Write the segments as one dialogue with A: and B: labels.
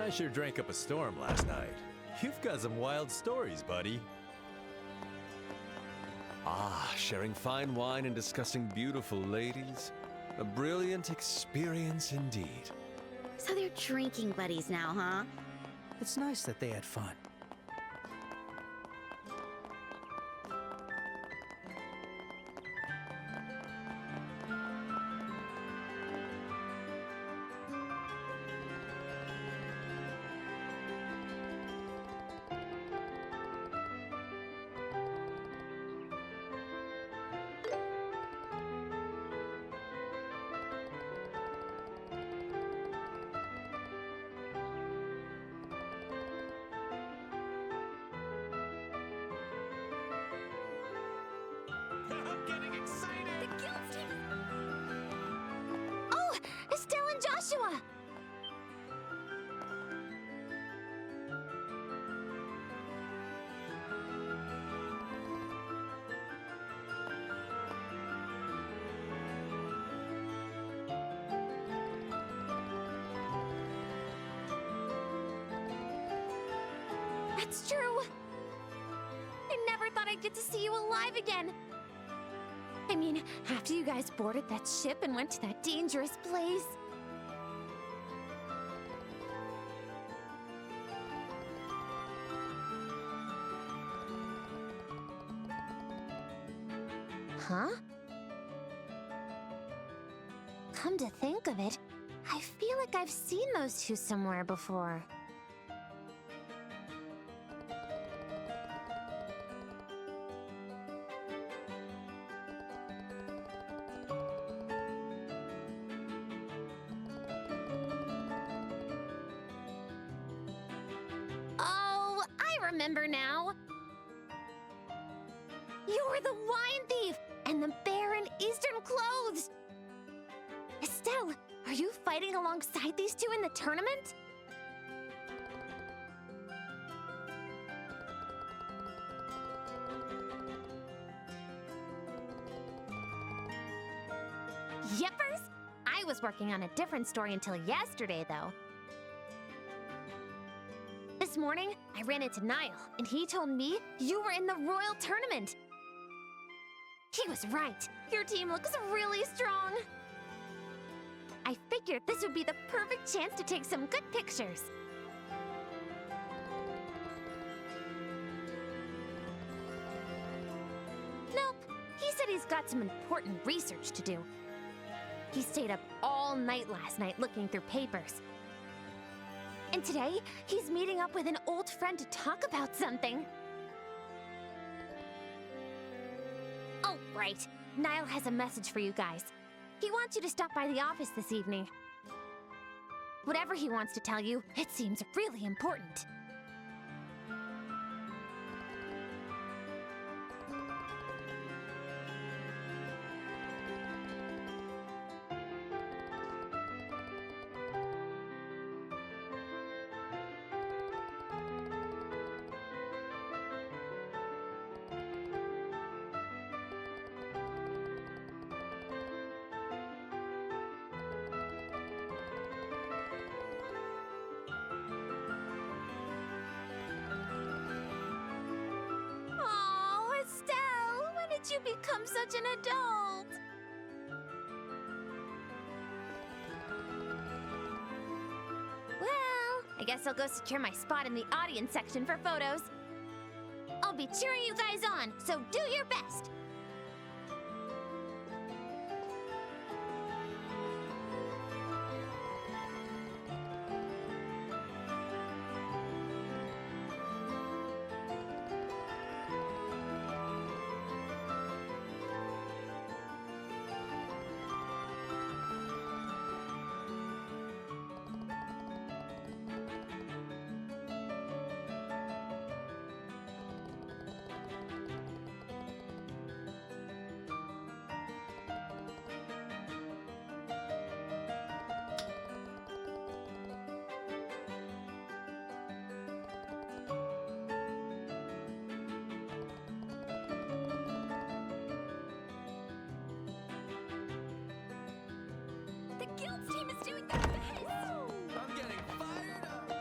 A: I sure drank up a storm last night. You've got some wild stories, buddy. Ah, sharing fine wine and discussing beautiful ladies. A brilliant experience indeed.
B: So they're drinking buddies now, huh?
C: It's nice that they had fun.
A: I'm getting excited!
D: The guild team! Oh! Estelle and Joshua! That's true! I never thought I'd get to see you alive again! I mean, after you guys boarded that ship and went to that dangerous place. Huh? Come to think of it, I feel like I've seen those two somewhere before. Oh, I remember now. You're the wine thief and the bear in Eastern clothes. Estelle, are you fighting alongside these two in the tournament? Yepers! I was working on a different story until yesterday, though. This morning, I ran into Niall, and he told me you were in the Royal Tournament. He was right. Your team looks really strong. I figured this would be the perfect chance to take some good pictures. Nope. He said he's got some important research to do. He stayed up all night last night looking through papers. And today, he's meeting up with an old friend to talk about something. Oh, right. Niall has a message for you guys. He wants you to stop by the office this evening. Whatever he wants to tell you, it seems really important. Oh, Estelle, when did you become such an adult? Well, I guess I'll go secure my spot in the audience section for photos. I'll be cheering you guys on, so do your best. The guild team is doing their best!
A: I'm getting fired up!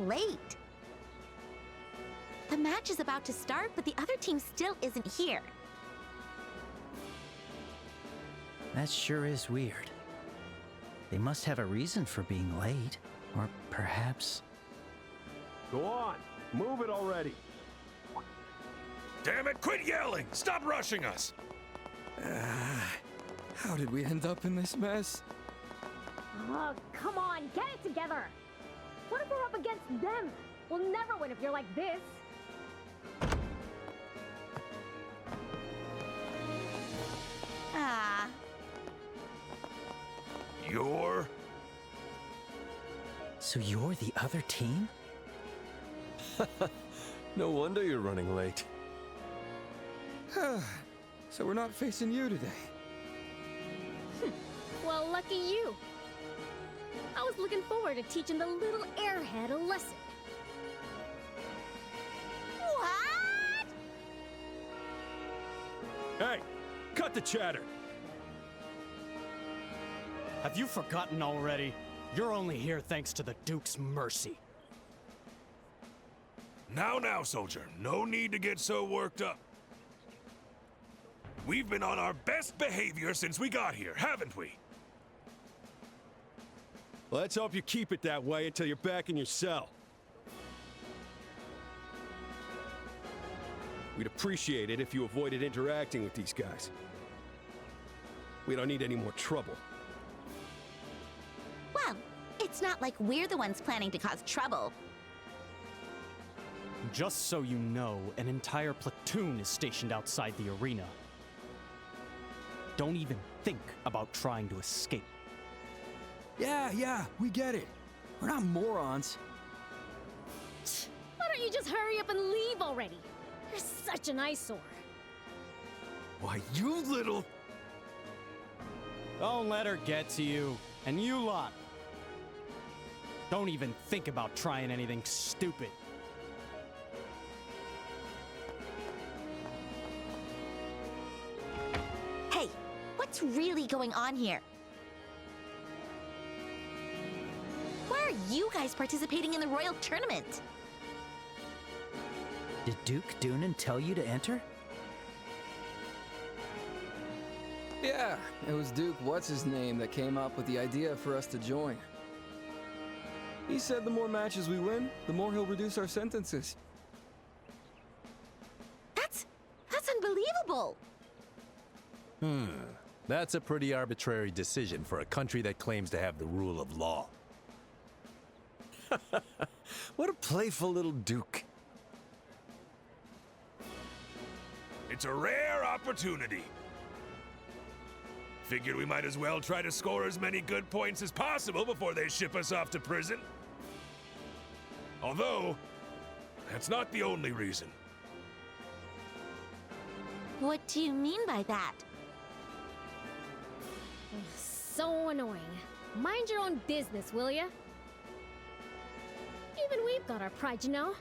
B: late? The match is about to start, but the other team still isn't here.
C: That sure is weird. They must have a reason for being late. Or perhaps...
E: Go on, move it already.
A: Damn it, quit yelling! Stop rushing us!
F: How did we end up in this mess?
G: Oh, come on, get it together! What if we're up against them? We'll never win if you're like this.
B: Ah.
A: You're...
C: So you're the other team?
A: No wonder you're running late.
F: So we're not facing you today.
G: Well, lucky you. I was looking forward to teaching the little airhead a lesson.
B: What?
E: Hey, cut the chatter.
H: Have you forgotten already? You're only here thanks to the Duke's mercy.
A: Now, soldier. No need to get so worked up. We've been on our best behavior since we got here, haven't we?
E: Let's hope you keep it that way until you're back in your cell. We'd appreciate it if you avoided interacting with these guys. We don't need any more trouble.
B: Well, it's not like we're the ones planning to cause trouble.
H: Just so you know, an entire platoon is stationed outside the arena. Don't even think about trying to escape.
F: Yeah, we get it. We're not morons.
G: Why don't you just hurry up and leave already? You're such an eyesore.
E: Why, you little...
H: Don't let her get to you. And you lot. Don't even think about trying anything stupid.
B: Hey, what's really going on here? Why are you guys participating in the Royal Tournament?
C: Did Duke Doonan tell you to enter?
F: Yeah, it was Duke What's-His-Name that came up with the idea for us to join. He said the more matches we win, the more he'll reduce our sentences.
B: That's unbelievable!
I: That's a pretty arbitrary decision for a country that claims to have the rule of law.
A: What a playful little Duke. It's a rare opportunity. Figured we might as well try to score as many good points as possible before they ship us off to prison. Although, that's not the only reason.
B: What do you mean by that?
G: So annoying. Mind your own business, will ya? Even we've got our pride, you know?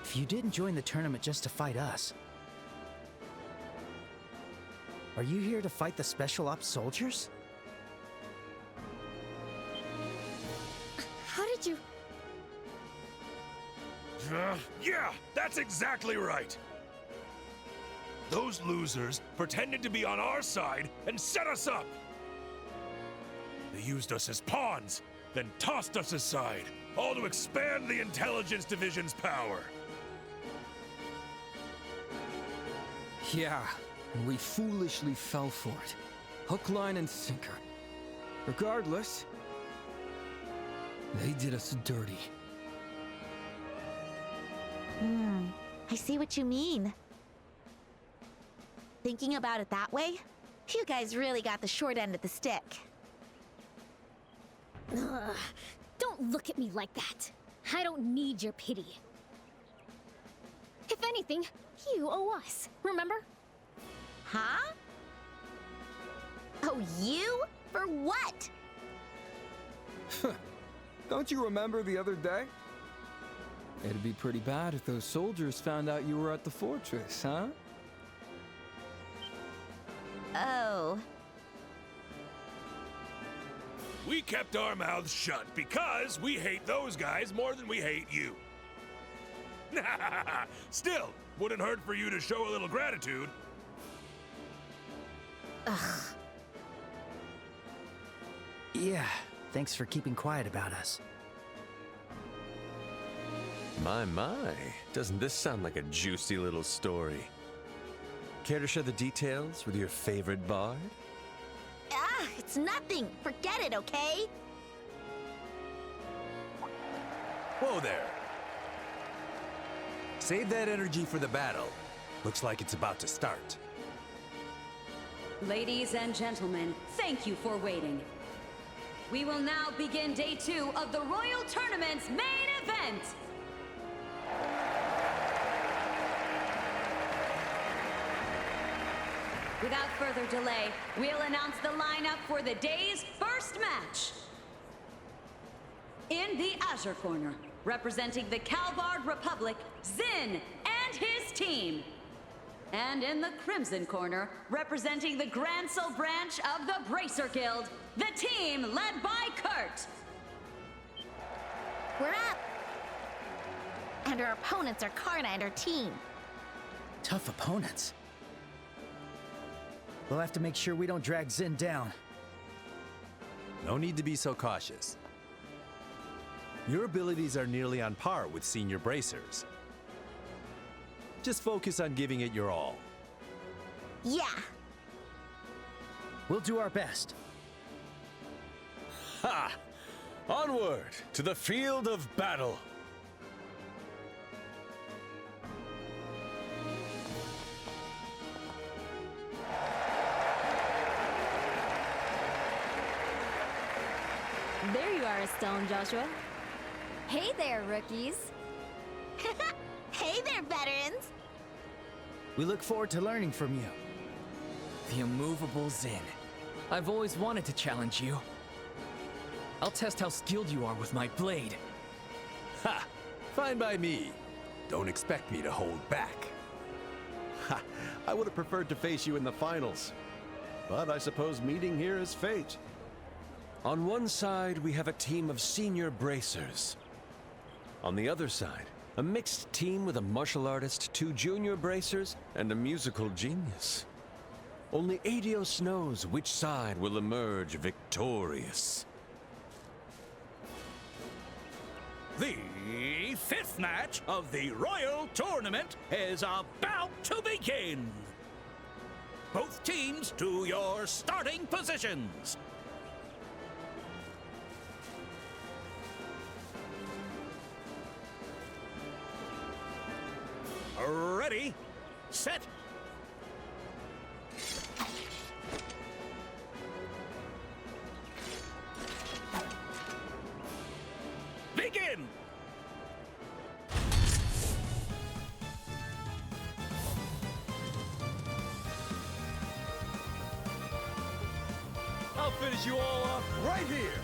C: If you didn't join the tournament just to fight us, are you here to fight the Special Ops soldiers?
G: How did you...
A: Yeah, that's exactly right. Those losers pretended to be on our side and set us up. They used us as pawns, then tossed us aside, all to expand the Intelligence Division's power.
F: Yeah, and we foolishly fell for it. Hook, line, and sinker. Regardless, they did us dirty.
B: I see what you mean. Thinking about it that way, you guys really got the short end of the stick.
G: Ugh, don't look at me like that. I don't need your pity. If anything, you owe us, remember?
B: Huh? Oh, you? For what?
F: Don't you remember the other day? It'd be pretty bad if those soldiers found out you were at the fortress, huh?
B: Oh.
A: We kept our mouths shut because we hate those guys more than we hate you. Still, wouldn't hurt for you to show a little gratitude.
C: Yeah, thanks for keeping quiet about us.
E: My. Doesn't this sound like a juicy little story? Care to share the details with your favorite bard?
B: It's nothing. Forget it, okay?
I: Whoa there. Save that energy for the battle. Looks like it's about to start.
J: Ladies and gentlemen, thank you for waiting. We will now begin day 2 of the Royal Tournament's main event. Without further delay, we'll announce the lineup for the day's first match. In the Azure Corner, representing the Calvard Republic, Zin and his team. And in the Crimson Corner, representing the Gransel branch of the Bracer Guild, the team led by Kurt.
B: We're up. And our opponents are Karna and her team.
C: Tough opponents. We'll have to make sure we don't drag Zin down.
I: No need to be so cautious. Your abilities are nearly on par with senior bracers. Just focus on giving it your all.
B: Yeah.
C: We'll do our best.
E: Ha! Onward to the field of battle.
G: There you are, Estelle and Joshua.
D: Hey there, rookies.
B: Hey there, veterans.
C: We look forward to learning from you.
K: The immovable Zin. I've always wanted to challenge you. I'll test how skilled you are with my blade.
I: Ha! Fine by me. Don't expect me to hold back.
E: Ha! I would have preferred to face you in the finals. But I suppose meeting here is fate. On one side, we have a team of senior bracers. On the other side, a mixed team with a martial artist, 2 junior bracers, and a musical genius. Only Adios knows which side will emerge victorious.
L: The 5th match of the Royal Tournament is about to begin. Both teams to your starting positions. Ready, set. Begin!
E: I'll finish you all off right here.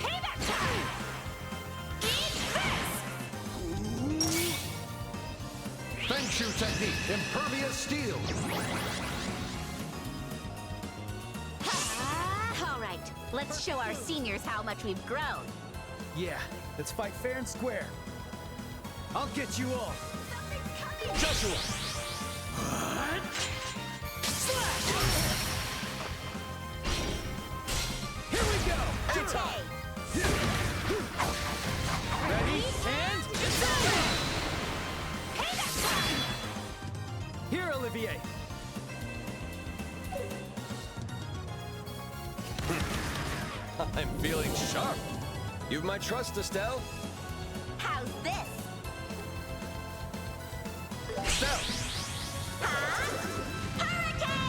D: Payback time! Eat this!
M: Fenshu technique, impervious steel.
B: All right, let's show our seniors how much we've grown.
C: Yeah, let's fight fair and square. I'll get you all.
L: Joshua!
C: Here we go!
B: Okay.
C: Ready, and it's on!
D: Payback time!
C: Here, Olivier.
E: I'm feeling sharp. You've my trust, Estelle.
B: How's this?
E: Estelle!
B: Hurricane!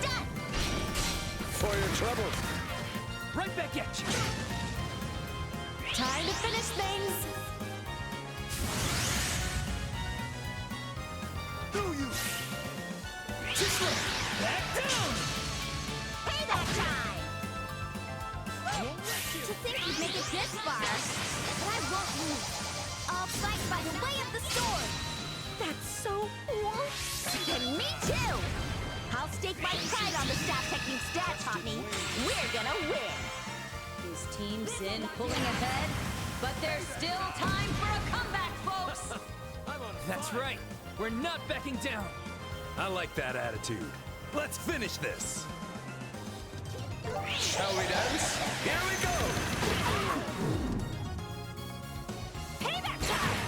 B: Stun!
E: For your troubles.
C: Right back at you.
D: Time to finish things.
L: Back down!
B: Payback time!
D: To think you'd make it this far, but I won't lose. I'll fight by the way of the sword.
B: That's so cool. And me too. I'll stake my pride on the staff techniques Dad taught me. We're gonna win.
J: Is Team Zin pulling ahead? But there's still time for a comeback, folks!
K: That's right. We're not backing down.
I: I like that attitude. Let's finish this.
E: Shall we dance?
L: Here we go!
B: Payback time!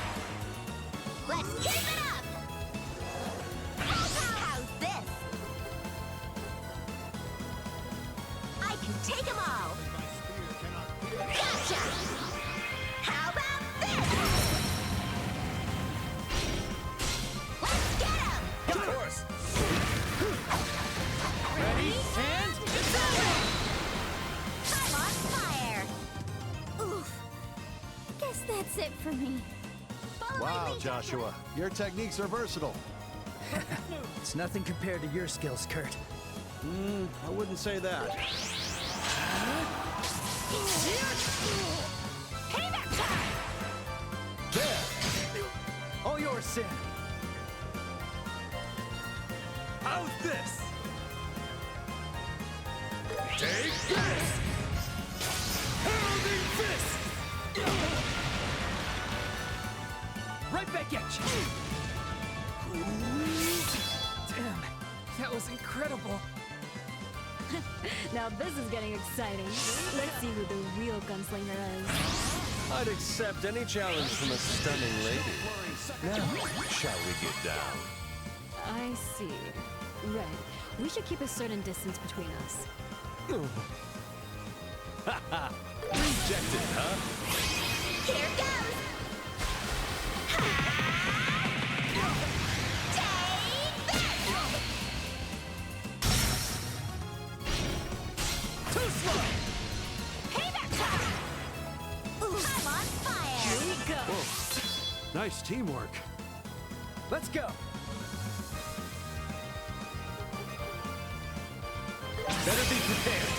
B: Let's keep it up! How's this? I can take them all! Gotcha! How about this? Let's get him!
L: Of course!
K: Ready, and it's over!
B: I'm on fire!
D: Oof. Guess that's it for me.
B: Follow my
M: Wow,
B: lead,
M: Joshua, your techniques are versatile.
C: It's nothing compared to your skills, Kurt.
E: I wouldn't say that.
B: Payback time!
M: There!
C: All yours, Sin.
I: How's this?
L: Take this! Pounding fist!
K: Right back at you. Damn, that was incredible.
G: Now this is getting exciting. Let's see who the real gunslinger is.
E: I'd accept any challenge from a stunning lady.
I: Now, shall we get down?
G: I see. Right. We should keep a certain distance between us.
I: Rejected, huh?
B: Here goes! Take this!
L: Too slow!
B: Payback time! I'm on fire!
G: Here we go.
E: Nice teamwork.
C: Let's go.
I: Better be prepared.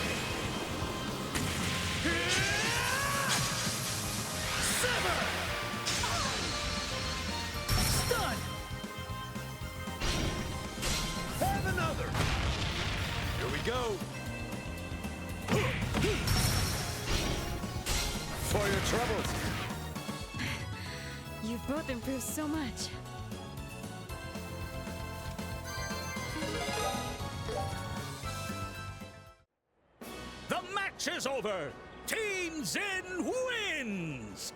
L: Sever!
C: Stun!
I: Have another. Here we go.
E: For your troubles.
G: You've both improved so much.
L: The match is over! Team Zin wins!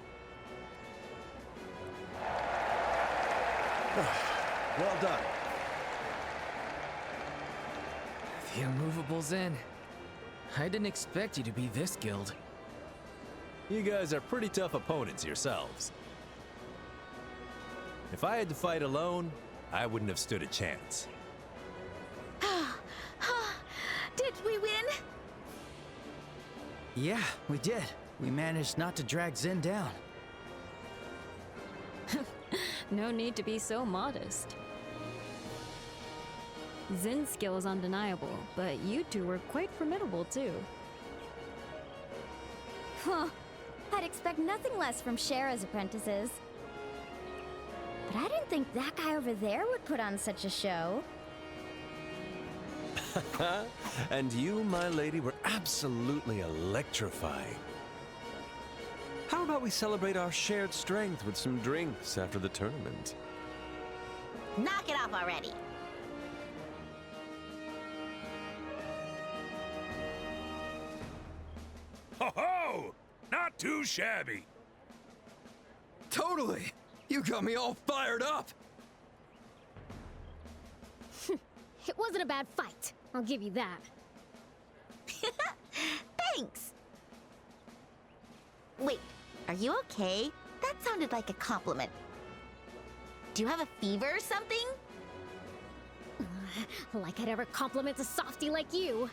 E: Well done.
K: The immovable Zen. I didn't expect you to be this skilled.
I: You guys are pretty tough opponents yourselves. If I had to fight alone, I wouldn't have stood a chance.
B: Did we win?
C: Yeah, we did. We managed not to drag Zen down.
G: No need to be so modest. Zin's skill is undeniable, but you two were quite formidable too.
D: Huh. I'd expect nothing less from Shara's apprentices. But I didn't think that guy over there would put on such a show.
E: And you, my lady, were absolutely electrifying. How about we celebrate our shared strength with some drinks after the tournament?
B: Knock it off already.
A: Ho ho! Not too shabby.
F: Totally! You got me all fired up!
G: It wasn't a bad fight. I'll give you that.
B: Thanks. Wait, are you okay? That sounded like a compliment. Do you have a fever or something?
G: Like I'd ever compliment a softie like you.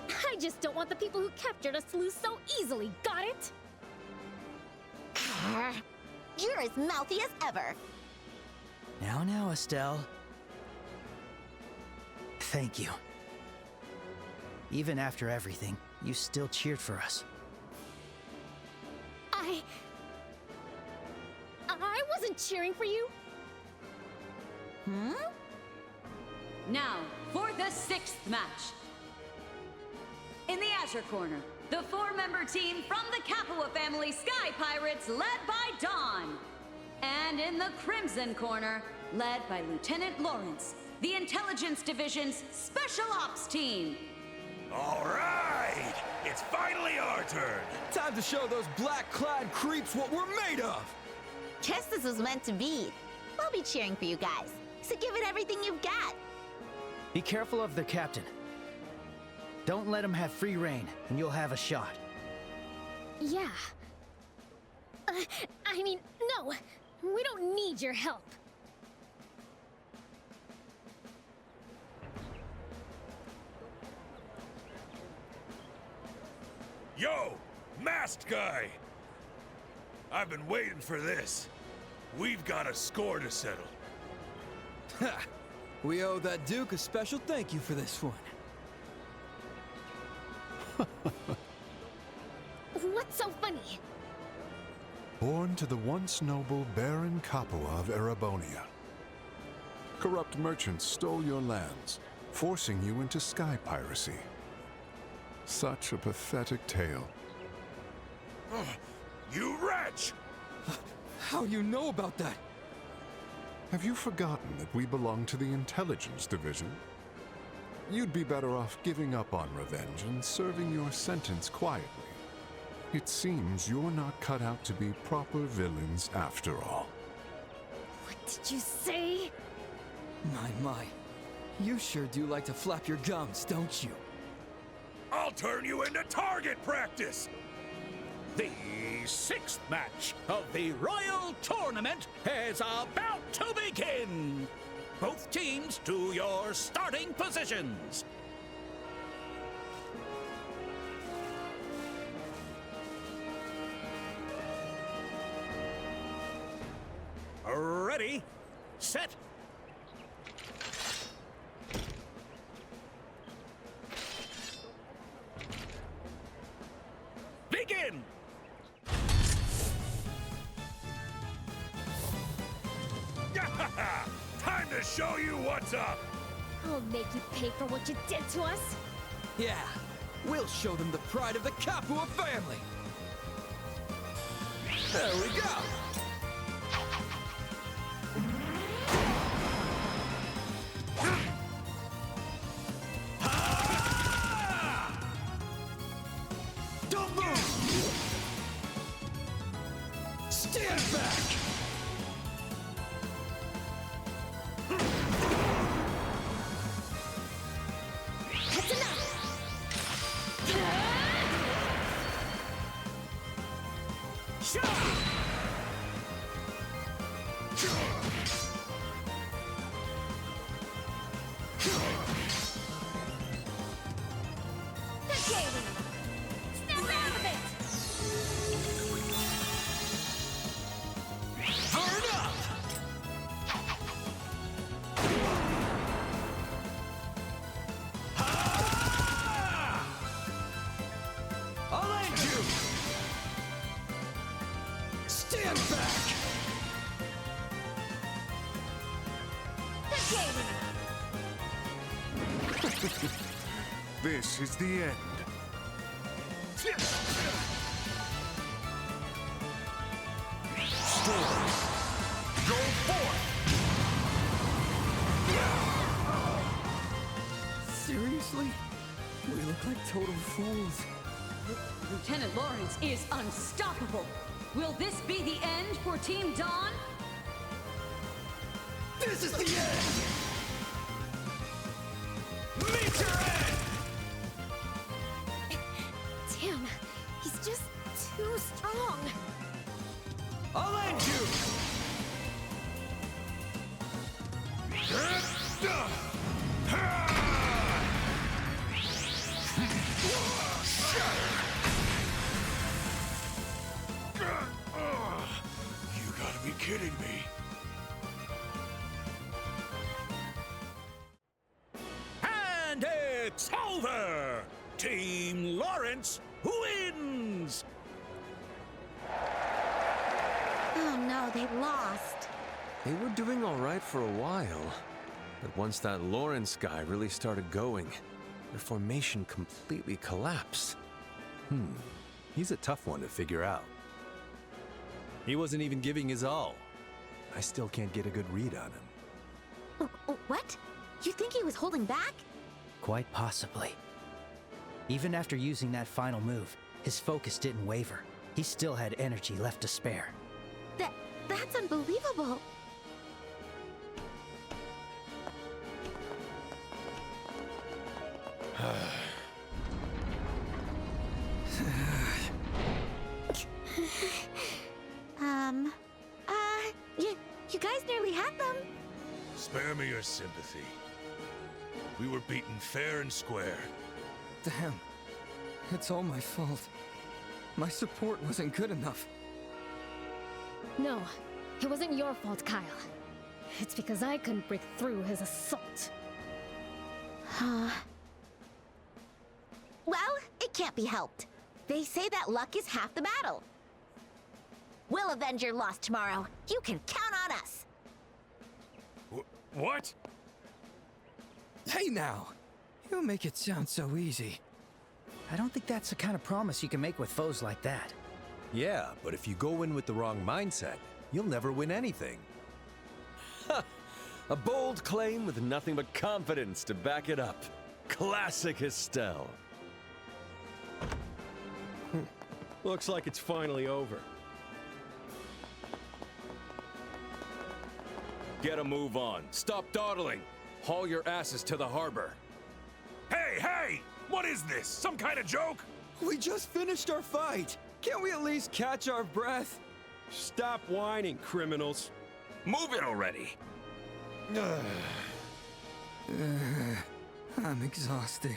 G: I just don't want the people who captured us to lose so easily, got it?
B: You're as mouthy as ever.
C: Now, Estelle. Thank you. Even after everything, you still cheered for us.
G: I wasn't cheering for you.
J: Now, for the 6th match. In the Azure Corner, the 4-member team from the Capua family Sky Pirates led by Dawn. And in the Crimson Corner, led by Lieutenant Lawrence, the Intelligence Division's Special Ops team.
A: All right! It's finally our turn!
F: Time to show those black-clad creeps what we're made of!
B: Guess this was meant to be. We'll be cheering for you guys, so give it everything you've got.
C: Be careful of their captain. Don't let him have free reign, and you'll have a shot.
G: Yeah. I mean, no. We don't need your help.
A: Yo! Masked guy! I've been waiting for this. We've got a score to settle.
F: Ha! We owe that Duke a special thank you for this one.
G: What's so funny?
N: Born to the once noble Baron Capua of Erebonia. Corrupt merchants stole your lands, forcing you into sky piracy. Such a pathetic tale.
A: You wretch!
F: How do you know about that?
N: Have you forgotten that we belong to the Intelligence Division? You'd be better off giving up on revenge and serving your sentence quietly. It seems you're not cut out to be proper villains after all.
G: What did you say?
F: My. You sure do like to flap your gums, don't you?
A: I'll turn you into target practice!
L: The 6th match of the Royal Tournament is about to begin. Both teams to your starting positions. Ready, set. Begin!
A: Time to show you what's up!
G: I'll make you pay for what you did to us.
F: Yeah, we'll show them the pride of the Capua family. There we go! Don't move! Stand back!
G: That's enough!
B: Snap out of it!
F: Turn up! I'll end you! Stand back!
N: This is the end.
A: Storm, go forth!
F: Seriously? We look like total fools.
J: Lieutenant Lawrence is unstoppable. Will this be the end for Team Dawn?
F: This is the end!
A: Meet your end!
G: Damn, he's just too strong.
F: I'll end you!
A: You gotta be kidding me.
L: And it's over! Team Lawrence wins!
B: Oh no, they lost.
E: They were doing all right for a while, but once that Lawrence guy really started going, their formation completely collapsed.
I: He's a tough one to figure out. He wasn't even giving his all. I still can't get a good read on him.
B: What? You think he was holding back?
C: Quite possibly. Even after using that final move, his focus didn't waver. He still had energy left to spare.
B: That's unbelievable. You guys nearly had them.
A: Spare me your sympathy. We were beaten fair and square.
F: Damn. It's all my fault. My support wasn't good enough.
G: No, it wasn't your fault, Kyle. It's because I couldn't break through his assault.
B: Well, it can't be helped. They say that luck is half the battle. We'll avenge your loss tomorrow. You can count on us.
A: What?
F: Hey now! You make it sound so easy.
C: I don't think that's the kind of promise you can make with foes like that.
I: Yeah, but if you go in with the wrong mindset, you'll never win anything.
E: A bold claim with nothing but confidence to back it up. Classic Estelle.
O: Looks like it's finally over.
E: Get a move on. Stop dawdling. Haul your asses to the harbor.
A: Hey! What is this? Some kind of joke?
F: We just finished our fight! Can't we at least catch our breath?
O: Stop whining, criminals.
L: Move it already.
F: I'm exhausted.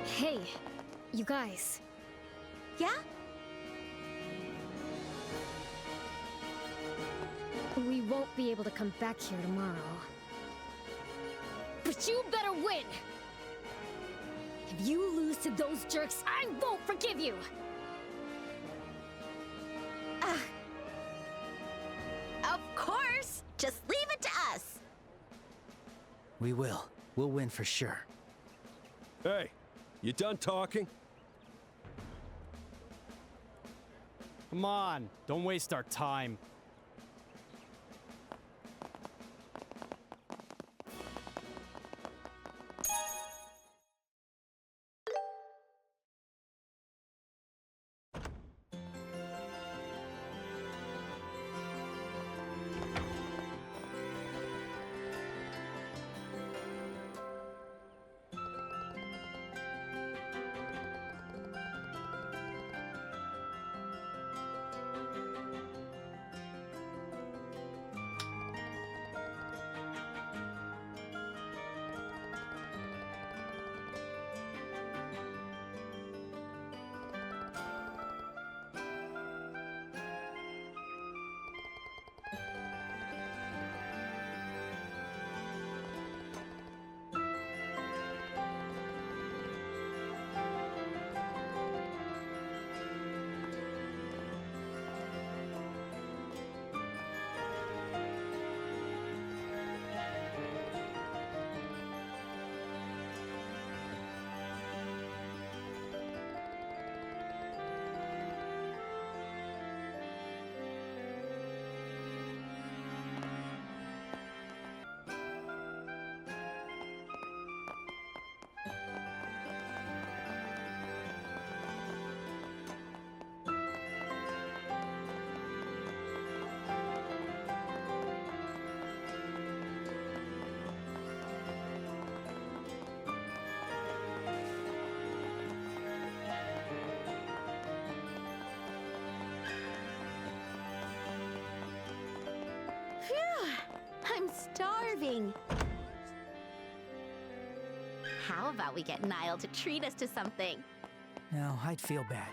G: Hey, you guys.
B: Yeah?
G: We won't be able to come back here tomorrow. But you better win! If you lose to those jerks, I won't forgive you!
B: Of course! Just leave it to us!
C: We will. We'll win for sure.
O: Hey, you done talking?
H: Come on, don't waste our time.
B: I'm starving. How about we get Niall to treat us to something?
C: No, I'd feel bad.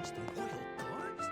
L: It's the Royal Guards?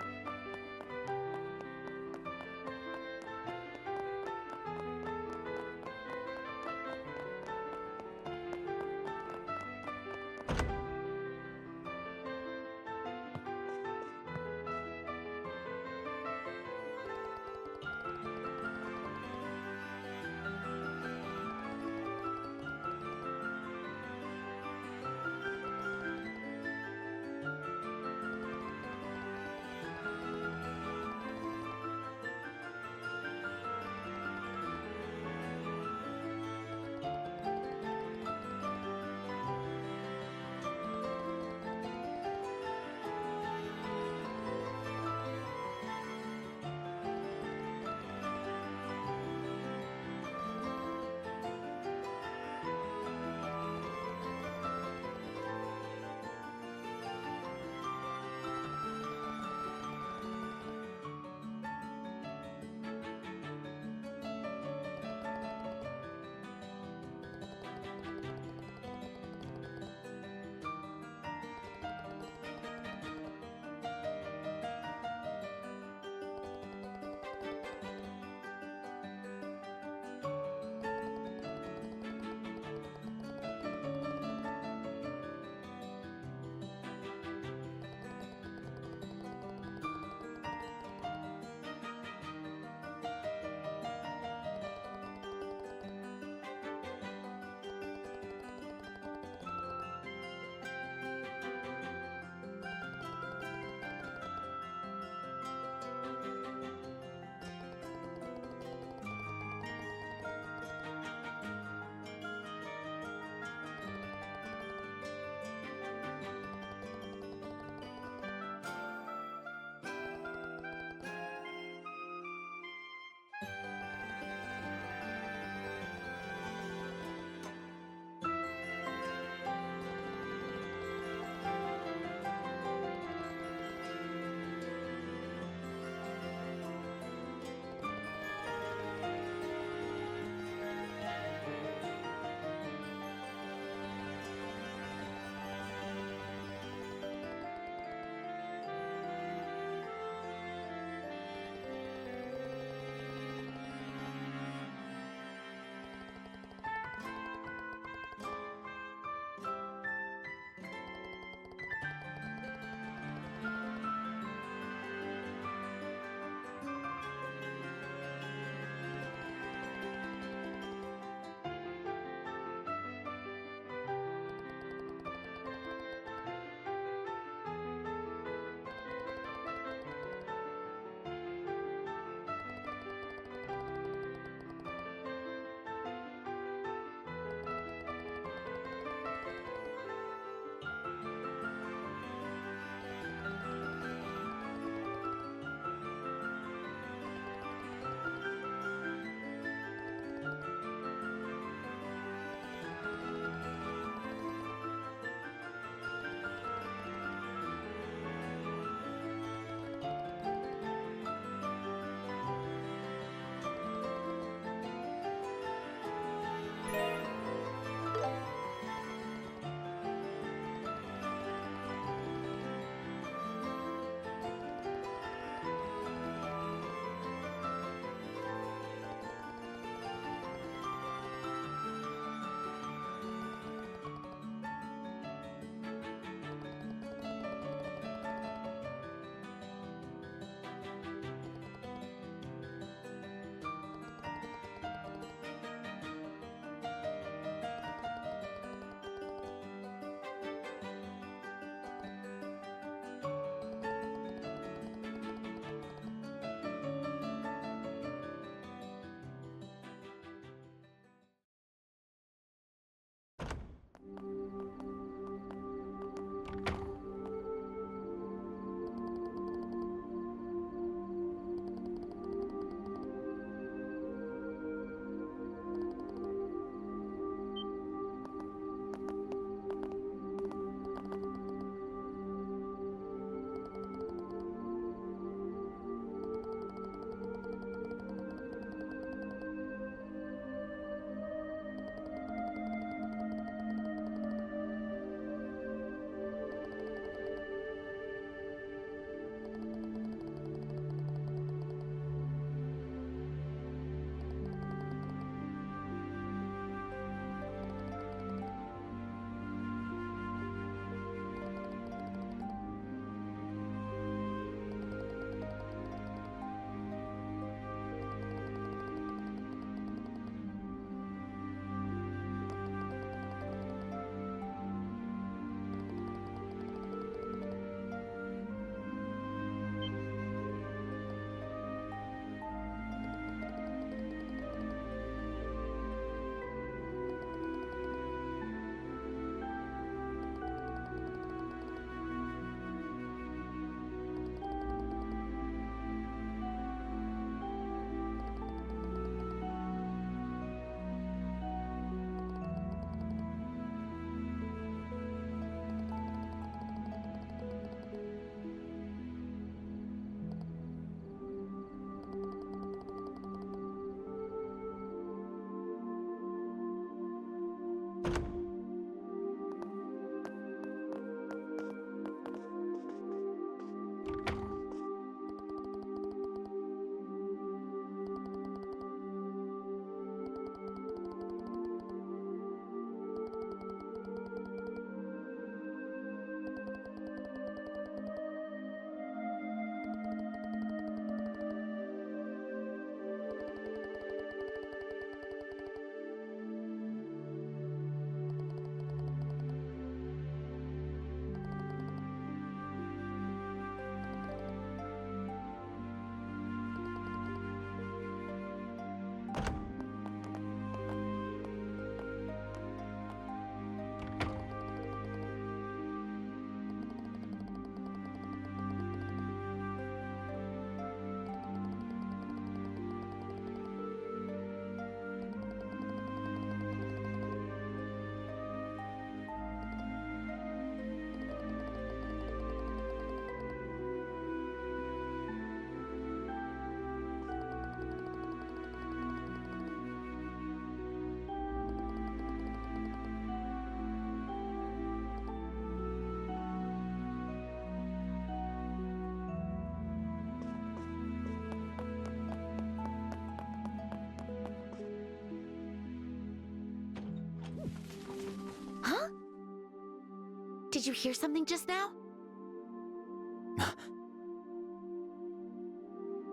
B: Did you hear something just now?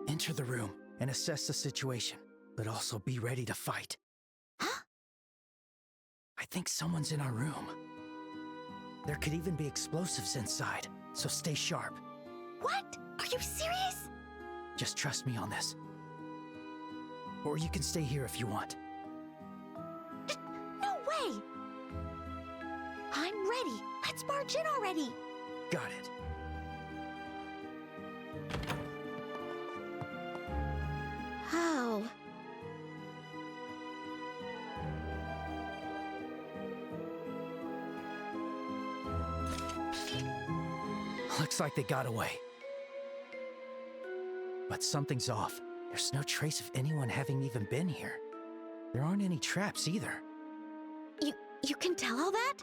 C: Enter the room and assess the situation, but also be ready to fight.
B: Huh?
C: I think someone's in our room. There could even be explosives inside, so stay sharp.
B: What? Are you serious?
C: Just trust me on this. Or you can stay here if you want.
B: No way! I'm ready. Let's barge in already.
C: Got it.
B: Oh.
C: Looks like they got away. But something's off. There's no trace of anyone having even been here. There aren't any traps either.
B: You can tell all that?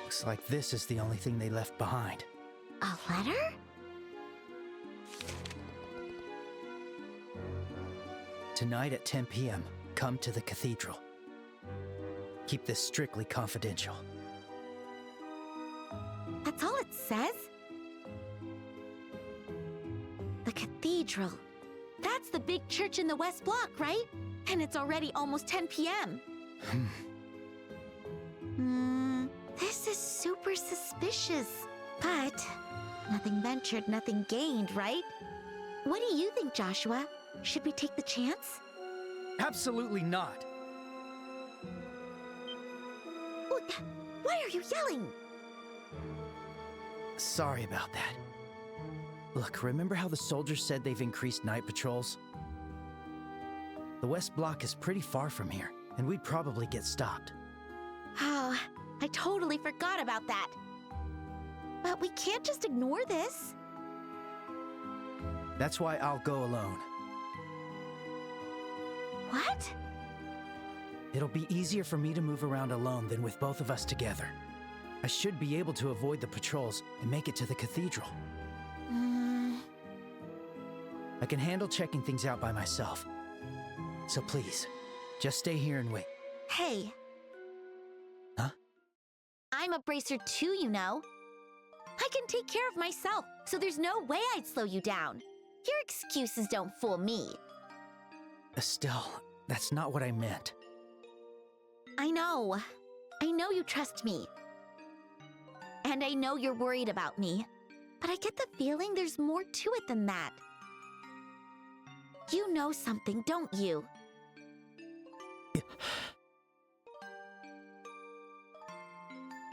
C: Looks like this is the only thing they left behind.
B: A letter?
C: Tonight at 10 p.m., come to the cathedral. Keep this strictly confidential.
B: That's all it says? The cathedral. That's the big church in the West Block, right? And it's already almost 10 p.m. This is super suspicious. But nothing ventured, nothing gained, right? What do you think, Joshua? Should we take the chance?
C: Absolutely not.
B: Look, why are you yelling?
C: Sorry about that. Look, remember how the soldiers said they've increased night patrols? The West Block is pretty far from here, and we'd probably get stopped.
B: Oh, I totally forgot about that. But we can't just ignore this.
C: That's why I'll go alone.
B: What?
C: It'll be easier for me to move around alone than with both of us together. I should be able to avoid the patrols and make it to the cathedral. I can handle checking things out by myself. So please, just stay here and wait.
B: Hey.
C: Huh?
B: I'm a bracer too, you know. I can take care of myself, so there's no way I'd slow you down. Your excuses don't fool me.
C: Estelle, that's not what I meant.
B: I know. I know you trust me. And I know you're worried about me. But I get the feeling there's more to it than that. You know something, don't you?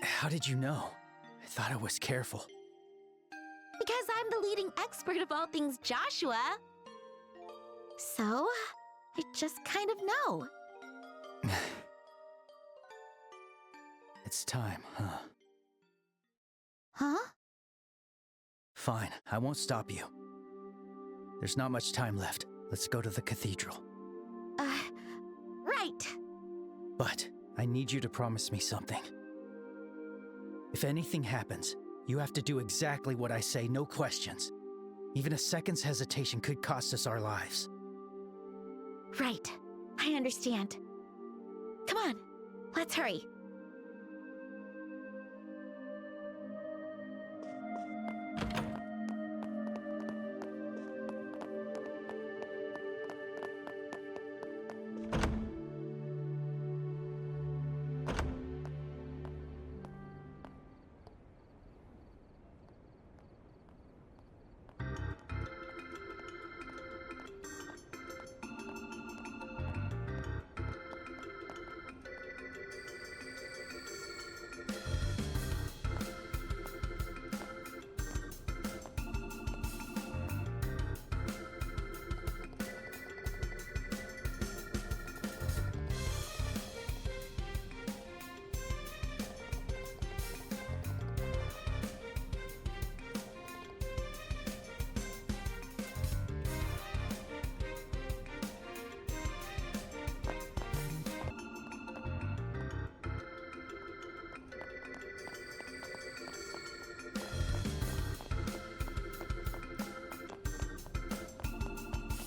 C: How did you know? I thought I was careful.
B: Because I'm the leading expert of all things Joshua. So, I just kind of know.
C: It's time, huh?
B: Huh?
C: Fine, I won't stop you. There's not much time left. Let's go to the cathedral.
B: Right.
C: But I need you to promise me something. If anything happens, you have to do exactly what I say, no questions. Even a second's hesitation could cost us our lives.
B: Right. I understand. Come on, let's hurry.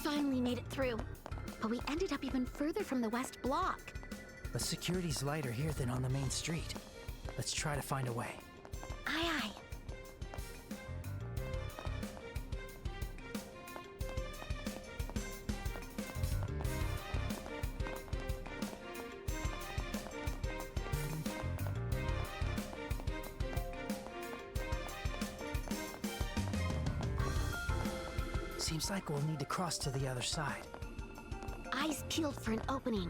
B: Finally made it through. but we ended up even further from the West Block.
C: But security's lighter here than on the main street. Let's try to find a way.
B: Aye, aye.
C: Seems like we'll need to cross to the other side.
B: Eyes peeled for an opening.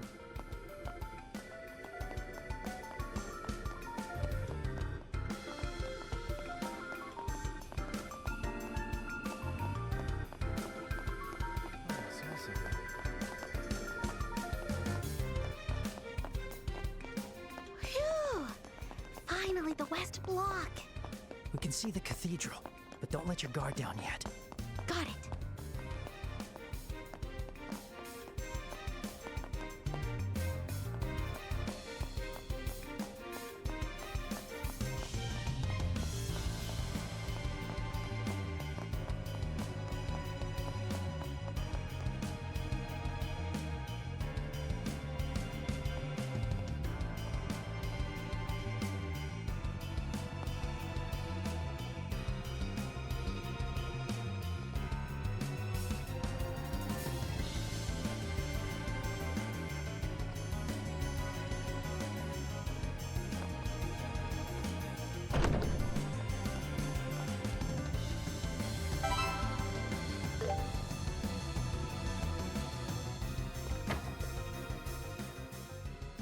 B: Phew! Finally, the West Block.
C: We can see the cathedral, but don't let your guard down yet.
B: Got it.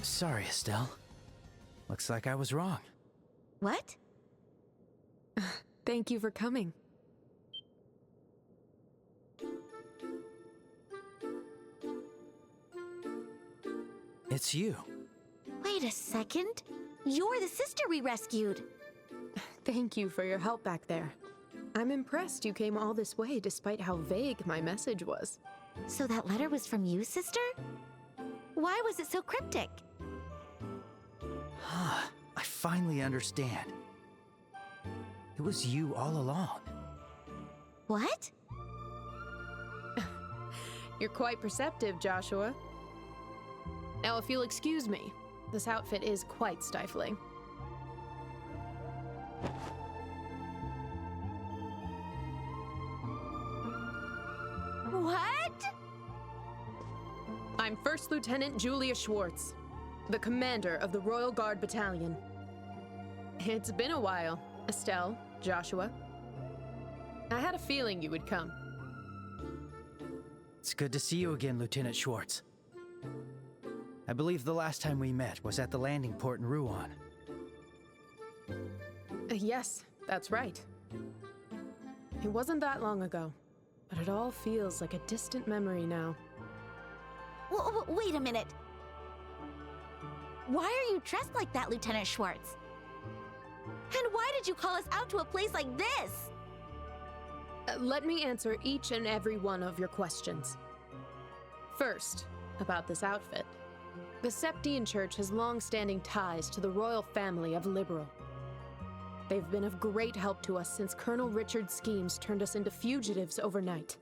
C: Sorry, Estelle. Looks like I was wrong.
B: What?
P: Thank you for coming.
C: It's you.
B: Wait a second. You're the sister we rescued.
P: Thank you for your help back there. I'm impressed you came all this way despite how vague my message was.
B: So that letter was from you, sister? Why was it so cryptic?
C: I finally understand. It was you all along.
B: What?
P: You're quite perceptive, Joshua. Now, if you'll excuse me, this outfit is quite stifling.
B: What?
P: I'm First Lieutenant Julia Schwartz, the commander of the Royal Guard Battalion. It's been a while, Estelle, Joshua. I had a feeling you would come.
C: It's good to see you again, Lieutenant Schwartz. I believe the last time we met was at the landing port in Rouen.
P: Yes, that's right. It wasn't that long ago, but it all feels like a distant memory now.
B: Wait a minute. Why are you dressed like that, Lieutenant Schwartz? And why did you call us out to a place like this?
P: Let me answer each and every one of your questions. First, about this outfit. The Septian Church has long-standing ties to the royal family of Liberl. They've been of great help to us since Colonel Richard's schemes turned us into fugitives overnight.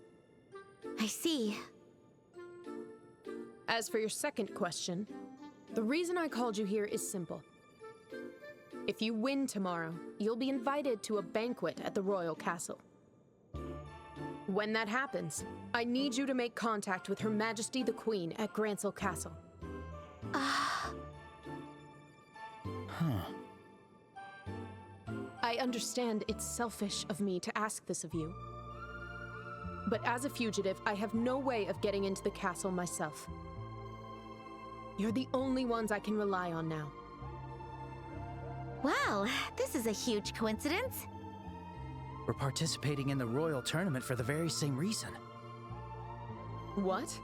B: I see.
P: As for your second question, the reason I called you here is simple. If you win tomorrow, you'll be invited to a banquet at the royal castle. When that happens, I need you to make contact with Her Majesty the Queen at Grancel Castle. I understand it's selfish of me to ask this of you. But as a fugitive, I have no way of getting into the castle myself. You're the only ones I can rely on now.
B: Well, this is a huge coincidence.
C: We're participating in the royal tournament for the very same reason.
P: What?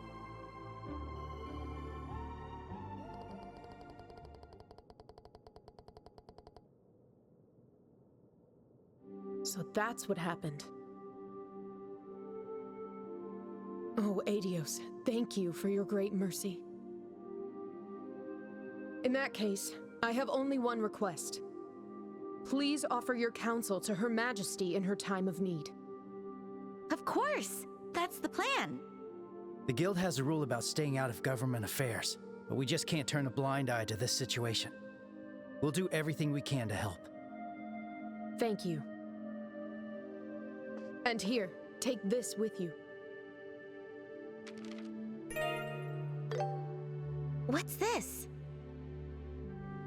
P: So that's what happened. Oh, Adios, thank you for your great mercy. In that case, I have only one request. Please offer your counsel to Her Majesty in her time of need.
B: Of course! That's the plan.
C: The Guild has a rule about staying out of government affairs, but we just can't turn a blind eye to this situation. We'll do everything we can to help.
P: Thank you. And here, take this with you.
B: What's this?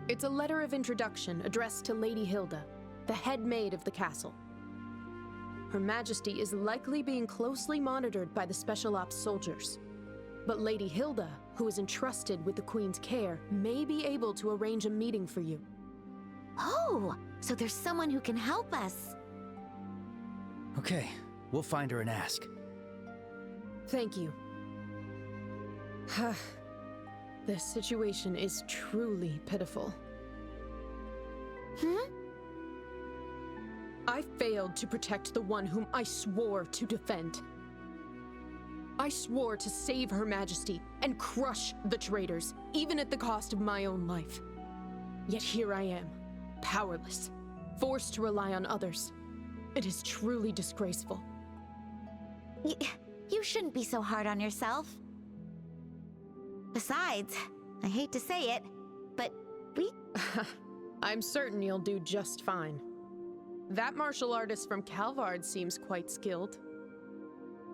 P: It's a letter of introduction addressed to Lady Hilda, the head maid of the castle. Her Majesty is likely being closely monitored by the Special Ops soldiers. But Lady Hilda, who is entrusted with the Queen's care, may be able to arrange a meeting for you.
B: Oh, so there's someone who can help us.
C: Okay, we'll find her and ask.
P: Thank you. This situation is truly pitiful. I failed to protect the one whom I swore to defend. I swore to save Her Majesty and crush the traitors, even at the cost of my own life. Yet here I am, powerless, forced to rely on others. It is truly disgraceful.
B: You shouldn't be so hard on yourself. Besides, I hate to say it, but we...
P: I'm certain you'll do just fine. That martial artist from Calvard seems quite skilled.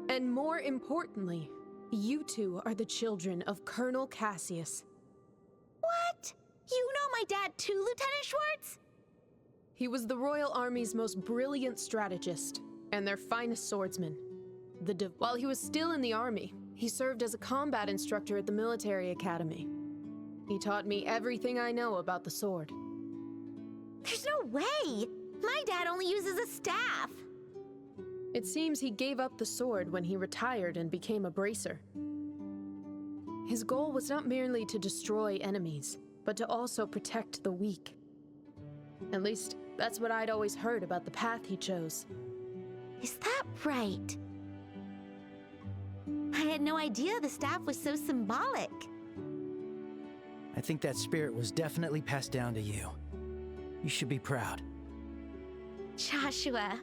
P: And more importantly, you two are the children of Colonel Cassius.
B: What? You know my dad too, Lieutenant Schwartz?
P: He was the Royal Army's most brilliant strategist, and their finest swordsman. While he was still in the Army, he served as a combat instructor at the military academy. He taught me everything I know about the sword.
B: There's no way! My dad only uses a staff!
P: It seems he gave up the sword when he retired and became a bracer. His goal was not merely to destroy enemies, but to also protect the weak. At least, that's what I'd always heard about the path he chose.
B: Is that right? I had no idea the staff was so symbolic.
C: I think that spirit was definitely passed down to you. You should be proud.
B: Joshua.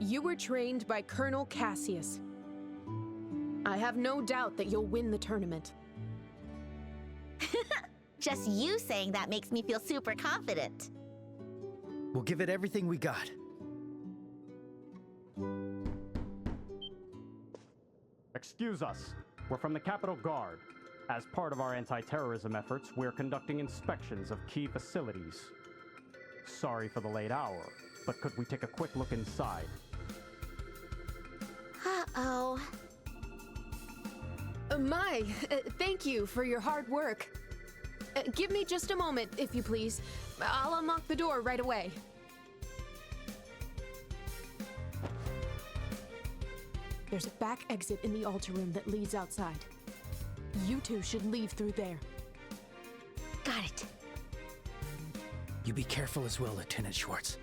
P: You were trained by Colonel Cassius. I have no doubt that you'll win the tournament.
B: Just you saying that makes me feel super confident.
C: We'll give it everything we got.
H: Excuse us. We're from the Capitol Guard. As part of our anti-terrorism efforts, we're conducting inspections of key facilities. Sorry for the late hour, but could we take a quick look inside?
B: Uh-oh.
P: Thank you for your hard work. Give me just a moment, if you please. I'll unlock the door right away. There's a back exit in the altar room that leads outside. You two should leave through there.
B: Got it.
C: You be careful as well, Lieutenant Schwartz.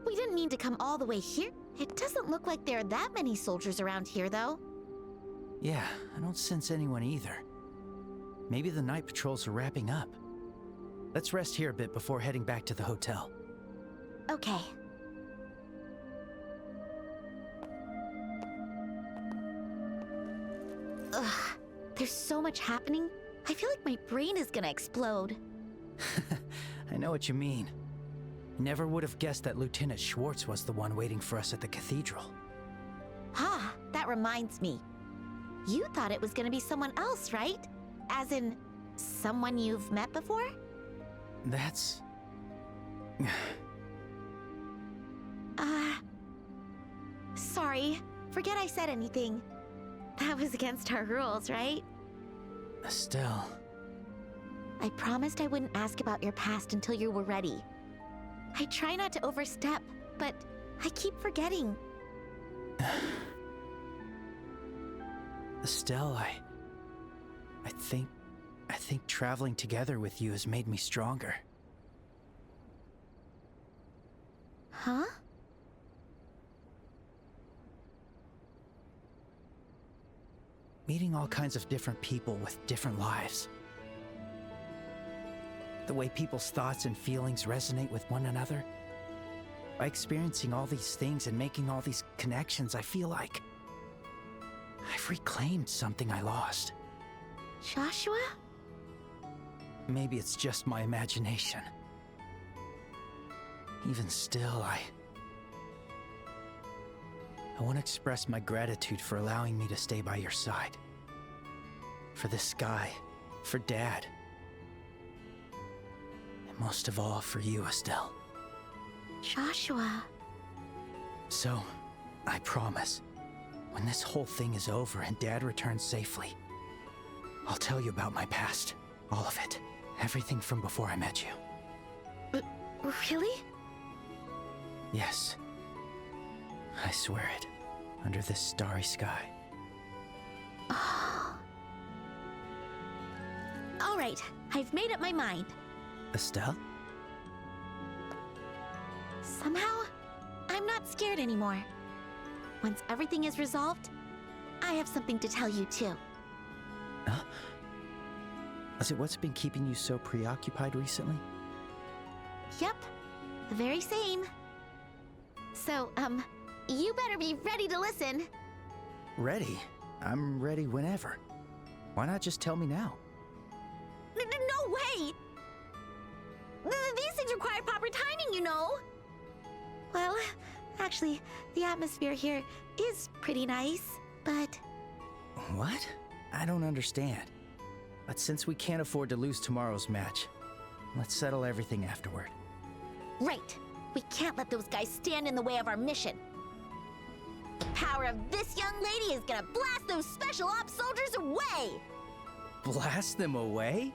B: We didn't mean to come all the way here. It doesn't look like there are that many soldiers around here, though.
C: Yeah, I don't sense anyone either. Maybe the night patrols are wrapping up. Let's rest here a bit before heading back to the hotel.
B: Okay. Ugh, there's so much happening. I feel like my brain is gonna explode.
C: I know what you mean. Never would have guessed that Lieutenant Schwartz was the one waiting for us at the cathedral.
B: Ah, that reminds me. You thought it was gonna be someone else, right? As in, someone you've met before?
C: That's...
B: Sorry. Forget I said anything. That was against our rules, right?
C: Estelle...
B: I promised I wouldn't ask about your past until you were ready. I try not to overstep, but I keep forgetting.
C: Estelle, I think traveling together with you has made me stronger.
B: Huh?
C: Meeting all kinds of different people with different lives. The way people's thoughts and feelings resonate with one another. By experiencing all these things and making all these connections, I feel like I've reclaimed something I lost.
B: Joshua?
C: Maybe it's just my imagination. Even still, I want to express my gratitude for allowing me to stay by your side. For this sky, for Dad. And most of all, for you, Estelle.
B: Joshua.
C: So, I promise, when this whole thing is over and Dad returns safely, I'll tell you about my past. All of it. Everything from before I met you.
B: Really?
C: Yes. I swear it. Under this starry sky.
B: All right, I've made up my mind.
C: Estelle?
B: Somehow, I'm not scared anymore. Once everything is resolved, I have something to tell you too.
C: Huh? Is it what's been keeping you so preoccupied recently?
B: Yep, the very same. So, you better be ready to listen.
C: Ready? I'm ready whenever. Why not just tell me now?
B: No way! These things require proper timing, you know. Well, actually, the atmosphere here is pretty nice, but...
C: What? I don't understand. But since we can't afford to lose tomorrow's match, let's settle everything afterward.
B: Right. We can't let those guys stand in the way of our mission. The power of this young lady is gonna blast those special ops soldiers away!
C: Blast them away?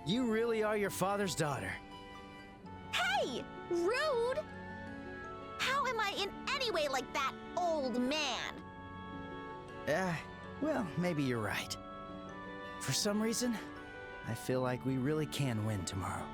C: You really are your father's daughter.
B: Hey! Rude! How am I in any way like that old man?
C: Well, maybe you're right. For some reason, I feel like we really can win tomorrow.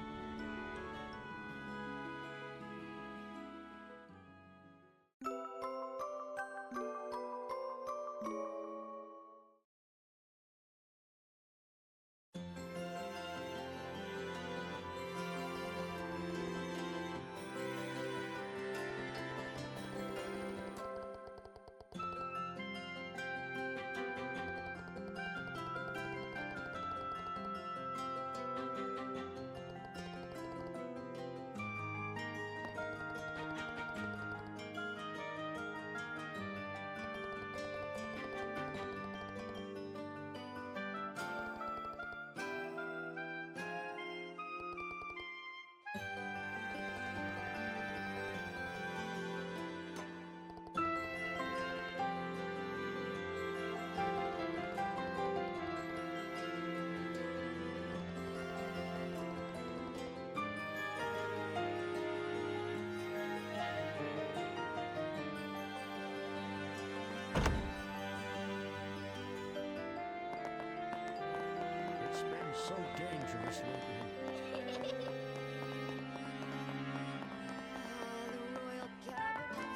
L: It's been so dangerous lately.
G: The royal capital's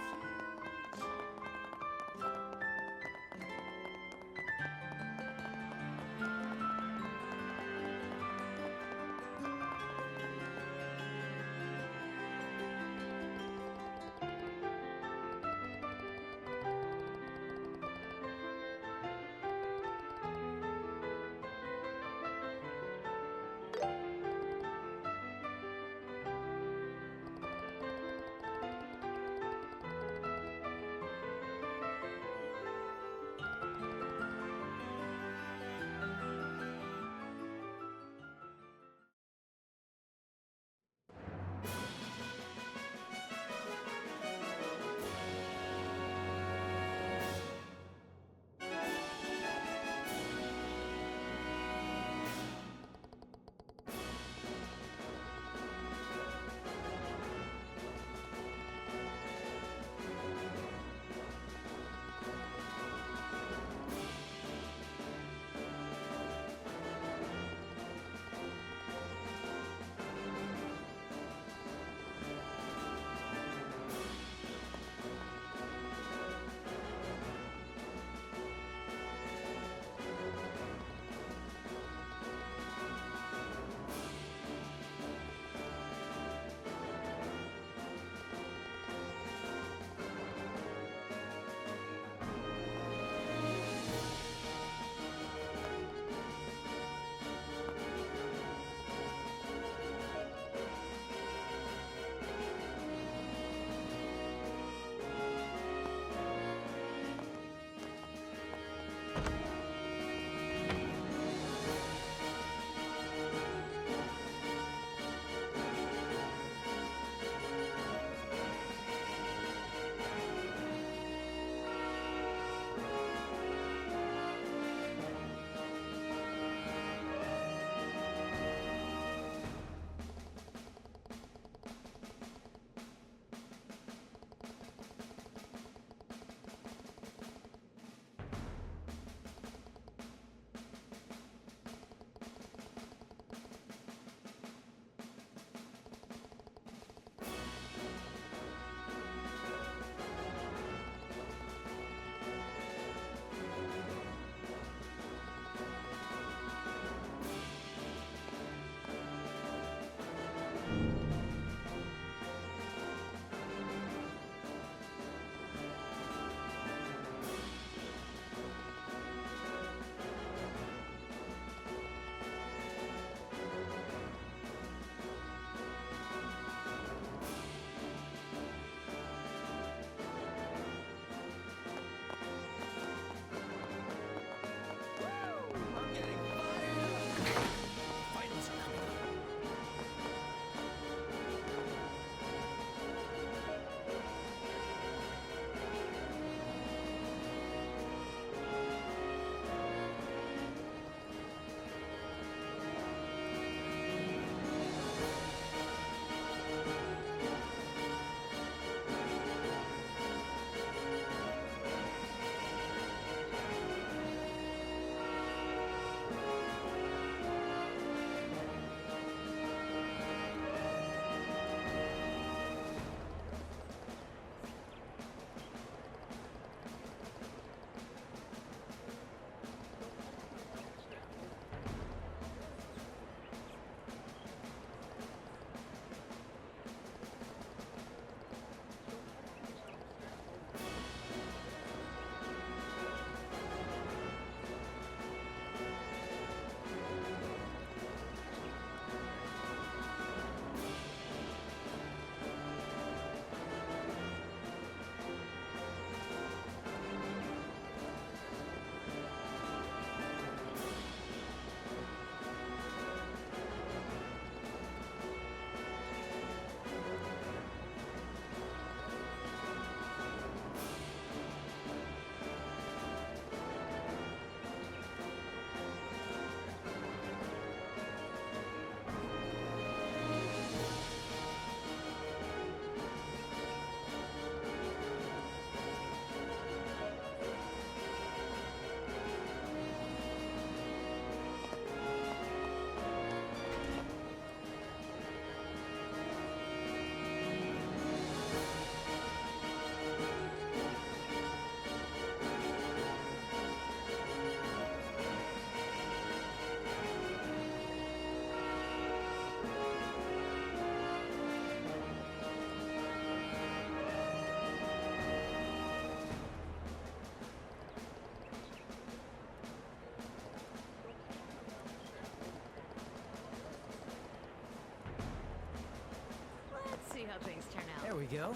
D: how things turn out.
C: There we go.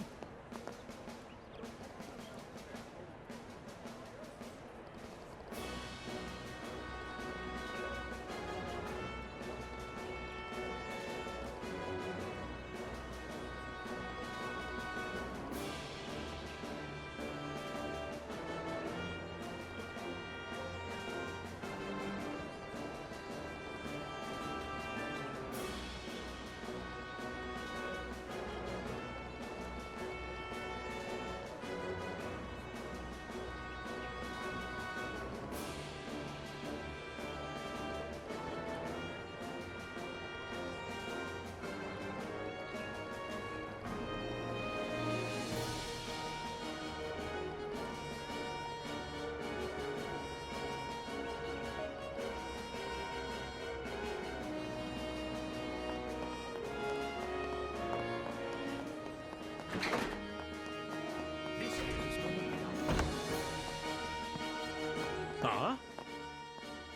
L: Huh?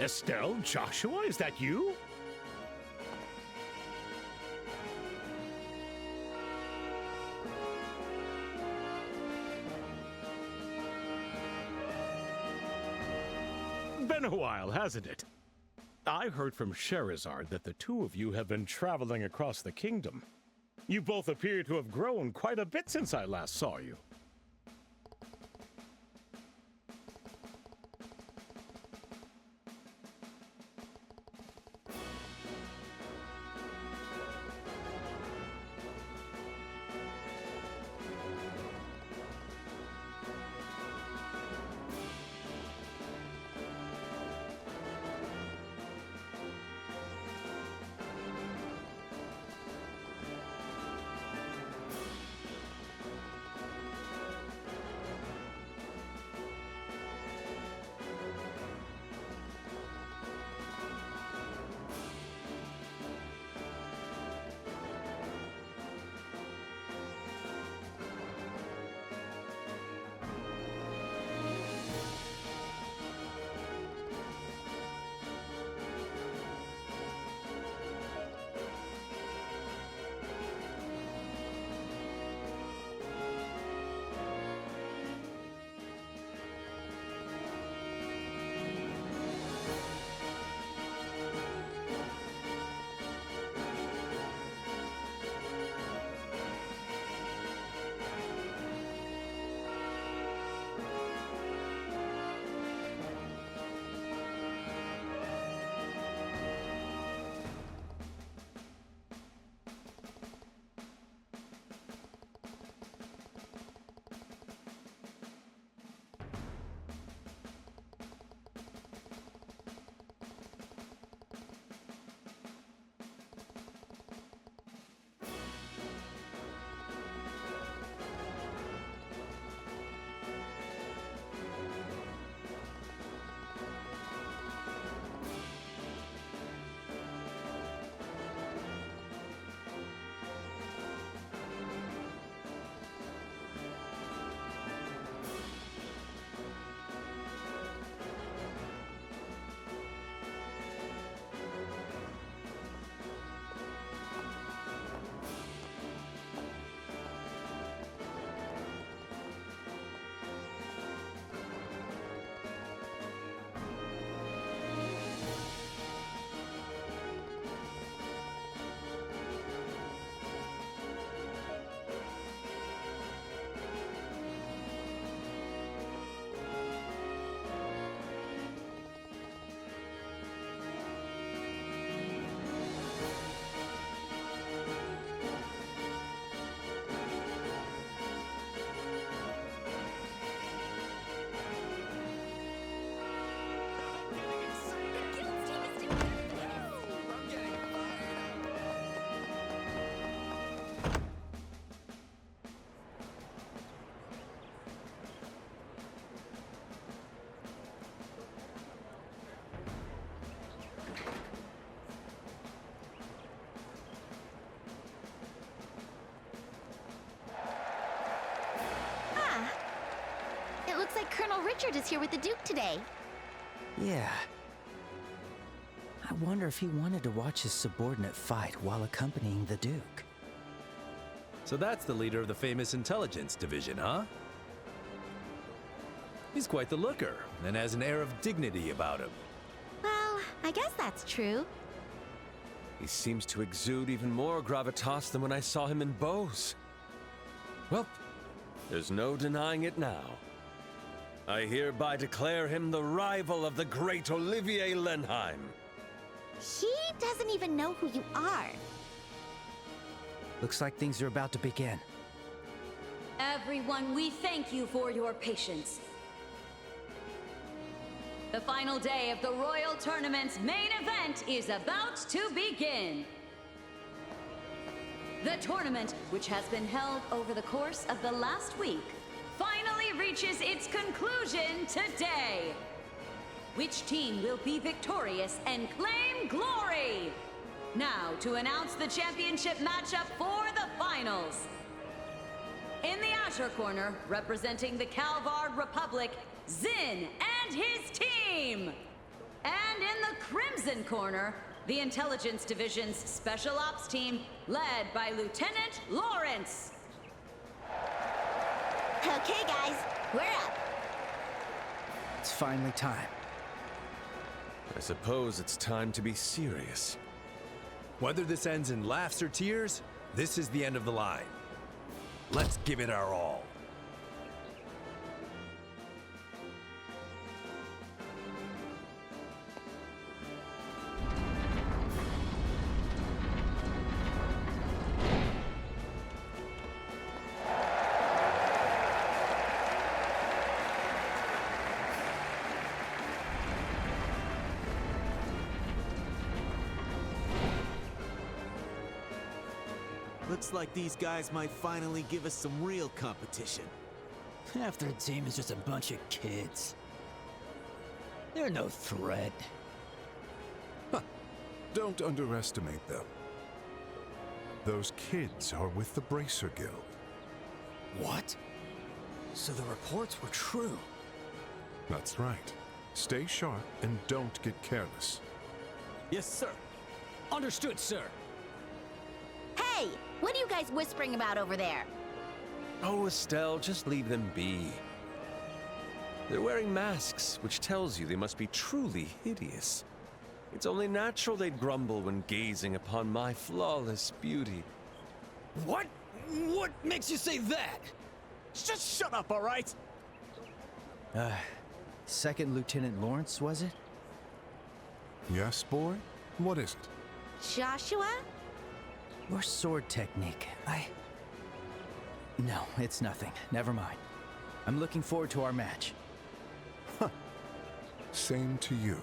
L: Estelle, Joshua, is that you? Been a while, hasn't it? I heard from Sherazard that the two of you have been traveling across the kingdom. You both appear to have grown quite a bit since I last saw you.
B: Looks like Colonel Richard is here with the Duke today.
C: Yeah. I wonder if he wanted to watch his subordinate fight while accompanying the Duke.
I: So that's the leader of the famous intelligence division, huh? He's quite the looker, and has an air of dignity about him.
B: Well, I guess that's true.
E: He seems to exude even more gravitas than when I saw him in Bose. Well, there's no denying it now. I hereby declare him the rival of the great Olivier Lenheim.
B: He doesn't even know who you are.
C: Looks like things are about to begin.
J: Everyone, we thank you for your patience. The final day of the Royal Tournament's main event is about to begin. The tournament, which has been held over the course of the last week, finally reaches its conclusion today. Which team will be victorious and claim glory? Now, to announce the championship matchup for the finals. In the Azure Corner, representing the Calvard Republic, Zin and his team! And in the Crimson Corner, the Intelligence Division's Special Ops team, led by Lieutenant Lawrence.
B: Okay, guys, we're up.
C: It's finally time.
E: I suppose it's time to be serious.
I: Whether this ends in laughs or tears, this is the end of the line. Let's give it our all.
Q: Looks like these guys might finally give us some real competition.
R: Half their team is just a bunch of kids. They're no threat.
N: Don't underestimate them. Those kids are with the Bracer Guild.
R: What? So the reports were true?
N: That's right. Stay sharp and don't get careless.
R: Yes, sir. Understood, sir.
B: Hey, what are you guys whispering about over there?
E: Oh, Estelle, just leave them be. They're wearing masks, which tells you they must be truly hideous. It's only natural they'd grumble when gazing upon my flawless beauty.
R: What? What makes you say that?
Q: Just shut up, all right?
C: Second Lieutenant Lawrence, was it?
N: Yes, boy? What is it?
B: Joshua?
C: Your sword technique, No, it's nothing. Never mind. I'm looking forward to our match.
N: Same to you.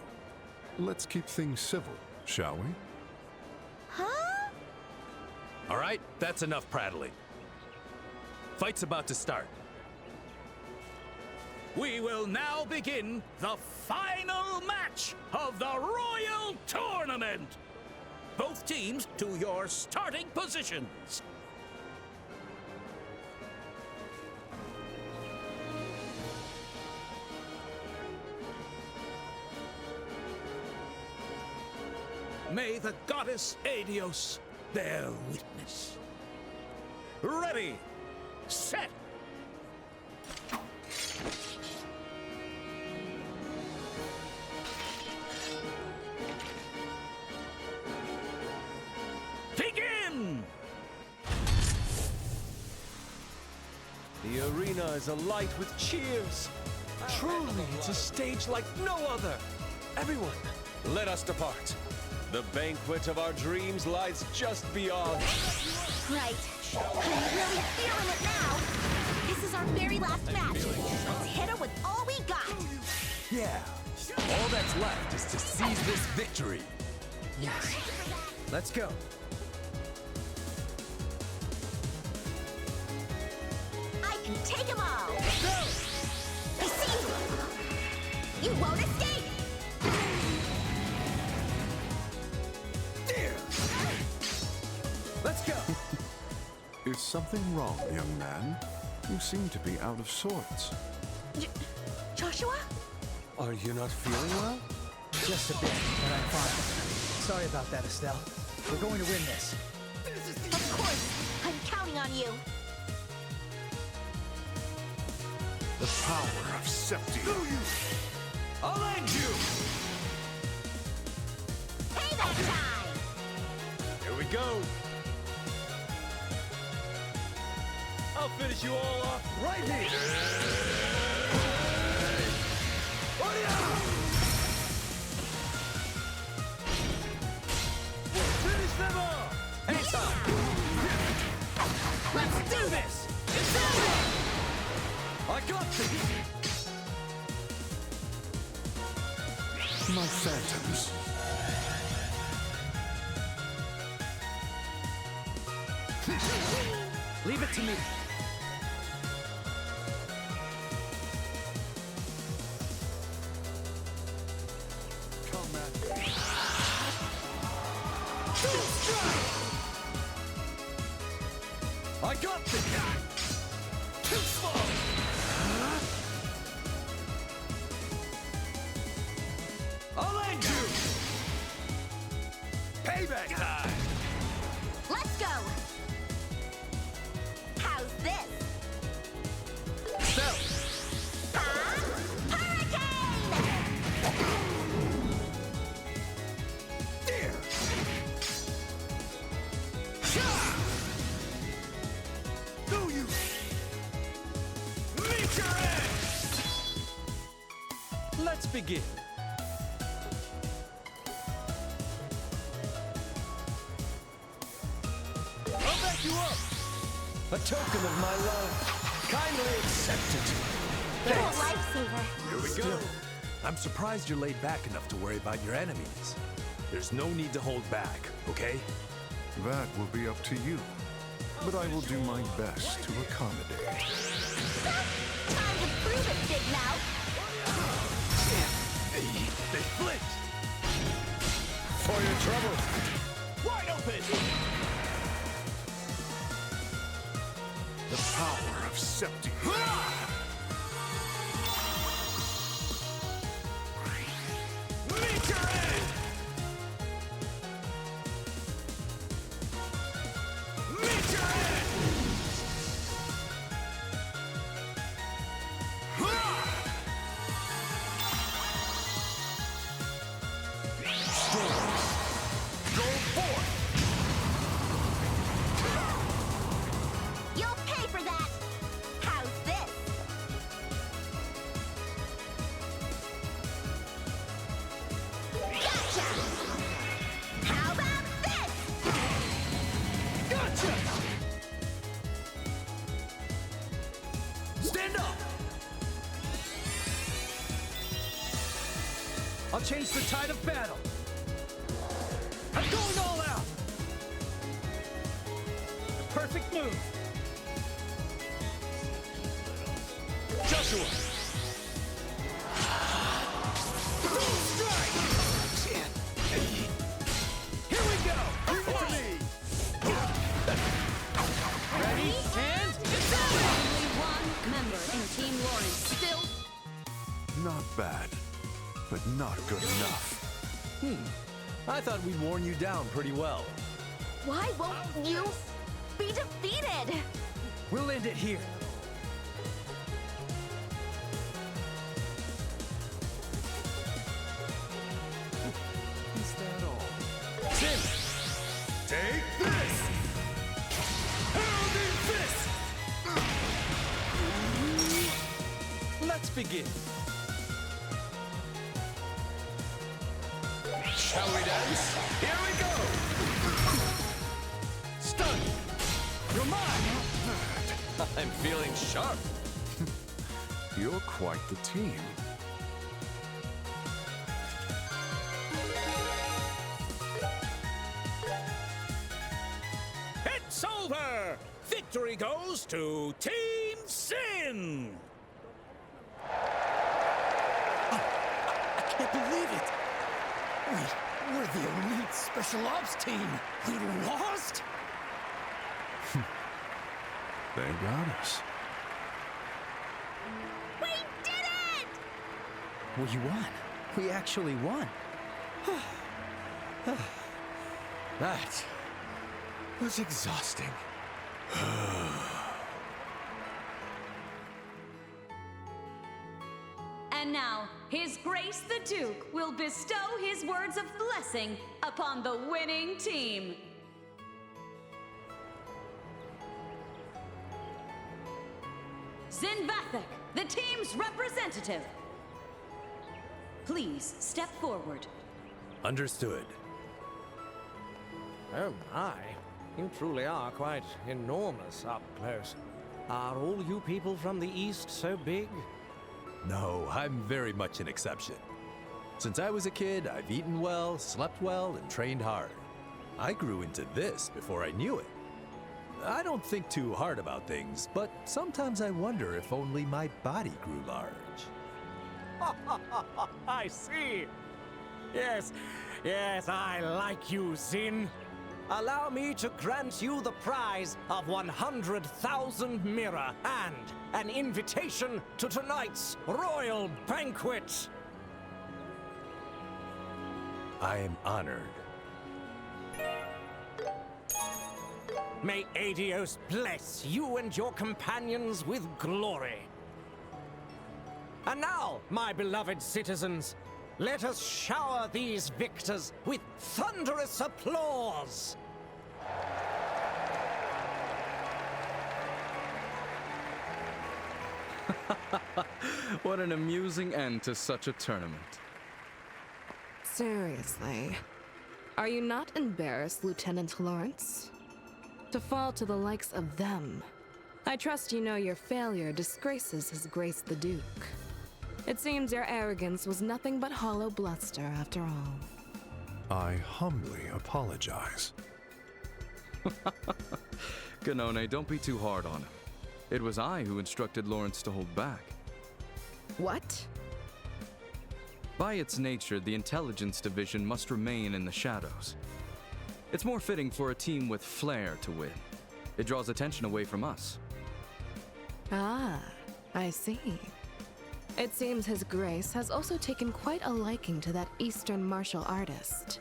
N: Let's keep things civil, shall we?
B: Huh?
I: All right, that's enough prattling. Fight's about to start.
L: We will now begin the final match of the Royal Tournament. Both teams to your starting positions. May the goddess Adios bear witness. Ready, set. Begin!
E: The arena is alight with cheers. Truly, it's a stage like no other. Everyone, let us depart. The banquet of our dreams lies just beyond.
B: Right. I'm really feeling it now. This is our very last match. Let's hit her with all we got.
I: Yeah. All that's left is to seize this victory.
C: Yes. Let's go.
B: I can take them all. I see you. You won't escape.
C: Let's go!
N: Is something wrong, young man? You seem to be out of sorts.
B: Joshua?
E: Are you not feeling well?
C: Just a bit, but I'm fine. Sorry about that, Estelle. We're going to win this.
B: Of course. I'm counting on on you.
N: The power of Septi.
L: I'll end you!
B: Payback time!
O: Here we go. I'll finish you all off right here. Finish them off!
K: Anytime! Let's do this! It's over!
O: I got this!
N: My phantoms.
C: Leave it to me.
N: Come at me.
O: I got this!
K: Too slow!
O: I'll end you! Payback time!
B: Let's go! How's this?
K: So,
B: Hurricane!
O: There! Do you? Meet your end! Let's begin. I'll back you up! A token of my love. Kindly accept it.
B: You're a lifesaver.
O: Here we go.
I: Still, I'm surprised you're laid back enough to worry about your enemies. There's no need to hold back, okay?
N: That will be up to you. But I will do my best to accommodate.
B: Time to prove it, big mouth.
O: They flinched! For your trouble! Wide open!
N: The power of Septi.
O: Meet your end! Meet your end! Storms, go forth!
B: You'll pay for that. How's this? Gotcha! How about this?
O: Gotcha! Stand up!
C: I'll change the tide of battle.
O: I'm going all out!
C: The perfect move.
O: Joshua! Strike! Here we go! For me!
K: ready, and it's over!
J: Only one member in Team Lawrence still.
N: Not bad, but not good enough.
I: I thought we'd worn you down pretty well.
B: Why won't you be defeated?
C: We'll end it here.
N: Is that all?
O: Tim! Take this! Heralding fist! Let's begin. Shall we dance? Here we go! Stun! You're mine!
I: I'm feeling sharp.
N: You're quite the team.
L: It's over! Victory goes to Team Sin!
R: I can't believe it! We're the elite special ops team! We lost?
N: They got us.
B: We did it!
C: We won. We actually won.
O: That was exhausting.
J: And now, His Grace the Duke will bestow his words of blessing upon the winning team. Zin Vathek, the team's representative. Please step forward.
I: Understood.
S: Oh my, you truly are quite enormous up close. Are all you people from the East so big?
I: No, I'm very much an exception. Since I was a kid, I've eaten well, slept well, and trained hard. I grew into this before I knew it. I don't think too hard about things, but sometimes I wonder if only my body grew large.
S: I see. Yes, I like you, Zin. Allow me to grant you the prize of 100,000 mirror and an invitation to tonight's royal banquet.
I: I am honored.
S: May Adios bless you and your companions with glory. And now, my beloved citizens, let us shower these victors with thunderous applause.
F: What an amusing end to such a tournament.
P: Seriously, are you not embarrassed, Lieutenant Lawrence? To fall to the likes of them. I trust you know your failure disgraces His Grace the Duke. It seems your arrogance was nothing but hollow bluster after all.
N: I humbly apologize.
F: Ganone, don't be too hard on him. It was I who instructed Lawrence to hold back.
P: What?
F: By its nature, the Intelligence Division must remain in the shadows. It's more fitting for a team with flair to win. It draws attention away from us.
P: Ah, I see. It seems His Grace has also taken quite a liking to that Eastern martial artist.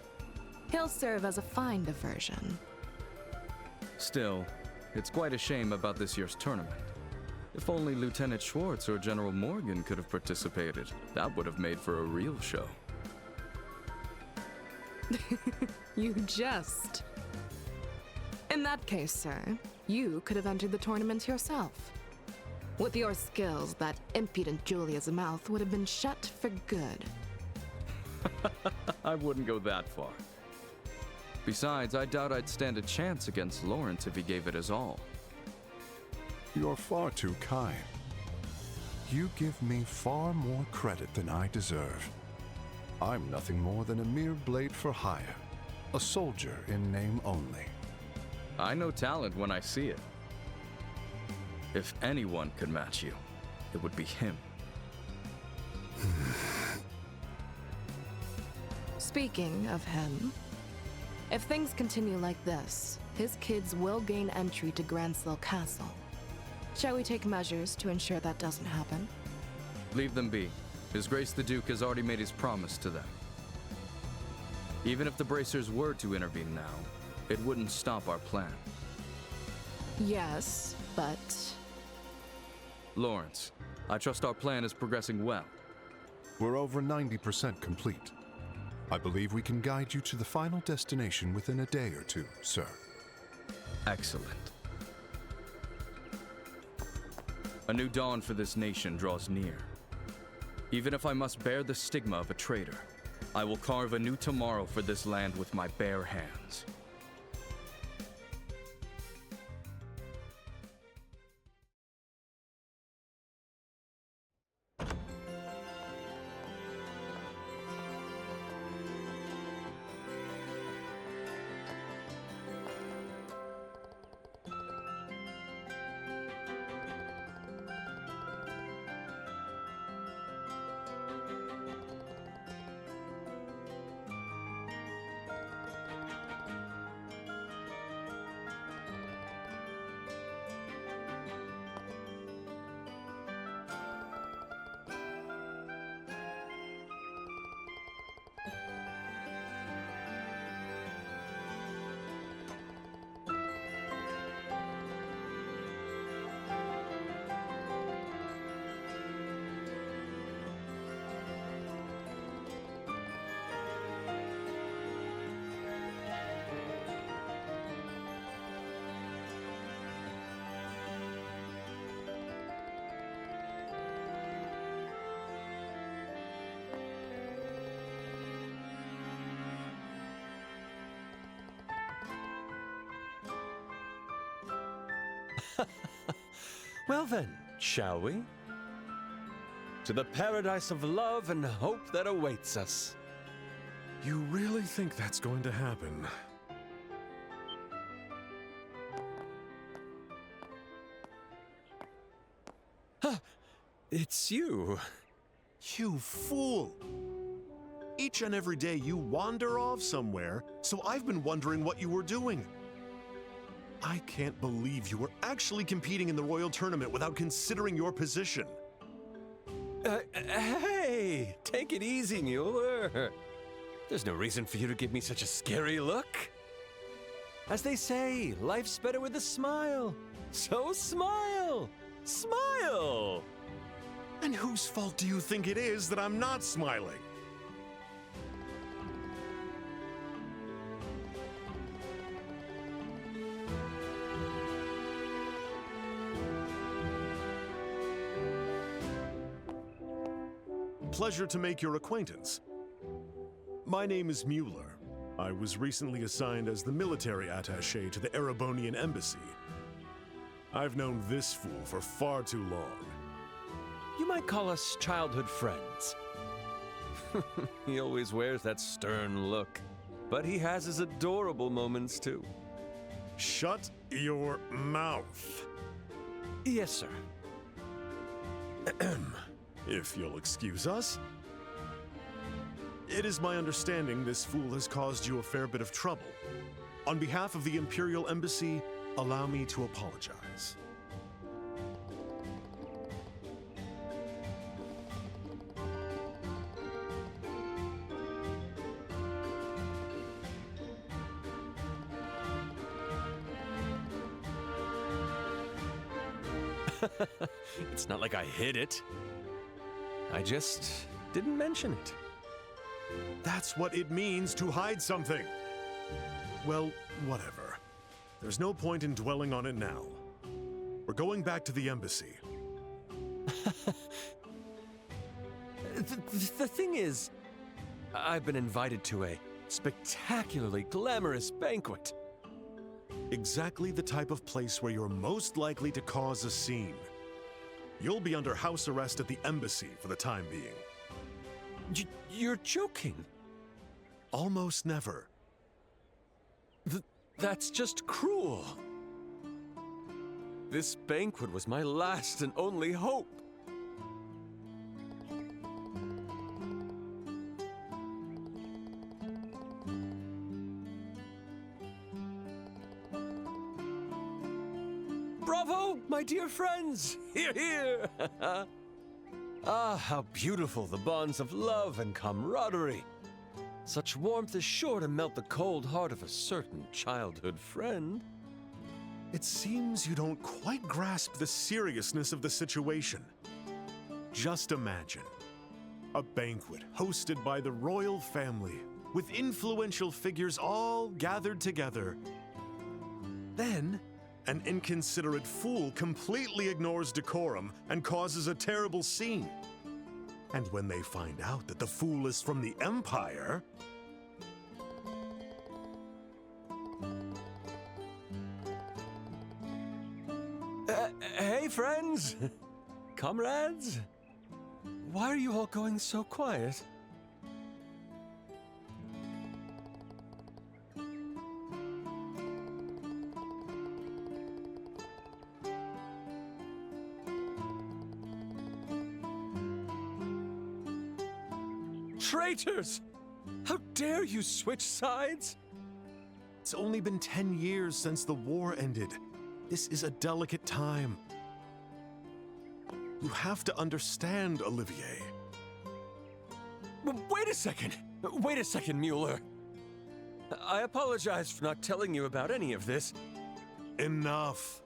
P: He'll serve as a fine diversion.
F: Still, it's quite a shame about this year's tournament. If only Lieutenant Schwartz or General Morgan could have participated, that would have made for a real show.
P: You jest. In that case, sir, you could have entered the tournament yourself. With your skills, that impudent Julia's mouth would have been shut for good.
F: I wouldn't go that far. Besides, I doubt I'd stand a chance against Lawrence if he gave it his all.
N: You're far too kind. You give me far more credit than I deserve. I'm nothing more than a mere blade for hire, a soldier in name only.
F: I know talent when I see it. If anyone could match you, it would be him.
P: Speaking of him, if things continue like this, his kids will gain entry to Grancel Castle. Shall we take measures to ensure that doesn't happen?
F: Leave them be. His Grace the Duke has already made his promise to them. Even if the Bracers were to intervene now, it wouldn't stop our plan.
P: Yes, but...
F: Lawrence, I trust our plan is progressing well.
N: We're over 90% complete. I believe we can guide you to the final destination within a day or two, sir.
F: Excellent. A new dawn for this nation draws near. Even if I must bear the stigma of a traitor, I will carve a new tomorrow for this land with my bare hands.
E: Well then, shall we? To the paradise of love and hope that awaits us.
N: You really think that's going to happen?
E: It's you.
M: You fool! Each and every day you wander off somewhere, so I've been wondering what you were doing. I can't believe you were actually competing in the Royal Tournament without considering your position.
E: Hey, take it easy, Mueller. There's no reason for you to give me such a scary look. As they say, life's better with a smile. So smile! Smile!
M: And whose fault do you think it is that I'm not smiling? Pleasure to make your acquaintance. My name is Mueller. I was recently assigned as the military attaché to the Erebonian embassy. I've known this fool for far too long.
E: You might call us childhood friends. He always wears that stern look, but he has his adorable moments too.
M: Shut your mouth.
E: Yes, sir.
M: If you'll excuse us. It is my understanding this fool has caused you a fair bit of trouble. On behalf of the Imperial Embassy, allow me to apologize.
E: It's not like I hid it. I just didn't mention it.
M: That's what it means to hide something. Well, whatever. There's no point in dwelling on it now. We're going back to the embassy.
E: The thing is, I've been invited to a spectacularly glamorous banquet.
M: Exactly the type of place where you're most likely to cause a scene. You'll be under house arrest at the embassy for the time being.
E: You're joking.
M: Almost never.
E: That's just cruel. This banquet was my last and only hope. Bravo, my dear friends! Hear, hear! Ah, how beautiful the bonds of love and camaraderie. Such warmth is sure to melt the cold heart of a certain childhood friend.
M: It seems you don't quite grasp the seriousness of the situation. Just imagine a banquet hosted by the royal family, with influential figures all gathered together. Then, an inconsiderate fool completely ignores decorum and causes a terrible scene. And when they find out that the fool is from the Empire...
E: Hey, friends! Comrades? Why are you all going so quiet? Traitors! How dare you switch sides?
M: It's only been 10 years since the war ended. This is a delicate time. You have to understand, Olivier.
E: Wait a second, Mueller. I apologize for not telling you about any of this.
M: Enough.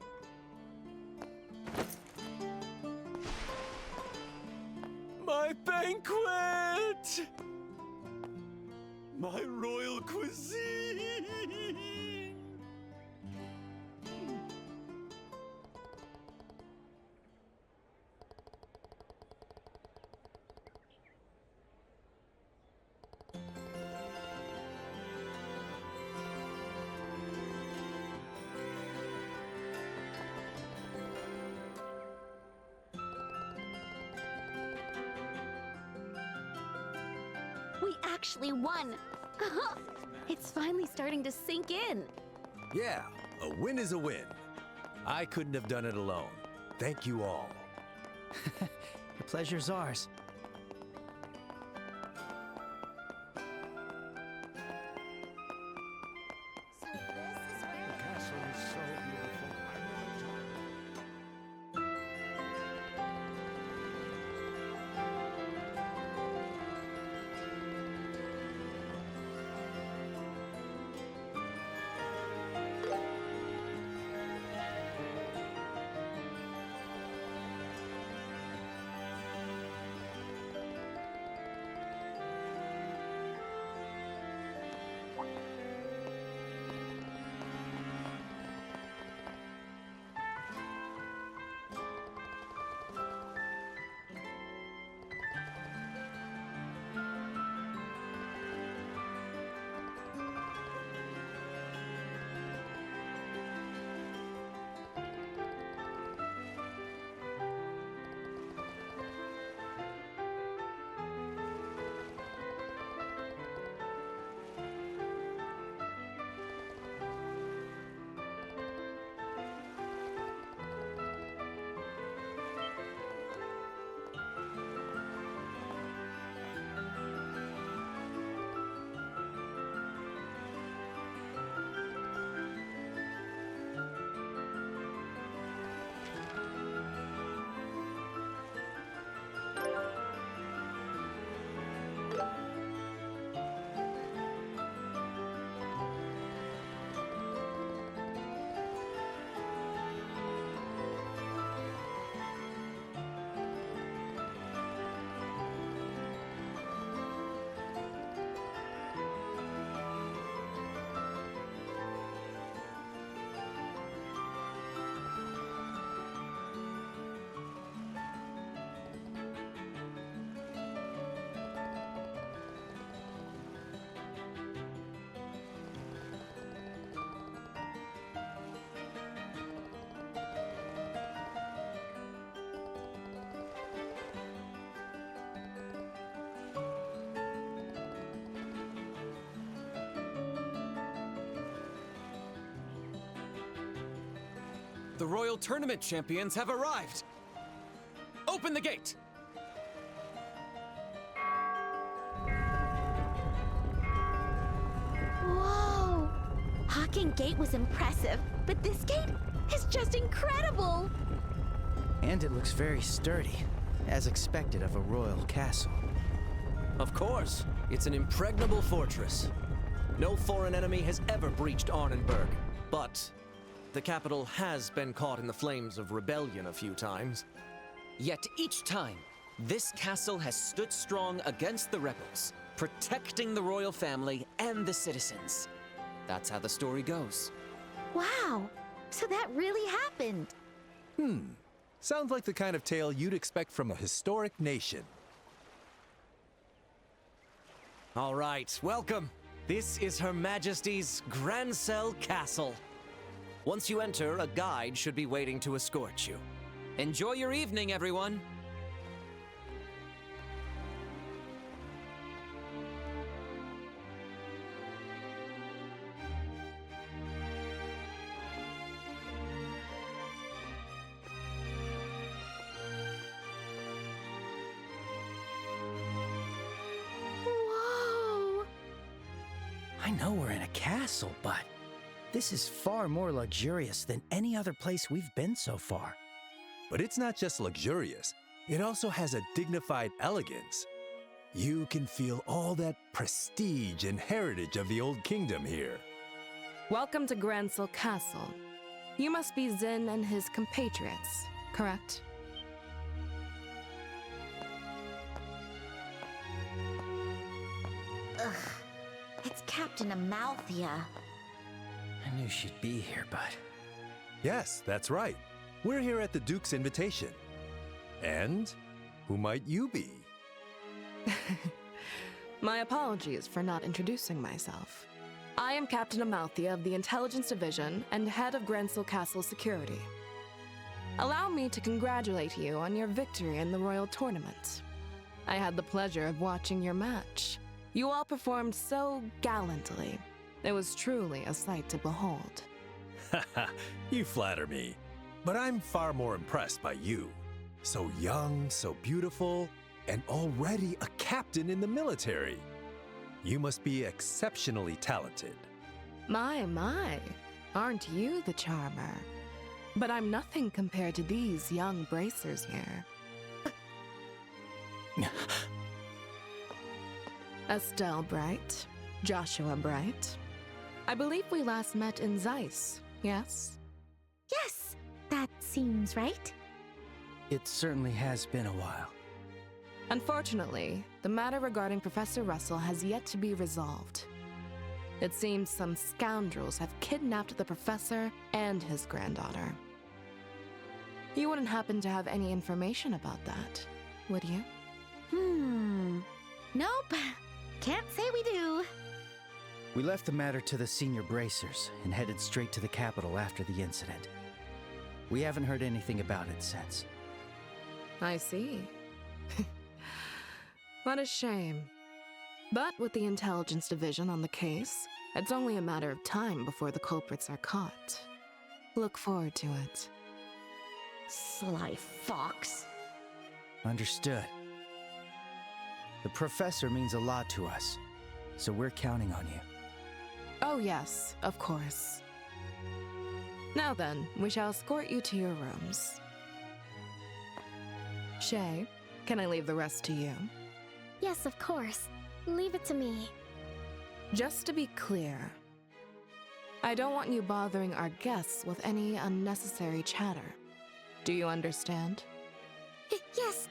E: My banquet! My royal cuisine!
B: We actually won. It's finally starting to sink in.
I: Yeah, a win is a win. I couldn't have done it alone. Thank you all.
C: The pleasure's ours.
K: The Royal Tournament champions have arrived! Open the gate!
B: Whoa! Hawking Gate was impressive, but this gate is just incredible!
C: And it looks very sturdy, as expected of a royal castle.
S: Of course, it's an impregnable fortress. No foreign enemy has ever breached Arnenberg, but the capital has been caught in the flames of rebellion a few times.
K: Yet each time, this castle has stood strong against the rebels, protecting the royal family and the citizens. That's how the story goes.
B: Wow! So that really happened!
I: Sounds like the kind of tale you'd expect from a historic nation.
S: All right, welcome. This is Her Majesty's Grancel Castle. Once you enter, a guide should be waiting to escort you.
K: Enjoy your evening, everyone!
B: Whoa!
C: I know we're in a castle, but this is far more luxurious than any other place we've been so far.
I: But it's not just luxurious, it also has a dignified elegance. You can feel all that prestige and heritage of the old kingdom here.
P: Welcome to Grancel Castle. You must be Zin and his compatriots, correct?
B: Ugh. It's Captain Amalthea.
C: I knew she'd be here, but...
I: Yes, that's right. We're here at the Duke's invitation. And who might you be?
P: My apologies for not introducing myself. I am Captain Amalthea of the Intelligence Division and head of Grancel Castle Security. Allow me to congratulate you on your victory in the Royal Tournament. I had the pleasure of watching your match.
T: You all performed so gallantly. It was truly a sight to behold.
I: You flatter me, but I'm far more impressed by you. So young, so beautiful, and already a captain in the military. You must be exceptionally talented.
T: My, aren't you the charmer? But I'm nothing compared to these young bracers here. Estelle Bright, Joshua Bright. I believe we last met in Zeiss, yes?
B: Yes, that seems right.
C: It certainly has been a while.
T: Unfortunately, the matter regarding Professor Russell has yet to be resolved. It seems some scoundrels have kidnapped the professor and his granddaughter. You wouldn't happen to have any information about that, would you?
B: Nope. Can't say we do.
C: We left the matter to the senior bracers and headed straight to the capital after the incident. We haven't heard anything about it since.
T: I see. What a shame. But with the intelligence division on the case, it's only a matter of time before the culprits are caught. Look forward to it.
B: Sly fox.
C: Understood. The professor means a lot to us, so we're counting on you.
T: Oh yes, of course. Now then, we shall escort you to your rooms. Shay, can I leave the rest to you?
G: Yes, of course. Leave it to me.
T: Just to be clear, I don't want you bothering our guests with any unnecessary chatter. Do you understand?
G: Yes,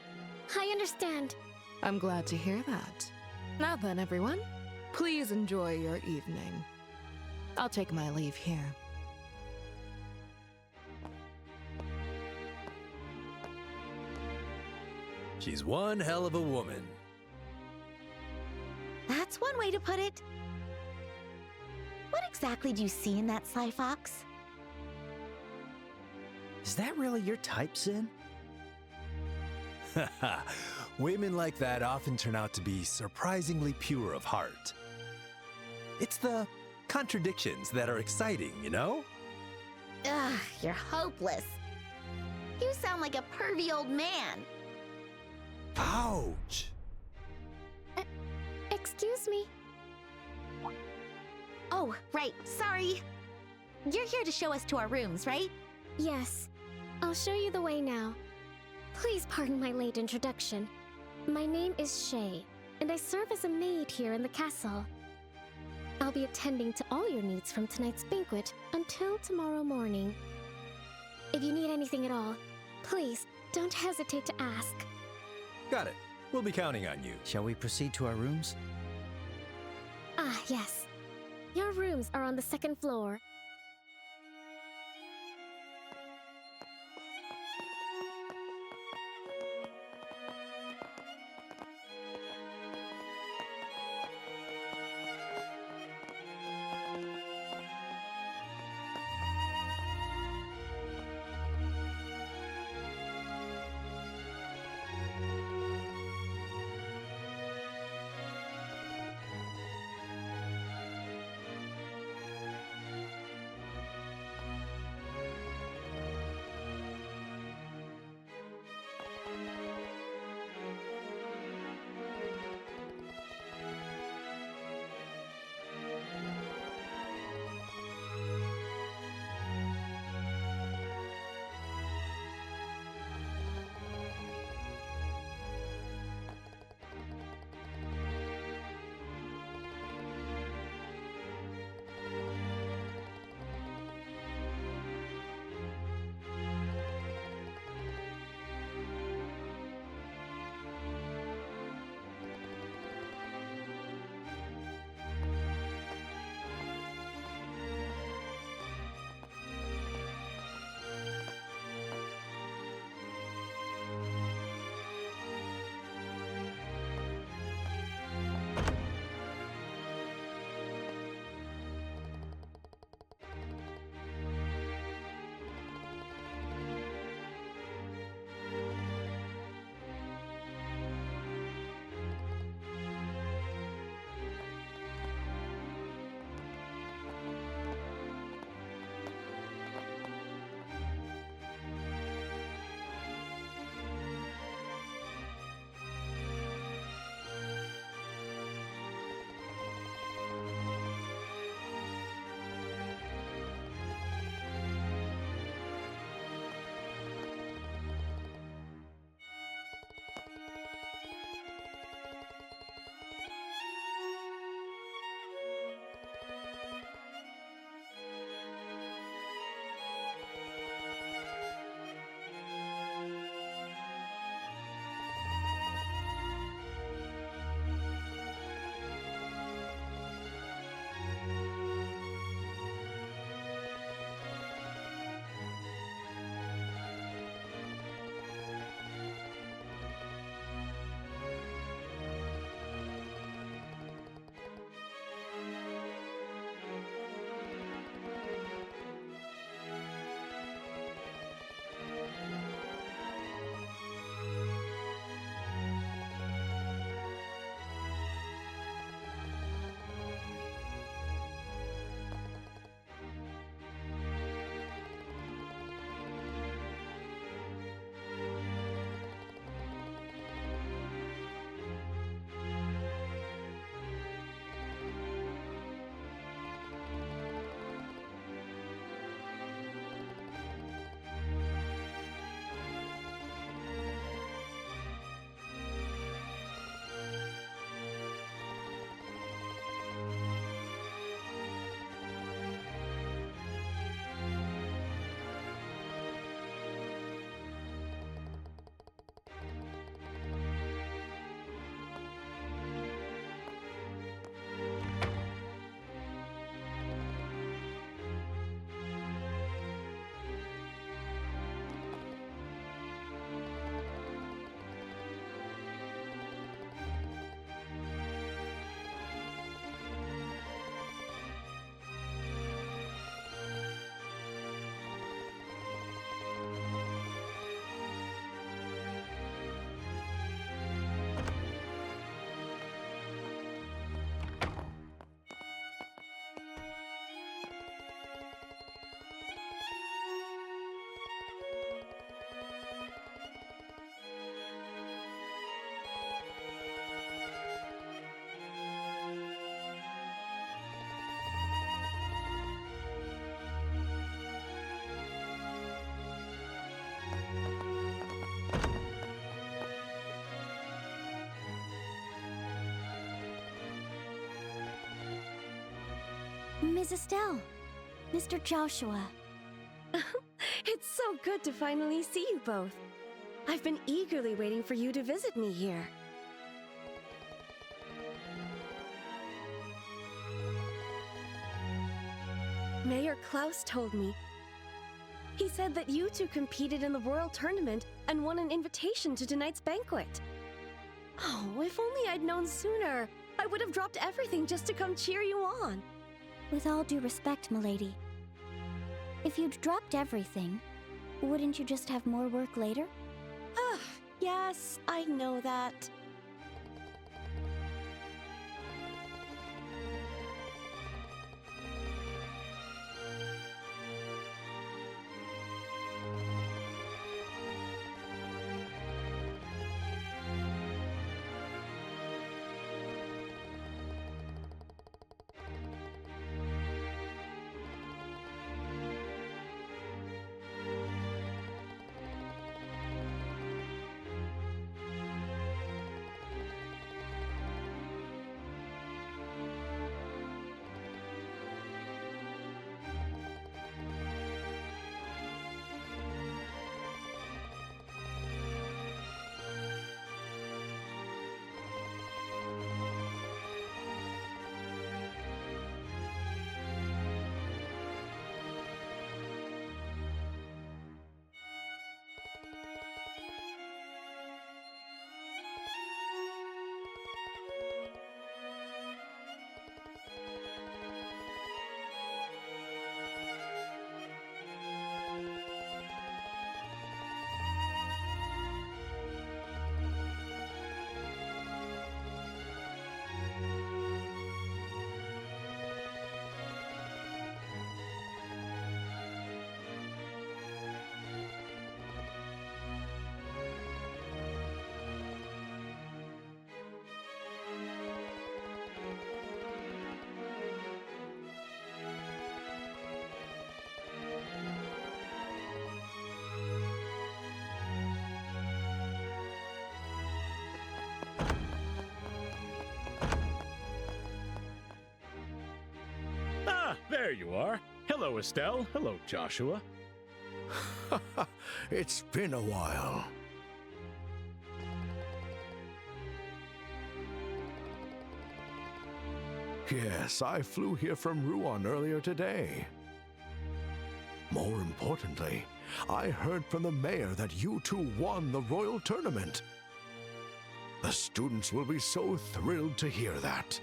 G: I understand.
T: I'm glad to hear that. Now then, everyone, please enjoy your evening. I'll take my leave here.
I: She's one hell of a woman.
B: That's one way to put it. What exactly do you see in that sly fox?
C: Is that really your type, Sin?
I: Women like that often turn out to be surprisingly pure of heart. It's the contradictions that are exciting, you know?
B: Ugh, you're hopeless. You sound like a pervy old man.
I: Ouch!
G: Excuse me.
B: Oh, right, sorry. You're here to show us to our rooms, right?
G: Yes. I'll show you the way now. Please pardon my late introduction. My name is Shay, and I serve as a maid here in the castle. I'll be attending to all your needs from tonight's banquet until tomorrow morning. If you need anything at all, please don't hesitate to ask.
I: Got it. We'll be counting on you.
C: Shall we proceed to our rooms?
G: Ah, yes. Your rooms are on the second floor.
U: Ms. Estelle, Mr. Joshua.
V: It's so good to finally see you both. I've been eagerly waiting for you to visit me here. Mayor Klaus told me. He said that you two competed in the Royal Tournament and won an invitation to tonight's banquet. Oh, if only I'd known sooner. I would have dropped everything just to come cheer you on.
U: With all due respect, milady, if you'd dropped everything, wouldn't you just have more work later?
V: Yes, I know that.
W: There you are. Hello, Estelle. Hello, Joshua.
X: It's been a while. Yes, I flew here from Ruan earlier today. More importantly, I heard from the mayor that you two won the Royal Tournament. The students will be so thrilled to hear that.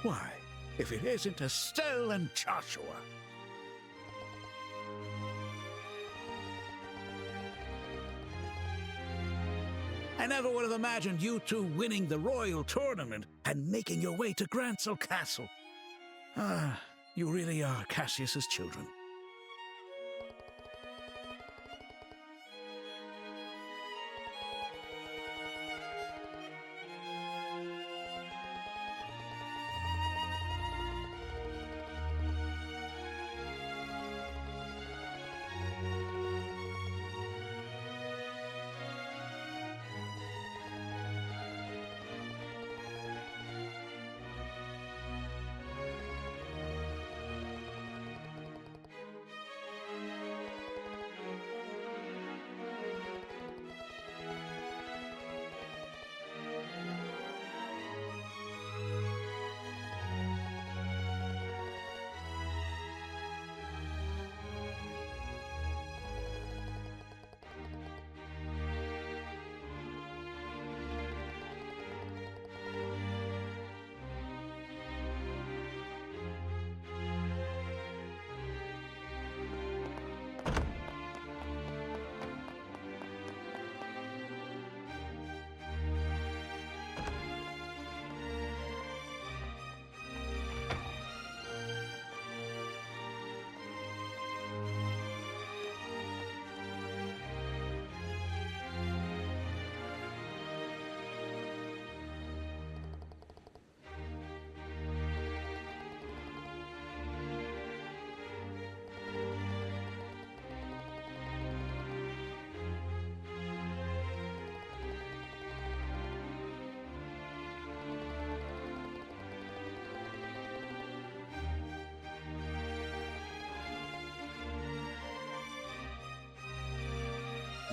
L: Why, if it isn't Estelle and Joshua? I never would have imagined you two winning the Royal Tournament and making your way to Grancel Castle. Ah, you really are Cassius's children.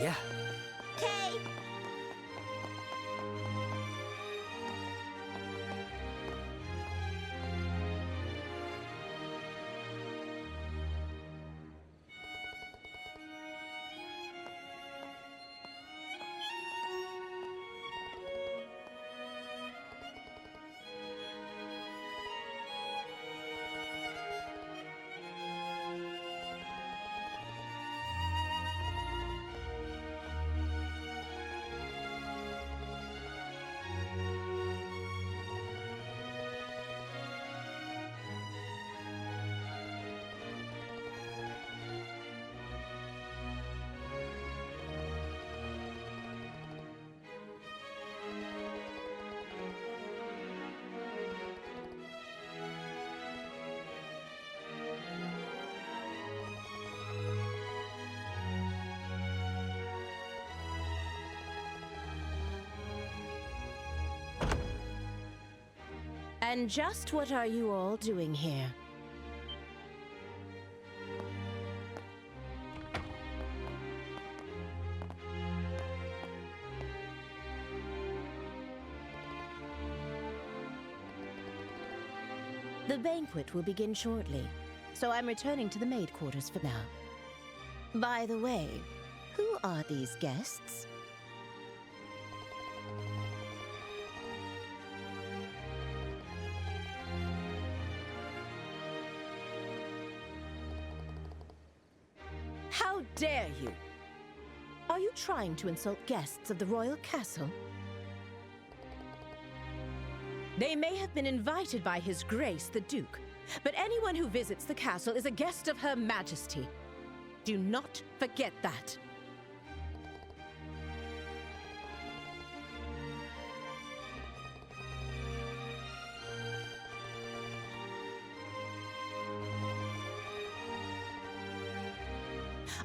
L: Yeah.
B: Okay.
A: And just what are you all doing here? The banquet will begin shortly, so I'm returning to the maid quarters for now. By the way, who are these guests? How dare you? Are you trying to insult guests of the royal castle? They may have been invited by His Grace the Duke, but anyone who visits the castle is a guest of Her Majesty. Do not forget that.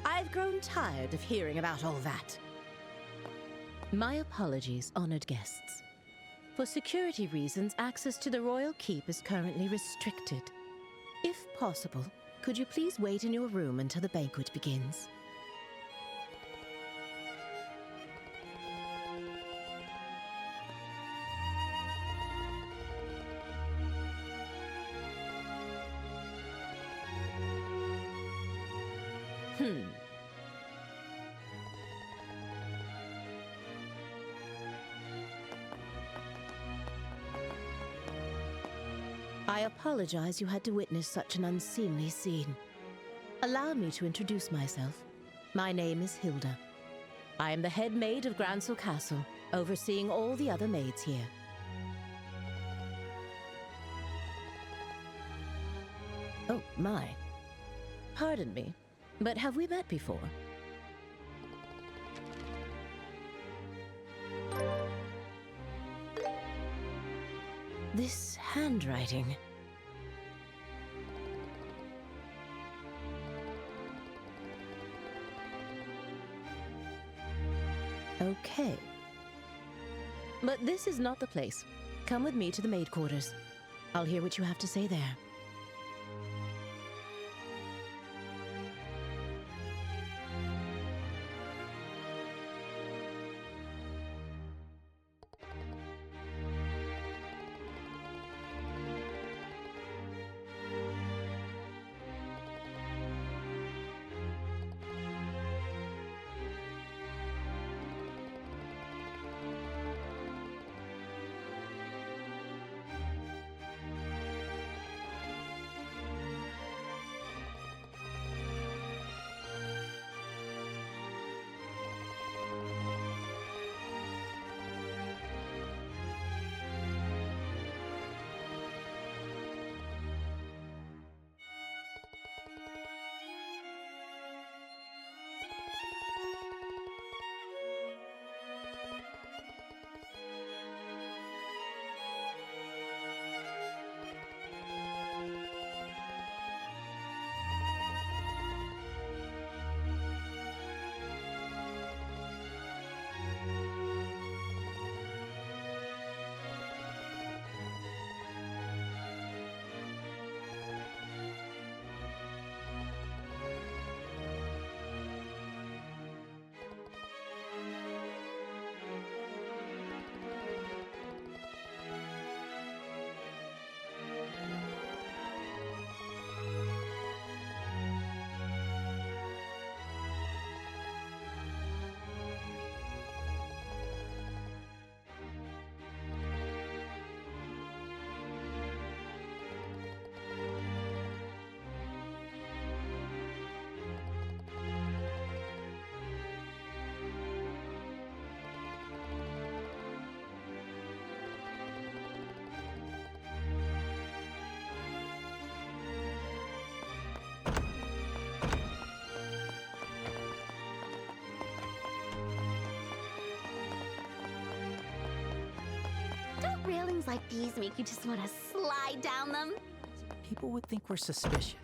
A: I've grown tired of hearing about all that. My apologies, honored guests. For security reasons, access to the royal keep is currently restricted. If possible, could you please wait in your room until the banquet begins? I apologize you had to witness such an unseemly scene. Allow me to introduce myself. My name is Hilda. I am the head maid of Gransel Castle, overseeing all the other maids here. Oh, my. Pardon me, but have we met before? This handwriting. Okay. But this is not the place. Come with me to the maid quarters. I'll hear what you have to say there.
B: Don't railings like these make you just want to slide down them?
C: People would think we're suspicious.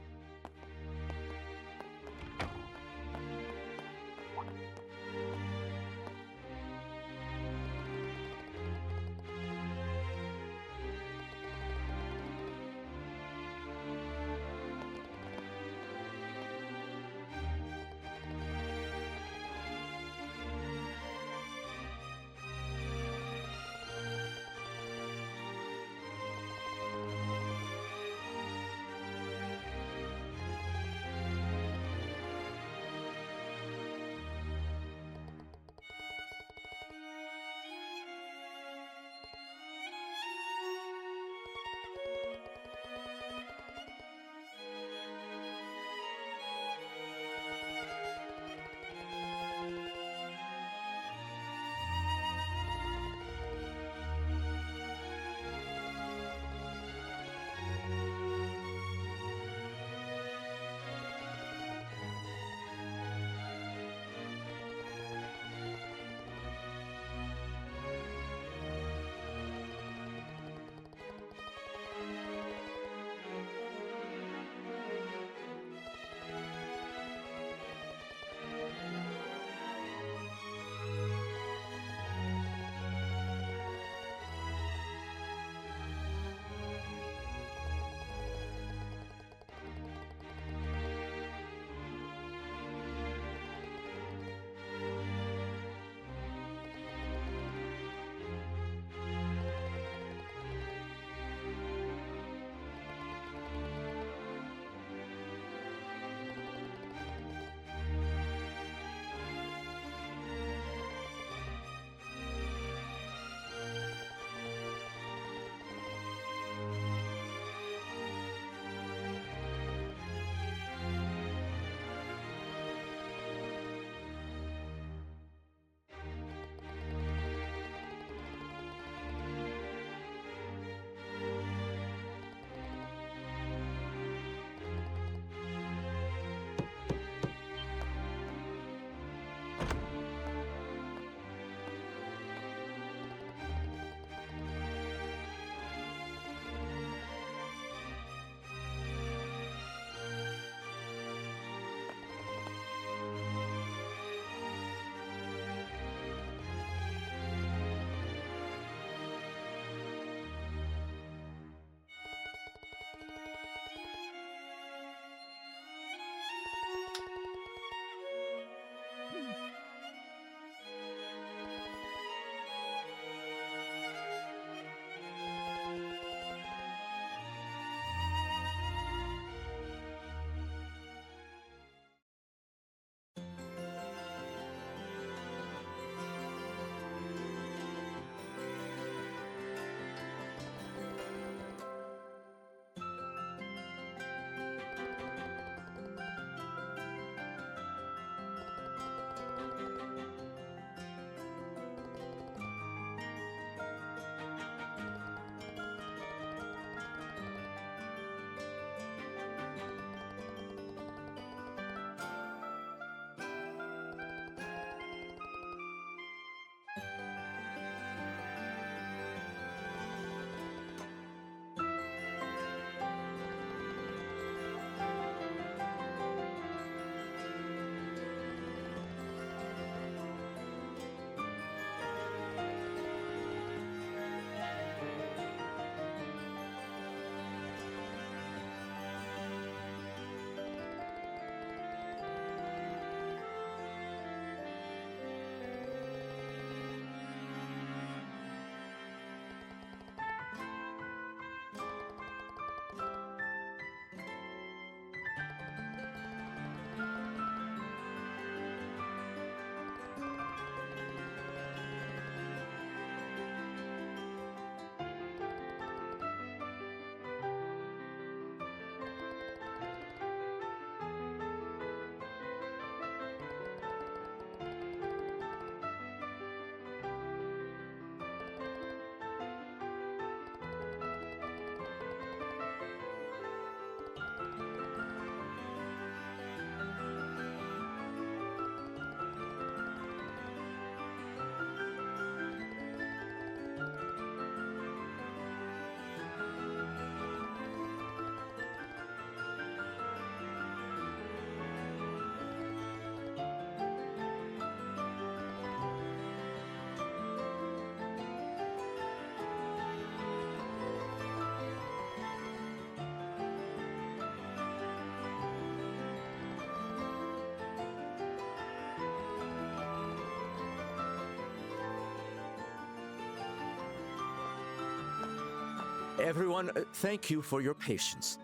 D: Everyone, thank you for your patience.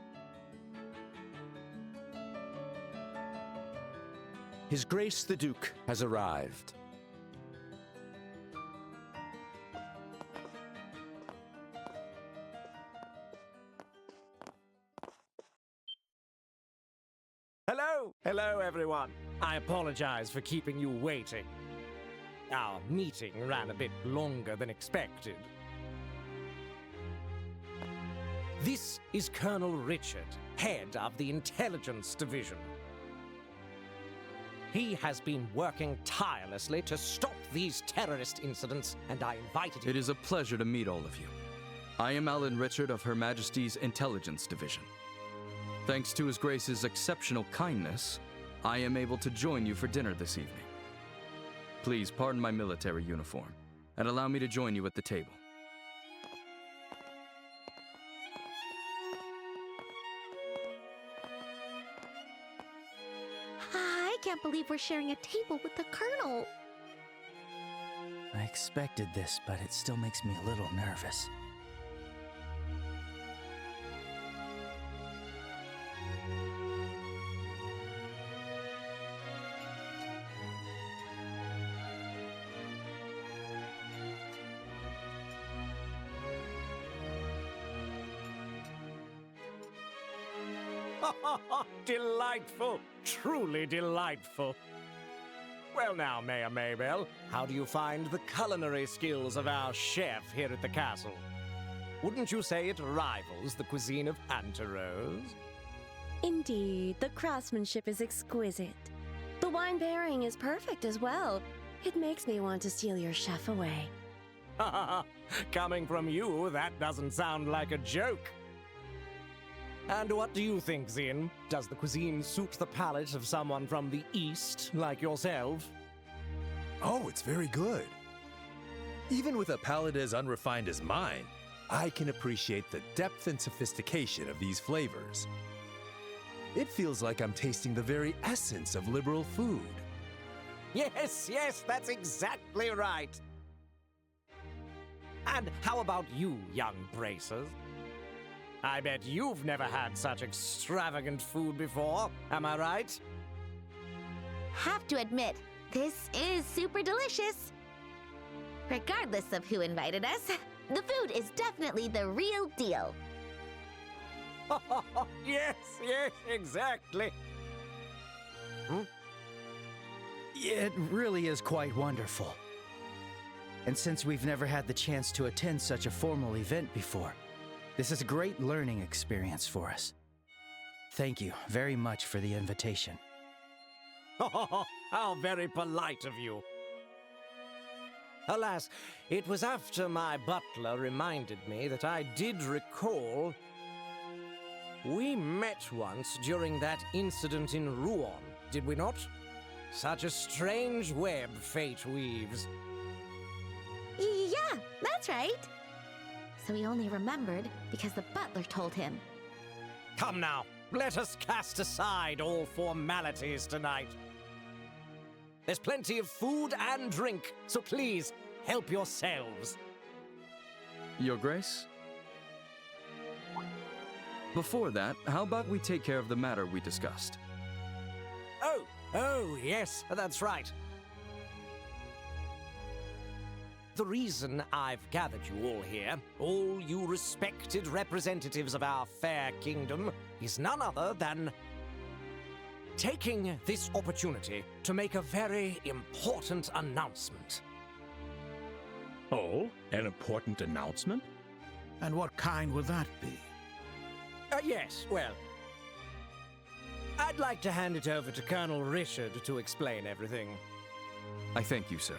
D: His Grace the Duke has arrived.
S: Hello, everyone. I apologize for keeping you waiting. Our meeting ran a bit longer than expected. This is Colonel Richard, head of the Intelligence Division. He has been working tirelessly to stop these terrorist incidents, and I invited him.
F: It is a pleasure to meet all of you. I am Alan Richard of Her Majesty's Intelligence Division. Thanks to His Grace's exceptional kindness, I am able to join you for dinner this evening. Please pardon my military uniform, and allow me to join you at the table.
B: I can't believe we're sharing a table with the Colonel.
C: I expected this, but it still makes me a little nervous.
S: Delightful. Truly delightful. Well now, Mayor Maybell, how do you find the culinary skills of our chef here at the castle? Wouldn't you say it rivals the cuisine of Anterose?
V: Indeed, the craftsmanship is exquisite. The wine pairing is perfect as well. It makes me want to steal your chef away.
S: Coming from you, that doesn't sound like a joke. And what do you think, Zin? Does the cuisine suit the palate of someone from the East, like yourself?
I: Oh, it's very good. Even with a palate as unrefined as mine, I can appreciate the depth and sophistication of these flavors. It feels like I'm tasting the very essence of Liberl food.
S: Yes, that's exactly right. And how about you, young bracers? I bet you've never had such extravagant food before, am I right?
B: Have to admit, this is super delicious. Regardless of who invited us, the food is definitely the real deal.
S: Yes, exactly.
C: It really is quite wonderful. And since we've never had the chance to attend such a formal event before, this is a great learning experience for us. Thank you very much for the invitation.
S: How very polite of you. Alas, it was after my butler reminded me that I did recall we met once during that incident in Rouen, did we not? Such a strange web fate weaves.
B: Yeah, that's right. So he only remembered because the butler told him.
S: Come now, let us cast aside all formalities tonight. There's plenty of food and drink, so please, help yourselves.
F: Your Grace? Before that, how about we take care of the matter we discussed?
S: Oh, yes, that's right. The reason I've gathered you all here, all you respected representatives of our fair kingdom, is none other than taking this opportunity to make a very important announcement.
L: Oh, an important announcement? And what kind would that be?
S: Yes, well, I'd like to hand it over to Colonel Richard to explain everything.
F: I thank you, sir.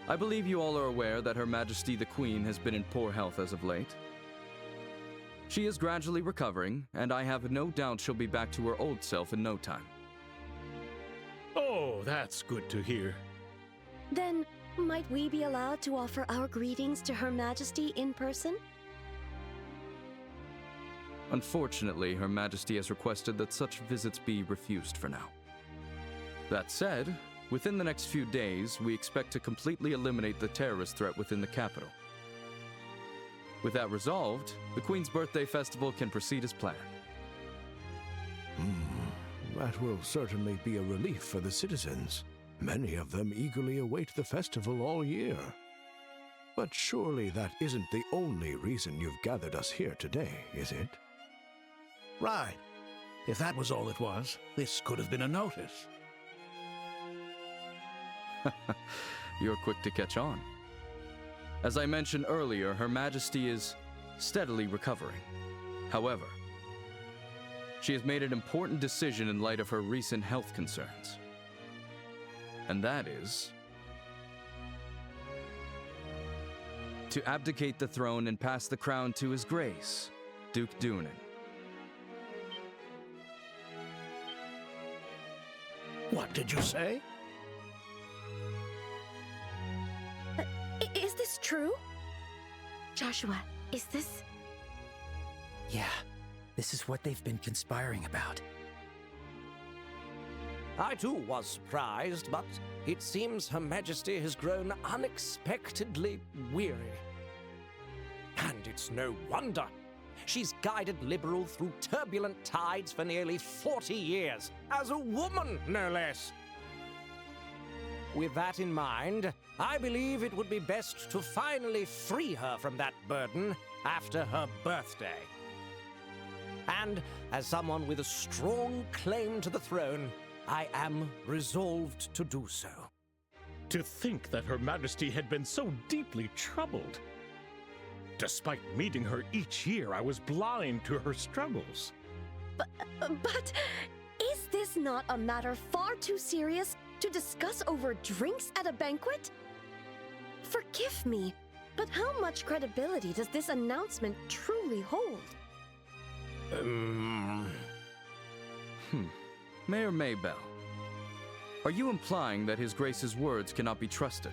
F: I believe you all are aware that Her Majesty the Queen has been in poor health as of late. She is gradually recovering, and I have no doubt she'll be back to her old self in no time.
L: Oh, that's good to hear.
V: Then, might we be allowed to offer our greetings to Her Majesty in person?
F: Unfortunately, Her Majesty has requested that such visits be refused for now. That said, within the next few days, we expect to completely eliminate the terrorist threat within the capital. With that resolved, the Queen's birthday festival can proceed as planned.
X: That will certainly be a relief for the citizens. Many of them eagerly await the festival all year. But surely that isn't the only reason you've gathered us here today, is it?
L: Right. If that was all it was, this could have been a notice.
F: You're quick to catch on. As I mentioned earlier, Her Majesty is steadily recovering. However, she has made an important decision in light of her recent health concerns. And that is to abdicate the throne and pass the crown to His Grace, Duke Dunan.
L: What did you say?
V: Is this true? Joshua, is this...
C: Yeah, this is what they've been conspiring about.
S: I too was surprised, but it seems Her Majesty has grown unexpectedly weary. And it's no wonder. She's guided Liberl through turbulent tides for nearly 40 years, as a woman, no less. With that in mind, I believe it would be best to finally free her from that burden after her birthday. And as someone with a strong claim to the throne, I am resolved to do so.
W: To think that Her Majesty had been so deeply troubled. Despite meeting her each year, I was blind to her struggles.
V: But is this not a matter far too serious to discuss over drinks at a banquet? Forgive me, but how much credibility does this announcement truly hold?
F: Mayor Maybell, are you implying that His Grace's words cannot be trusted?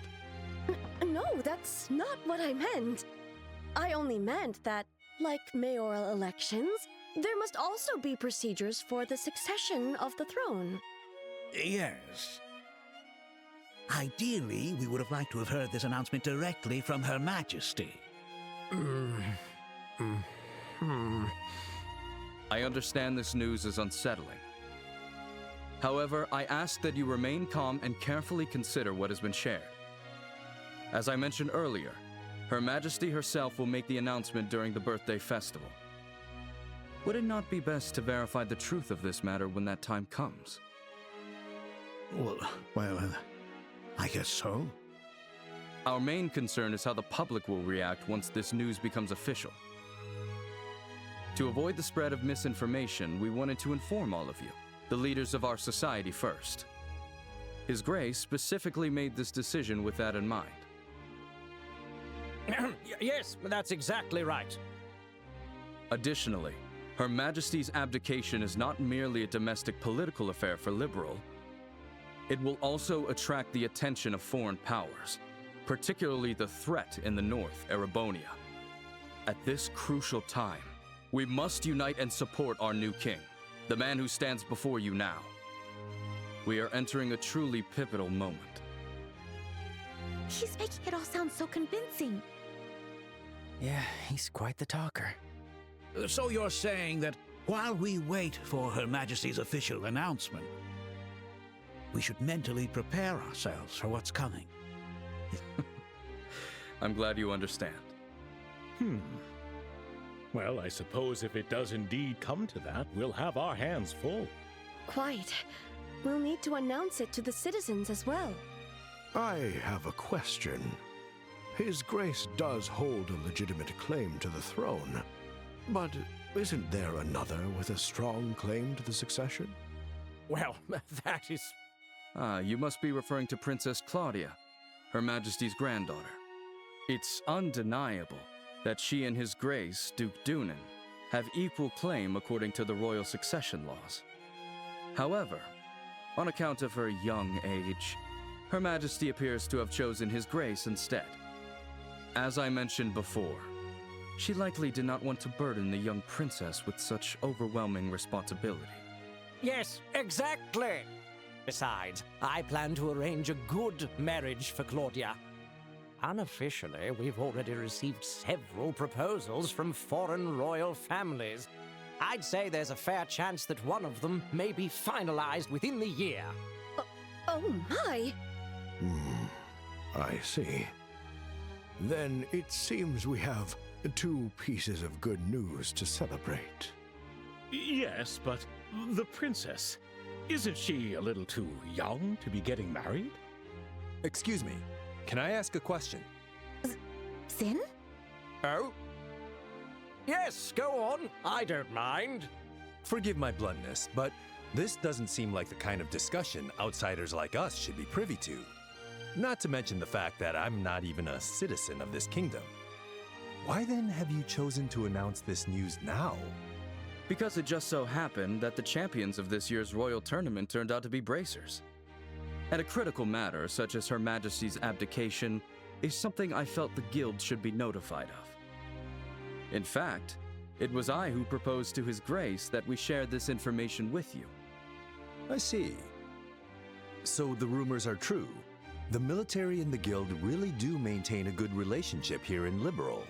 V: No, that's not what I meant. I only meant that, like mayoral elections, there must also be procedures for the succession of the throne.
L: Yes. Ideally, we would have liked to have heard this announcement directly from Her Majesty.
F: I understand this news is unsettling. However, I ask that you remain calm and carefully consider what has been shared. As I mentioned earlier, Her Majesty herself will make the announcement during the birthday festival. Would it not be best to verify the truth of this matter when that time comes?
L: Well, I guess so.
F: Our main concern is how the public will react once this news becomes official. To avoid the spread of misinformation, we wanted to inform all of you, the leaders of our society first. His Grace specifically made this decision with that in mind.
S: Yes, that's exactly right.
F: Additionally, Her Majesty's abdication is not merely a domestic political affair for Liberl. It will also attract the attention of foreign powers, particularly the threat in the north, Erebonia. At this crucial time, we must unite and support our new king, the man who stands before you now. We are entering a truly pivotal moment.
B: He's making it all sound so convincing.
C: Yeah, he's quite the talker.
L: So you're saying that while we wait for Her Majesty's official announcement, we should mentally prepare ourselves for what's coming.
F: I'm glad you understand.
W: Well, I suppose if it does indeed come to that, we'll have our hands full.
V: Quite. We'll need to announce it to the citizens as well.
X: I have a question. His Grace does hold a legitimate claim to the throne, but isn't there another with a strong claim to the succession?
S: Well, that is...
F: You must be referring to Princess Claudia, Her Majesty's granddaughter. It's undeniable that she and His Grace, Duke Dunan, have equal claim according to the royal succession laws. However, on account of her young age, Her Majesty appears to have chosen His Grace instead. As I mentioned before, she likely did not want to burden the young princess with such overwhelming responsibility.
S: Yes, exactly! Besides, I plan to arrange a good marriage for Claudia. Unofficially, we've already received several proposals from foreign royal families. I'd say there's a fair chance that one of them may be finalized within the year.
V: Oh my!
X: I see. Then it seems we have 2 pieces of good news to celebrate.
W: Yes, but the princess, isn't she a little too young to be getting married?
I: Excuse me, can I ask a question?
B: Zin?
S: Oh? Yes, go on. I don't mind.
I: Forgive my bluntness, but this doesn't seem like the kind of discussion outsiders like us should be privy to. Not to mention the fact that I'm not even a citizen of this kingdom. Why then have you chosen to announce this news now?
F: Because it just so happened that the champions of this year's royal tournament turned out to be bracers. And a critical matter, such as Her Majesty's abdication, is something I felt the guild should be notified of. In fact, it was I who proposed to His Grace that we share this information with you.
I: I see. So the rumors are true. The military and the guild really do maintain a good relationship here in Liberl.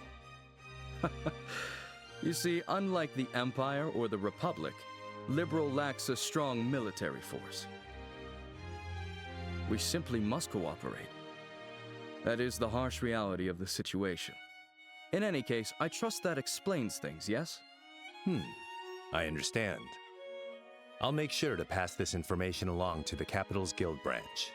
F: You see, unlike the Empire or the Republic, Liberl lacks a strong military force. We simply must cooperate. That is the harsh reality of the situation. In any case, I trust that explains things, yes?
I: I understand. I'll make sure to pass this information along to the Capital's Guild branch.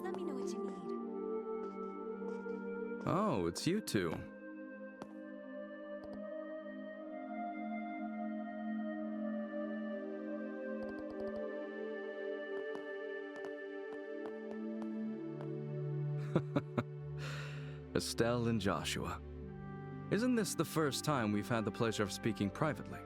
B: Let me know what you need.
F: Oh, it's you two. Estelle and Joshua. Isn't this the first time we've had the pleasure of speaking privately?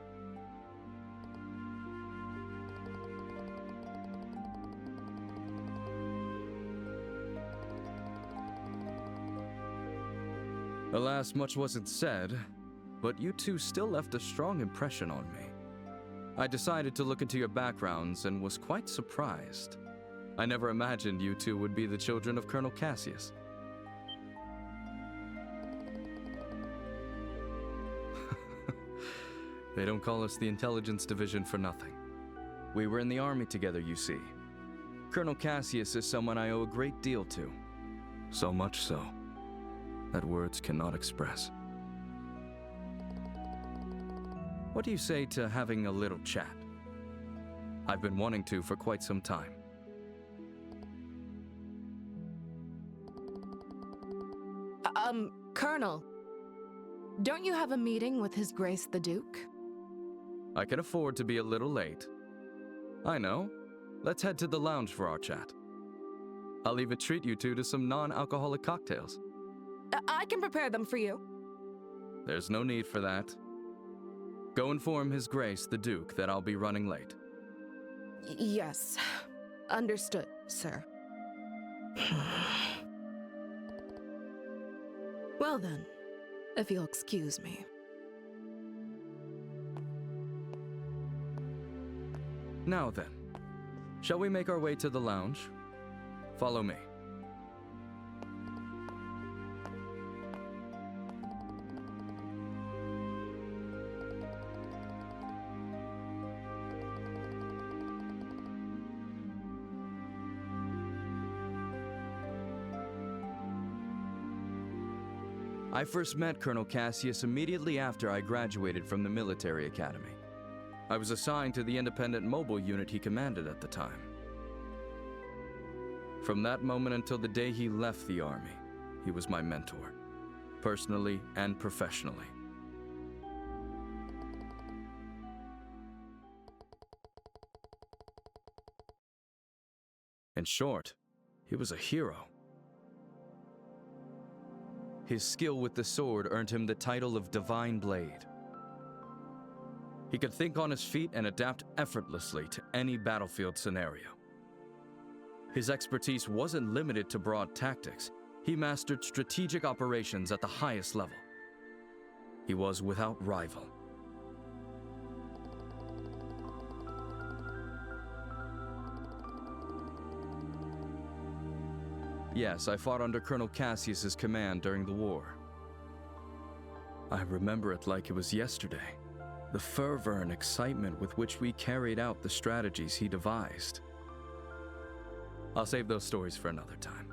F: Alas, much wasn't said, but you two still left a strong impression on me. I decided to look into your backgrounds and was quite surprised. I never imagined you two would be the children of Colonel Cassius. They don't call us the Intelligence Division for nothing. We were in the army together, you see. Colonel Cassius is someone I owe a great deal to. So much so that words cannot express. What do you say to having a little chat? I've been wanting to for quite some time.
T: Colonel, don't you have a meeting with His Grace the Duke?
F: I can afford to be a little late. I know. Let's head to the lounge for our chat. I'll even treat you two to some non-alcoholic cocktails.
T: I can prepare them for you.
F: There's no need for that. Go inform His Grace the Duke that I'll be running late.
T: Yes. Understood, sir. Well then, if you'll excuse me.
F: Now then, shall we make our way to the lounge? Follow me. I first met Colonel Cassius immediately after I graduated from the military academy. I was assigned to the independent mobile unit he commanded at the time. From that moment until the day he left the army, he was my mentor, personally and professionally. In short, he was a hero. His skill with the sword earned him the title of Divine Blade. He could think on his feet and adapt effortlessly to any battlefield scenario. His expertise wasn't limited to broad tactics. He mastered strategic operations at the highest level. He was without rival. Yes, I fought under Colonel Cassius's command during the war. I remember it like it was yesterday. The fervor and excitement with which we carried out the strategies he devised. I'll save those stories for another time.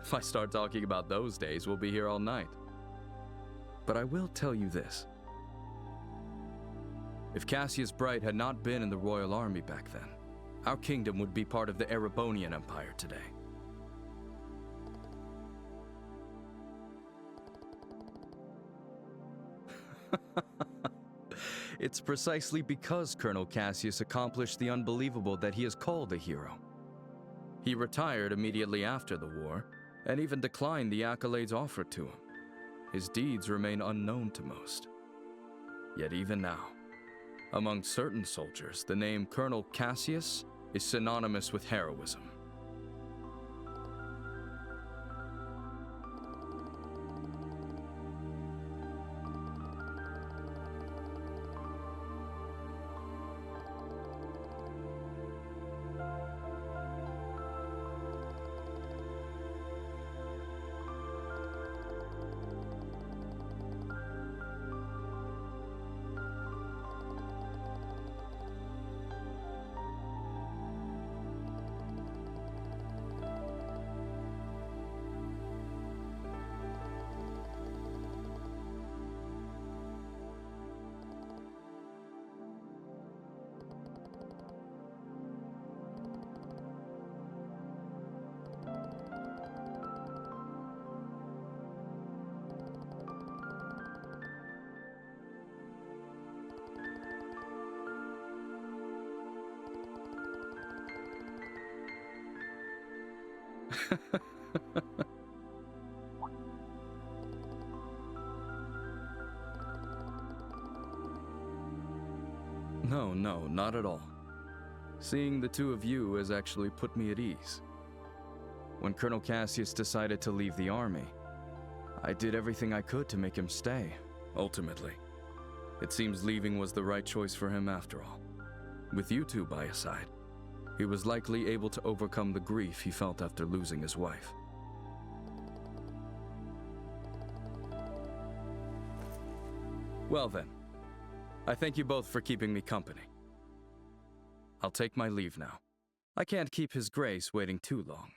F: If I start talking about those days, we'll be here all night. But I will tell you this. If Cassius Bright had not been in the Royal Army back then, our kingdom would be part of the Erebonian Empire today. It's precisely because Colonel Cassius accomplished the unbelievable that he is called a hero. He retired immediately after the war, and even declined the accolades offered to him. His deeds remain unknown to most. Yet even now, among certain soldiers, the name Colonel Cassius is synonymous with heroism. No, not at all. Seeing the two of you has actually put me at ease. When Colonel Cassius decided to leave the army, I did everything I could to make him stay, ultimately. It seems leaving was the right choice for him after all. With you two by his side, he was likely able to overcome the grief he felt after losing his wife. Well then, I thank you both for keeping me company. I'll take my leave now. I can't keep His Grace waiting too long.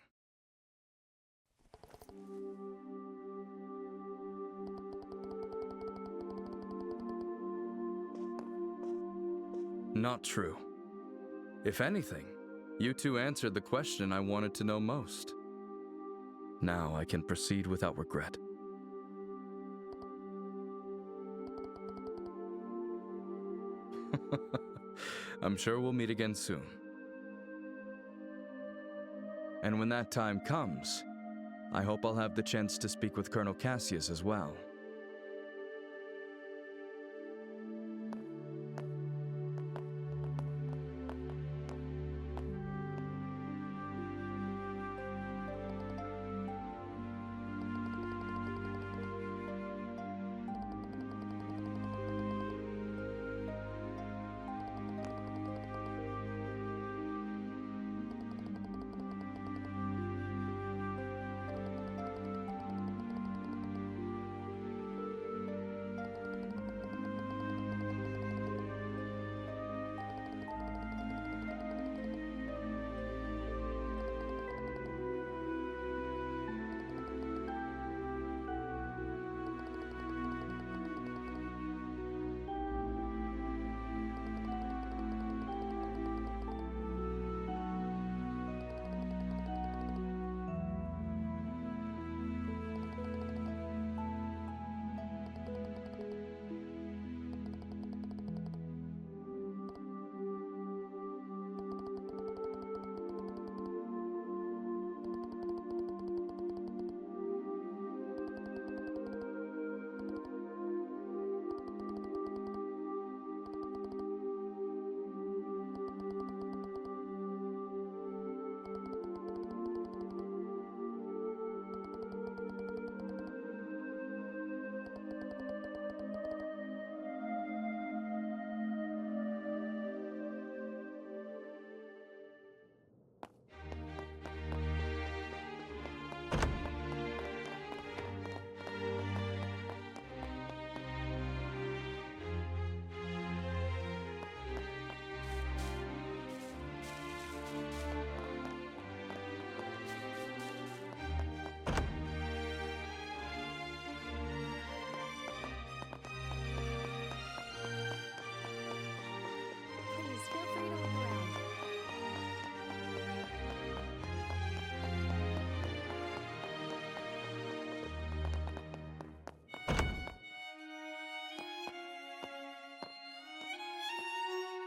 F: Not true. If anything, you two answered the question I wanted to know most. Now I can proceed without regret. I'm sure we'll meet again soon. And when that time comes, I hope I'll have the chance to speak with Colonel Cassius as well.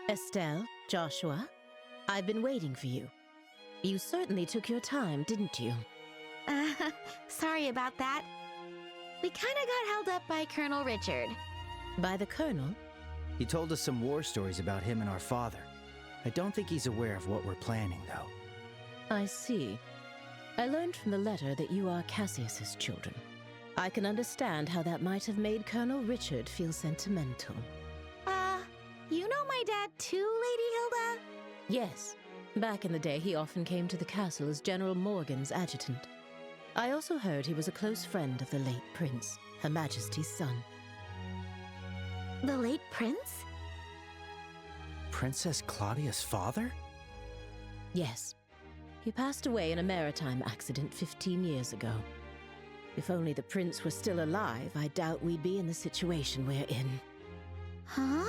A: Estelle, Joshua, I've been waiting for you. You certainly took your time, didn't you?
B: Sorry about that. We kinda got held up by Colonel Richard.
A: By the Colonel?
C: He told us some war stories about him and our father. I don't think he's aware of what we're planning, though.
A: I see. I learned from the letter that you are Cassius's children. I can understand how that might have made Colonel Richard feel sentimental.
B: You know my dad too, Lady Hilda?
A: Yes. Back in the day, he often came to the castle as General Morgan's adjutant. I also heard he was a close friend of the late Prince, Her Majesty's son.
B: The late Prince?
C: Princess Claudia's father?
A: Yes. He passed away in a maritime accident 15 years ago. If only the prince were still alive, I doubt we'd be in the situation we're in.
B: Huh?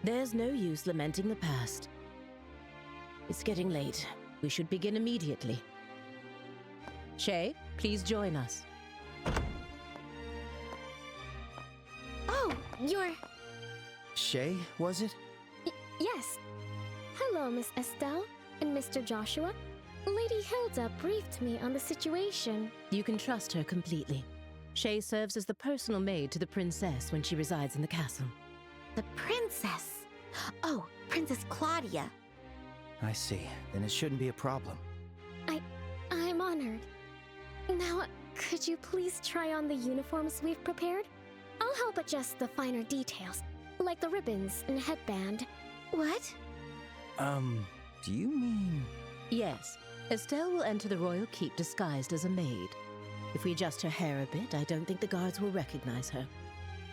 A: There's no use lamenting the past. It's getting late. We should begin immediately. Shay, please join us.
B: Oh, you're...
C: Shay, was it?
G: Yes. Hello, Miss Estelle and Mr. Joshua. Lady Hilda briefed me on the situation.
A: You can trust her completely. Shay serves as the personal maid to the princess when she resides in the castle.
B: The princess? Oh, Princess Claudia.
C: I see. Then it shouldn't be a problem.
G: I'm honored. Now, could you please try on the uniforms we've prepared? I'll help adjust the finer details, like the ribbons and headband.
B: What?
C: Do you mean...
A: Yes. Estelle will enter the royal keep disguised as a maid. If we adjust her hair a bit, I don't think the guards will recognize her.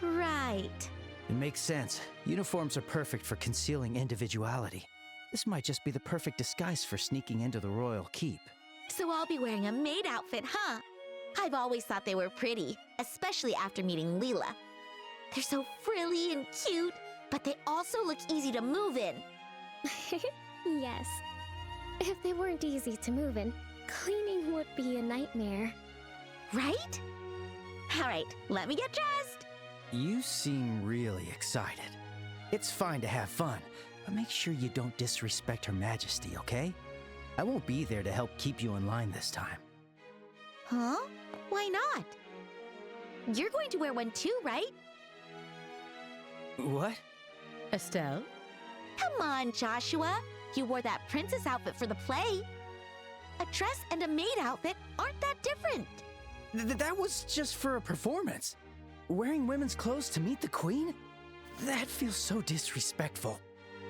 B: Right.
C: It makes sense. Uniforms are perfect for concealing individuality. This might just be the perfect disguise for sneaking into the royal keep.
B: So I'll be wearing a maid outfit, huh? I've always thought they were pretty, especially after meeting Leela. They're so frilly and cute, but they also look easy to move in.
G: Yes. If they weren't easy to move in, cleaning would be a nightmare.
B: Right? All right, let me get dressed.
C: You seem really excited. It's fine to have fun, but make sure you don't disrespect Her Majesty, okay? I won't be there to help keep you in line this time.
B: Huh? Why not? You're going to wear one too, right?
C: What?
A: Estelle?
B: Come on, Joshua. You wore that princess outfit for the play. A dress and a maid outfit aren't that different.
C: That was just for a performance. Wearing women's clothes to meet the queen? That feels so disrespectful.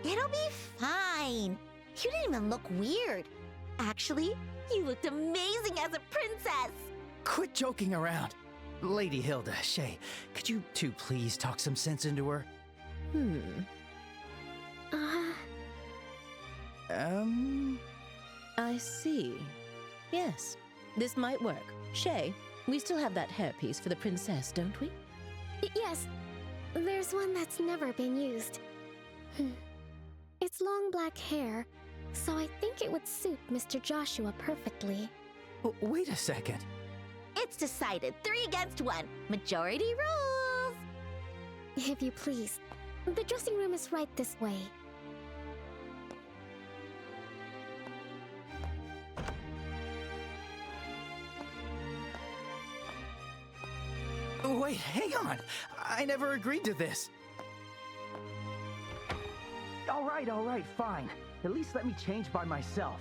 B: It'll be fine. You didn't even look weird. Actually, you looked amazing as a princess.
C: Quit joking around. Lady Hilda, Shay, could you two please talk some sense into her?
A: I see. Yes, this might work. Shay, we still have that hairpiece for the princess, don't we?
G: Yes, there's one that's never been used. It's long black hair, so I think it would suit Mr. Joshua perfectly.
C: Wait a second.
B: It's decided. 3 against 1. Majority rules.
G: If you please, the dressing room is right this way.
C: Wait, hang on. I never agreed to this. All right, fine. At least let me change by myself.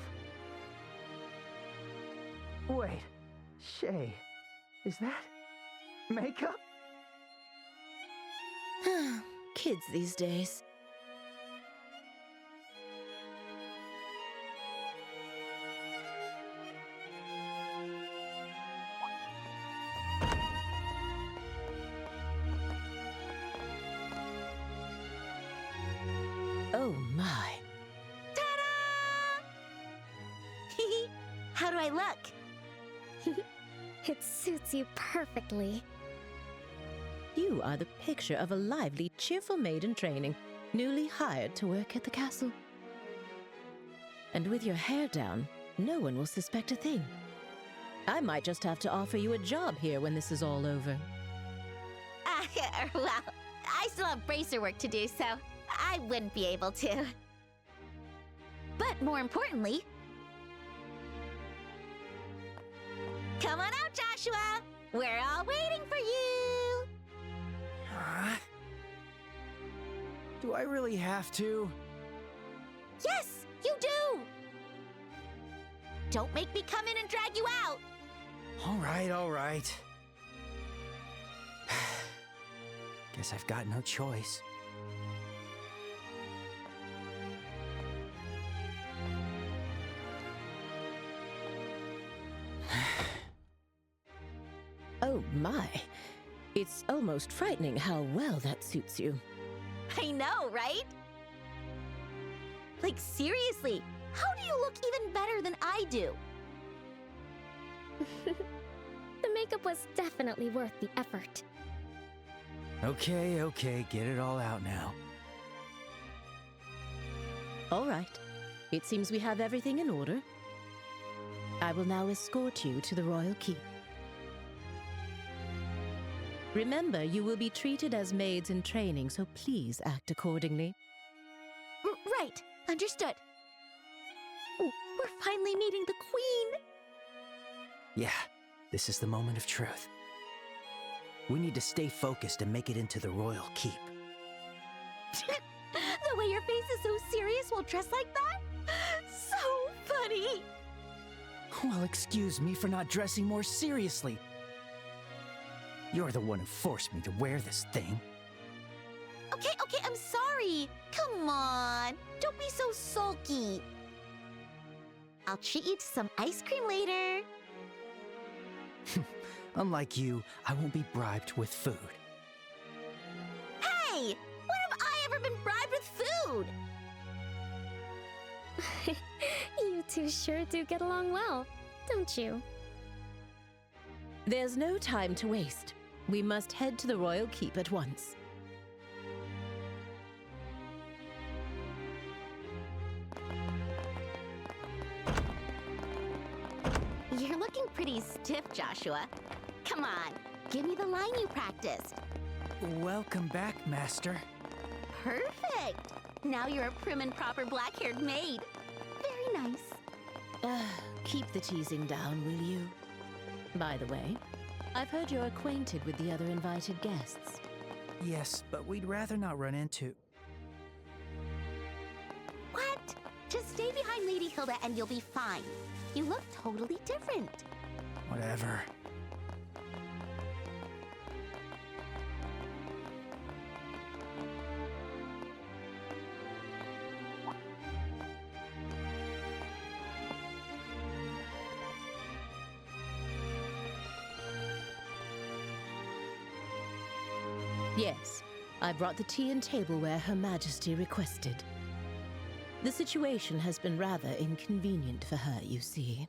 C: Wait, Shay, is that makeup?
A: Kids these days. Oh my.
B: Ta-da! How do I look?
G: It suits you perfectly.
A: You are the picture of a lively, cheerful maid in training, newly hired to work at the castle. And with your hair down, no one will suspect a thing. I might just have to offer you a job here when this is all over.
B: Well, I still have bracer work to do, so I wouldn't be able to. But more importantly, come on out, Joshua! We're all waiting for you!
C: Do I really have to?
B: Yes, you do! Don't make me come in and drag you out!
C: All right. Guess I've got no choice.
A: Oh my. It's almost frightening how well that suits you.
B: I know, right? Like, seriously, how do you look even better than I do?
G: The makeup was definitely worth the effort.
C: Okay, get it all out now.
A: All right. It seems we have everything in order. I will now escort you to the royal keep. Remember, you will be treated as maids in training, so please act accordingly.
B: Right, understood. We're finally meeting the queen.
C: Yeah, this is the moment of truth. We need to stay focused and make it into the royal keep.
B: The way your face is so serious while dressed like that? So funny.
C: Well, excuse me for not dressing more seriously. You're the one who forced me to wear this thing.
B: Okay, I'm sorry. Come on, don't be so sulky. I'll treat you to some ice cream later.
C: Unlike you, I won't be bribed with food.
B: Hey! When have I ever been bribed with food?
G: You two sure do get along well, don't you?
A: There's no time to waste. We must head to the royal keep at once.
B: You're looking pretty stiff, Joshua. Come on, give me the line you practiced.
C: Welcome back, Master.
B: Perfect! Now you're a prim and proper black-haired maid. Very nice.
A: Keep the teasing down, will you? By the way, I've heard you're acquainted with the other invited guests.
C: Yes, but we'd rather not run into...
B: What? Just stay behind Lady Hilda and you'll be fine. You look totally different.
C: Whatever.
A: Yes, I brought the tea and tableware Her Majesty requested. The situation has been rather inconvenient for her, you see.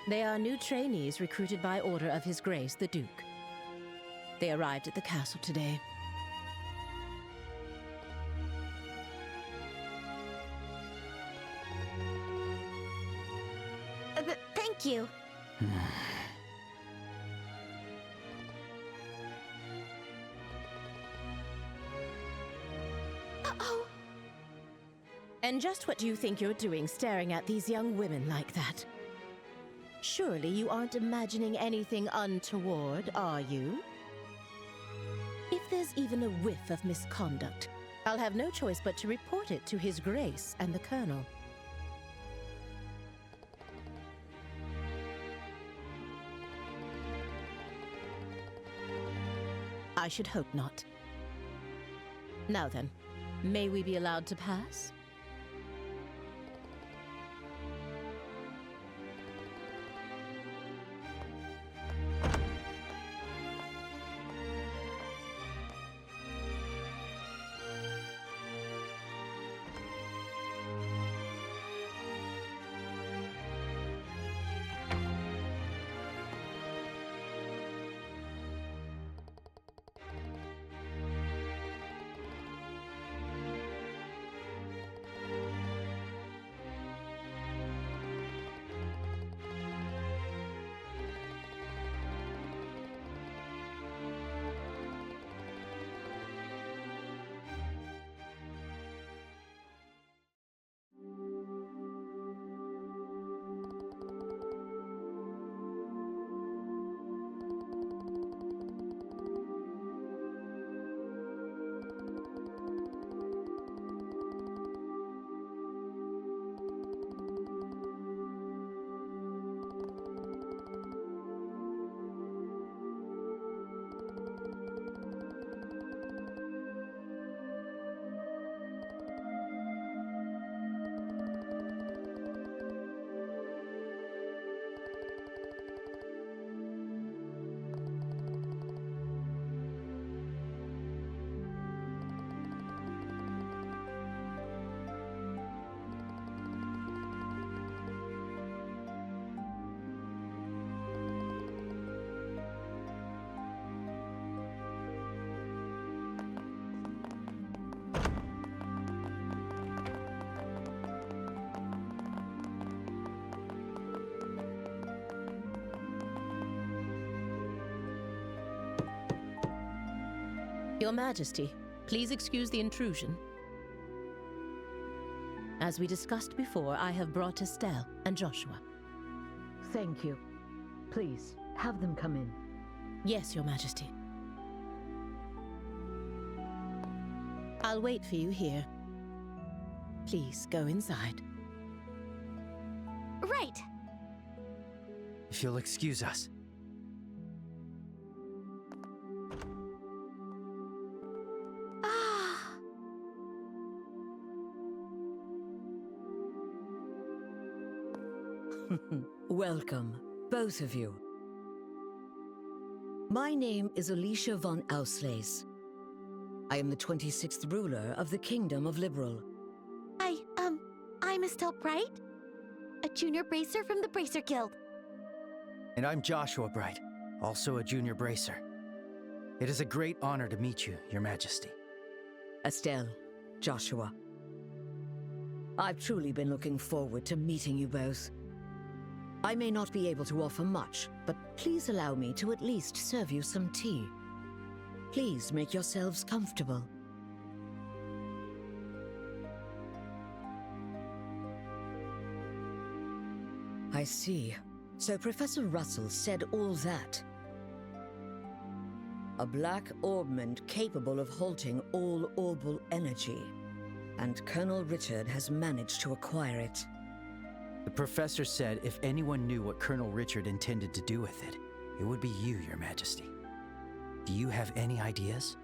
A: They are new trainees recruited by order of His Grace the Duke. They arrived at the castle today.
B: Thank you. Uh-oh.
A: And just what do you think you're doing staring at these young women like that? Surely you aren't imagining anything untoward, are you? If there's even a whiff of misconduct, I'll have no choice but to report it to His Grace and the Colonel. I should hope not. Now then, may we be allowed to pass? Your Majesty, please excuse the intrusion. As we discussed before, I have brought Estelle and Joshua.
H: Thank you. Please, have them come in.
A: Yes, Your Majesty. I'll wait for you here. Please go inside.
B: Right.
C: If you'll excuse us.
H: Welcome, both of you. My name is Alicia von Ausleys. I am the 26th ruler of the Kingdom of Liberl.
B: Hi, I'm Estelle Bright, a junior bracer from the Bracer Guild.
C: And I'm Joshua Bright, also a junior bracer. It is a great honor to meet you, Your Majesty.
H: Estelle, Joshua. I've truly been looking forward to meeting you both. I may not be able to offer much, but please allow me to at least serve you some tea. Please make yourselves comfortable. I see. So Professor Russell said all that. A black orbment capable of halting all orbal energy. And Colonel Richard has managed to acquire it.
C: The professor said if anyone knew what Colonel Richard intended to do with it, it would be you, Your Majesty. Do you have any ideas?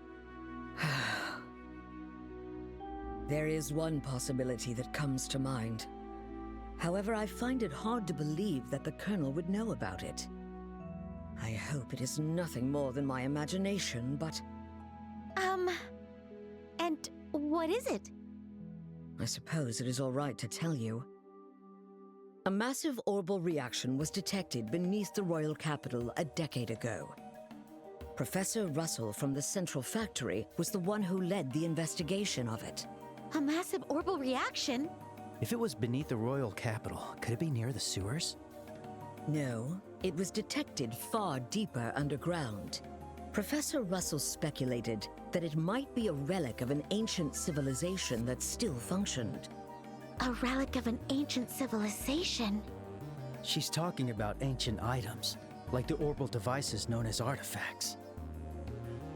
H: There is one possibility that comes to mind. However, I find it hard to believe that the Colonel would know about it. I hope it is nothing more than my imagination, but...
B: And what is it?
H: I suppose it is all right to tell you. A massive orbal reaction was detected beneath the royal capital a decade ago. Professor Russell from the Central Factory was the one who led the investigation of it.
B: A massive orbal reaction?
C: If it was beneath the royal capital, could it be near the sewers?
H: No, it was detected far deeper underground. Professor Russell speculated that it might be a relic of an ancient civilization that still functioned.
B: A relic of an ancient civilization?
C: She's talking about ancient items, like the orbal devices known as artifacts.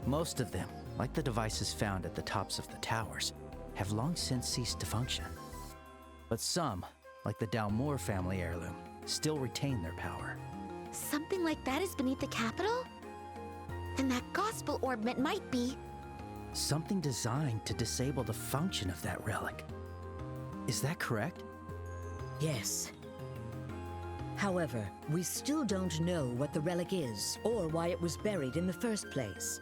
C: Most of them, like the devices found at the tops of the towers, have long since ceased to function. But some, like the Dalmore family heirloom, still retain their power.
B: Something like that is beneath the capital? Then that gospel orbment might be...
C: Something designed to disable the function of that relic. Is that correct?
H: Yes. However, we still don't know what the relic is, or why it was buried in the first place.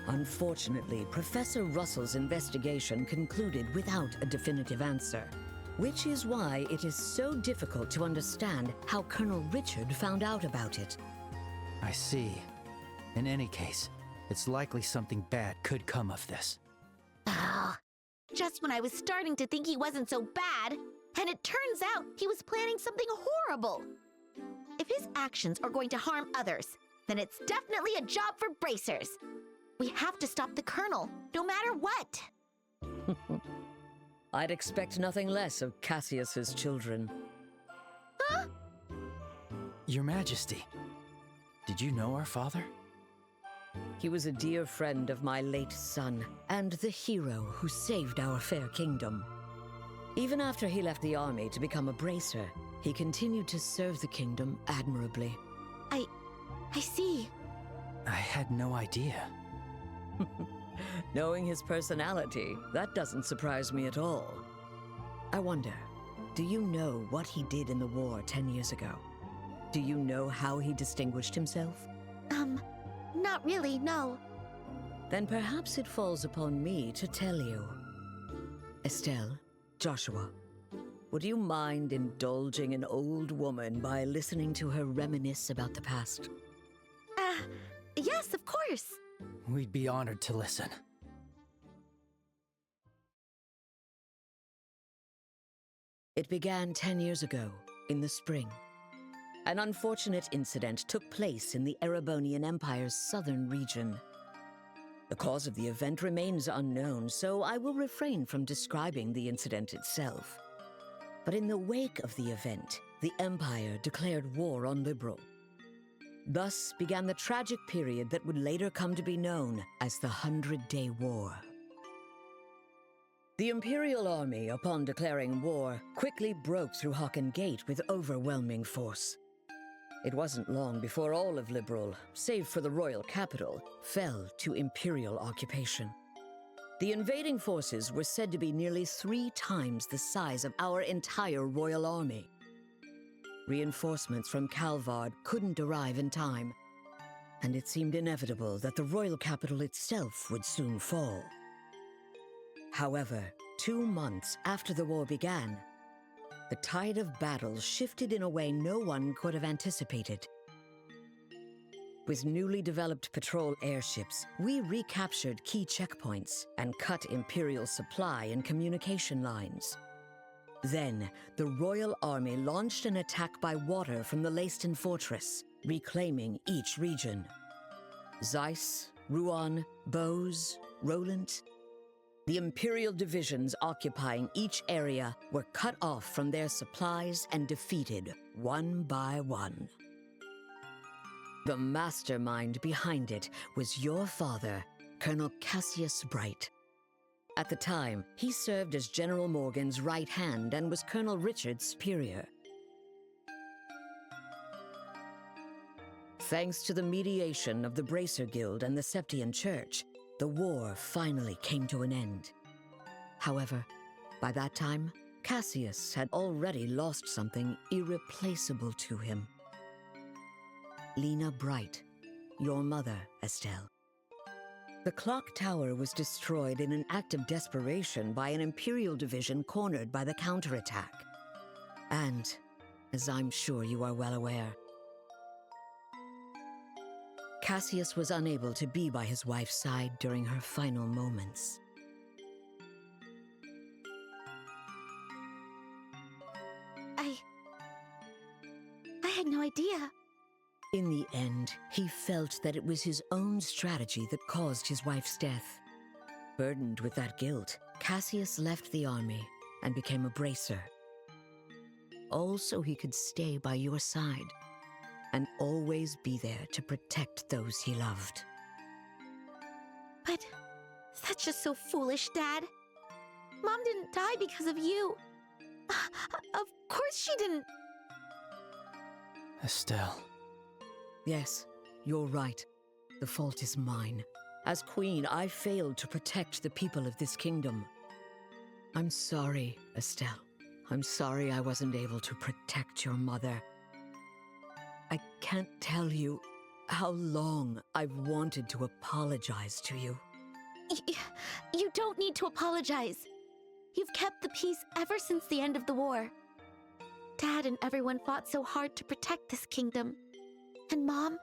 H: Unfortunately, Professor Russell's investigation concluded without a definitive answer, which is why it is so difficult to understand how Colonel Richard found out about it.
C: I see. In any case, it's likely something bad could come of this.
B: Oh, just when I was starting to think he wasn't so bad, and it turns out he was planning something horrible. If his actions are going to harm others, then it's definitely a job for bracers. We have to stop the Colonel, no matter what.
H: I'd expect nothing less of Cassius's children.
B: Huh?
C: Your Majesty, did you know our father?
H: He was a dear friend of my late son, and the hero who saved our fair kingdom. Even after he left the army to become a bracer, he continued to serve the kingdom admirably.
B: I see.
C: I had no idea.
H: Knowing his personality, that doesn't surprise me at all. I wonder, do you know what he did in the war 10 years ago? Do you know how he distinguished himself?
B: Not really, no.
H: Then perhaps it falls upon me to tell you. Estelle, Joshua, would you mind indulging an old woman by listening to her reminisce about the past?
B: Yes, of course.
C: We'd be honored to listen.
H: It began 10 years ago, in the spring. An unfortunate incident took place in the Erebonian Empire's southern region. The cause of the event remains unknown, so I will refrain from describing the incident itself. But in the wake of the event, the Empire declared war on Liberl. Thus began the tragic period that would later come to be known as the 100-Day War. The Imperial Army, upon declaring war, quickly broke through Hocken Gate with overwhelming force. It wasn't long before all of Liberl, save for the royal capital, fell to Imperial occupation. The invading forces were said to be nearly 3 times the size of our entire royal army. Reinforcements from Calvard couldn't arrive in time, and it seemed inevitable that the royal capital itself would soon fall. However, 2 months after the war began, the tide of battle shifted in a way no one could have anticipated. With newly developed patrol airships, we recaptured key checkpoints and cut Imperial supply and communication lines. Then, the royal army launched an attack by water from the Leiston fortress, reclaiming each region. Zeiss, Ruan, Bose, Roland. The Imperial divisions occupying each area were cut off from their supplies and defeated one by one. The mastermind behind it was your father, Colonel Cassius Bright. At the time, he served as General Morgan's right hand and was Colonel Richard's superior. Thanks to the mediation of the Bracer Guild and the Septian Church, the war finally came to an end. However, by that time, Cassius had already lost something irreplaceable to him. Lena Bright, your mother, Estelle. The clock tower was destroyed in an act of desperation by an Imperial division cornered by the counterattack. And, as I'm sure you are well aware, Cassius was unable to be by his wife's side during her final moments.
B: I had no idea.
H: In the end, he felt that it was his own strategy that caused his wife's death. Burdened with that guilt, Cassius left the army and became a bracer. All so he could stay by your side and always be there to protect those he loved.
B: But that's just so foolish, Dad. Mom didn't die because of you. Of course she didn't.
C: Estelle.
H: Yes, you're right. The fault is mine. As queen, I failed to protect the people of this kingdom. I'm sorry, Estelle. I'm sorry I wasn't able to protect your mother. I can't tell you how long I've wanted to apologize to you.
B: You don't need to apologize. You've kept the peace ever since the end of the war. Dad and everyone fought so hard to protect this kingdom. And Mom,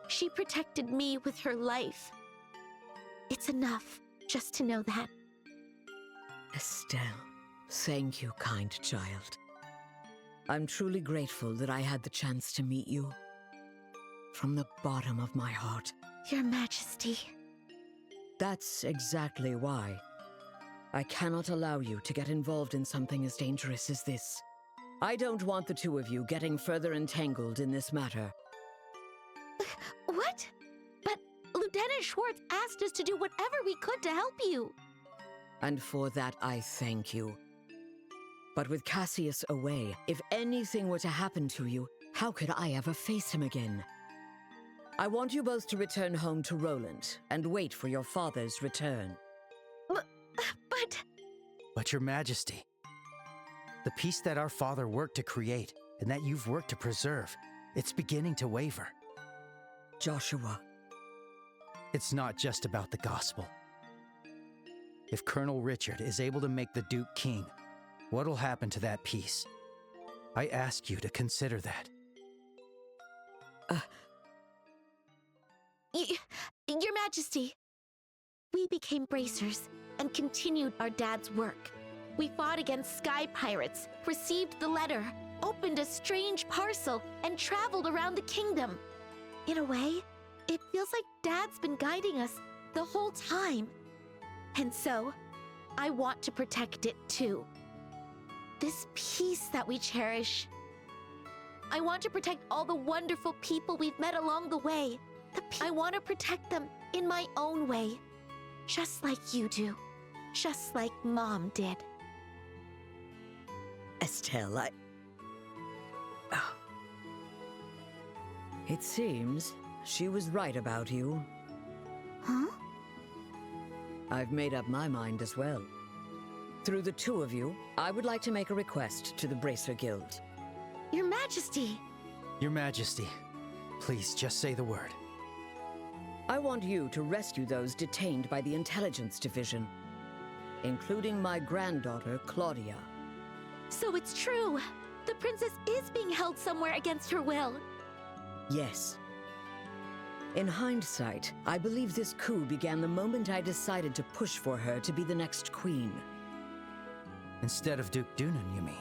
B: she protected me with her life. It's enough just to know that.
H: Estelle, thank you, kind child. I'm truly grateful that I had the chance to meet you. From the bottom of my heart.
B: Your Majesty.
H: That's exactly why. I cannot allow you to get involved in something as dangerous as this. I don't want the two of you getting further entangled in this matter.
B: What? But Lieutenant Schwartz asked us to do whatever we could to help you.
H: And for that, I thank you. But with Cassius away, if anything were to happen to you, how could I ever face him again? I want you both to return home to Roland and wait for your father's return.
C: But Your Majesty, the peace that our father worked to create and that you've worked to preserve, it's beginning to waver.
H: Joshua.
C: It's not just about the gospel. If Colonel Richard is able to make the Duke king, what'll happen to that peace? I ask you to consider that.
B: Your Majesty, we became bracers and continued our dad's work. We fought against sky pirates, received the letter, opened a strange parcel, and traveled around the kingdom. In a way, it feels like Dad's been guiding us the whole time. And so, I want to protect it too. This peace that we cherish. I want to protect all the wonderful people we've met along the way. I want to protect them in my own way. Just like you do. Just like Mom did.
H: Estelle, It seems she was right about you.
B: Huh?
H: I've made up my mind as well. Through the two of you, I would like to make a request to the Bracer Guild.
B: Your Majesty!
C: Your Majesty, please just say the word.
H: I want you to rescue those detained by the Intelligence Division, including my granddaughter, Claudia.
B: So it's true! The princess is being held somewhere against her will.
H: Yes. In hindsight, I believe this coup began the moment I decided to push for her to be the next queen.
C: Instead of Duke Dunan, you mean?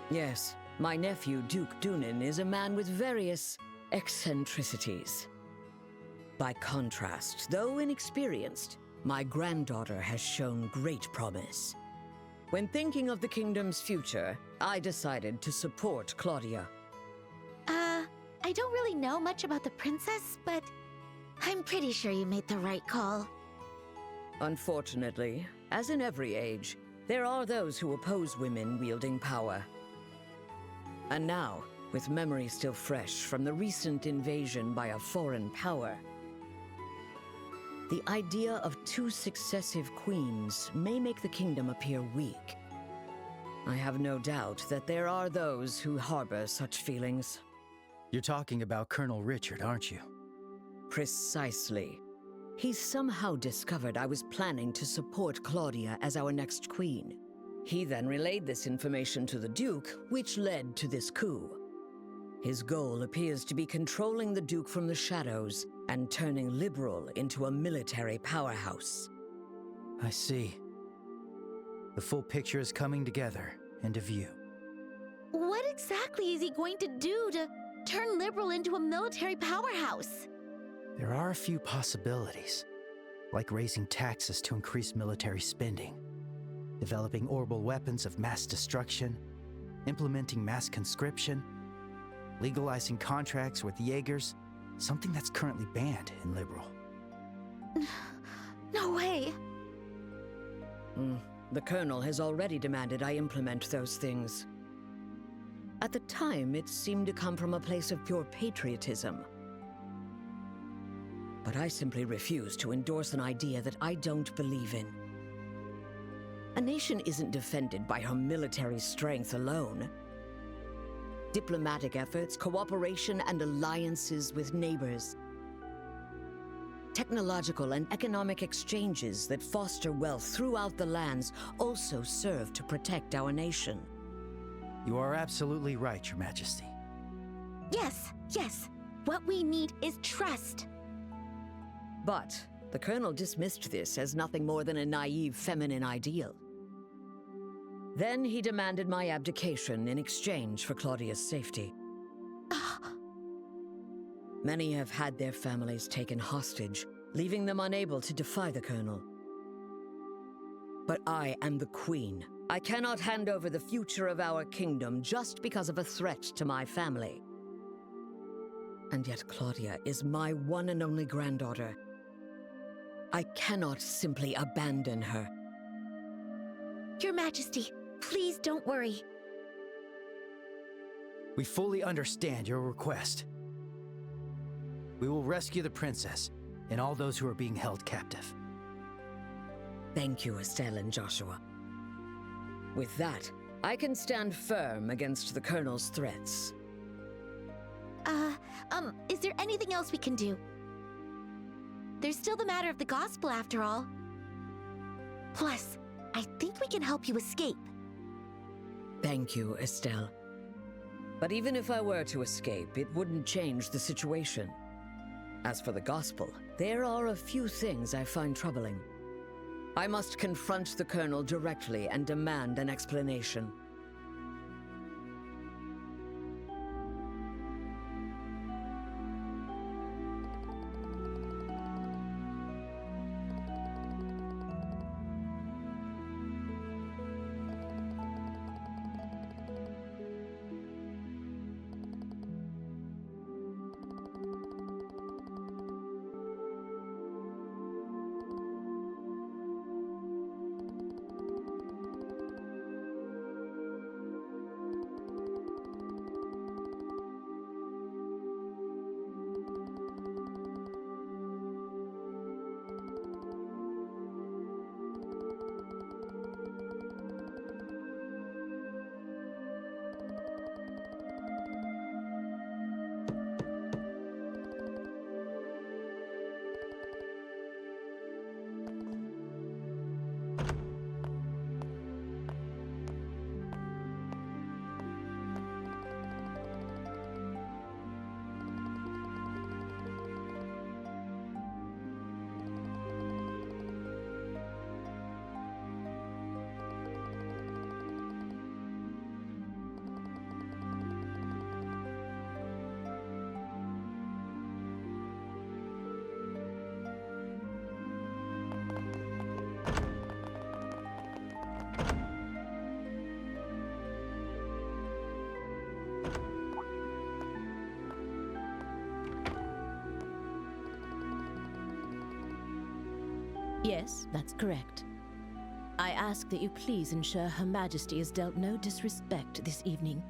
H: Yes, my nephew Duke Dunan is a man with various eccentricities. By contrast, though inexperienced, my granddaughter has shown great promise. When thinking of the kingdom's future, I decided to support Claudia.
B: I don't really know much about the princess, but I'm pretty sure you made the right call.
H: Unfortunately, as in every age, there are those who oppose women wielding power. And now, with memory still fresh from the recent invasion by a foreign power, the idea of 2 successive queens may make the kingdom appear weak. I have no doubt that there are those who harbor such feelings.
C: You're talking about Colonel Richard, aren't you?
H: Precisely. He somehow discovered I was planning to support Claudia as our next queen. He then relayed this information to the Duke, which led to this coup. His goal appears to be controlling the Duke from the shadows and turning Liberl into a military powerhouse.
C: I see. The full picture is coming together into view.
B: What exactly is he going to do to turn Liberl into a military powerhouse?
C: There are a few possibilities, like raising taxes to increase military spending, developing orbital weapons of mass destruction, implementing mass conscription, legalizing contracts with Jaegers, something that's currently banned in Liberl.
B: No way!
H: The Colonel has already demanded I implement those things. At the time, it seemed to come from a place of pure patriotism. But I simply refuse to endorse an idea that I don't believe in. A nation isn't defended by her military strength alone. Diplomatic efforts, cooperation, and alliances with neighbors. Technological and economic exchanges that foster wealth throughout the lands also serve to protect our nation.
C: You are absolutely right, Your Majesty.
B: Yes. What we need is trust.
H: But the Colonel dismissed this as nothing more than a naive feminine ideal. Then he demanded my abdication in exchange for Claudia's safety. Many have had their families taken hostage, leaving them unable to defy the Colonel. But I am the Queen. I cannot hand over the future of our kingdom just because of a threat to my family. And yet Claudia is my one and only granddaughter. I cannot simply abandon her.
B: Your Majesty, please don't worry.
C: We fully understand your request. We will rescue the princess and all those who are being held captive.
H: Thank you, Estelle and Joshua. With that, I can stand firm against the Colonel's threats.
B: Is there anything else we can do? There's still the matter of the gospel after all. Plus, I think we can help you escape.
H: Thank you, Estelle. But even if I were to escape, it wouldn't change the situation. As for the gospel, there are a few things I find troubling. I must confront the Colonel directly and demand an explanation.
A: Yes, that's correct. I ask that you please ensure Her Majesty is dealt no disrespect this evening.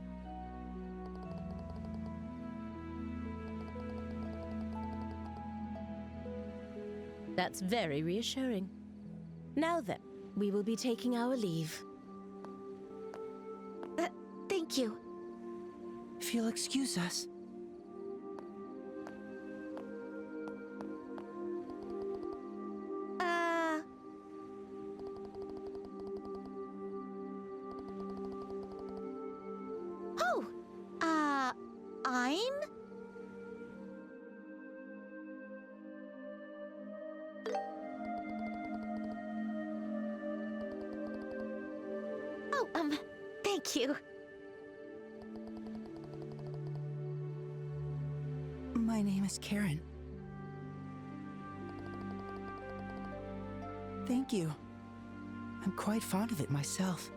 A: That's very reassuring. Now then, we will be taking our leave.
B: Thank you.
C: If you'll excuse us.
B: I'm? Oh, thank you.
C: My name is Karen. Thank you. I'm quite fond of it myself.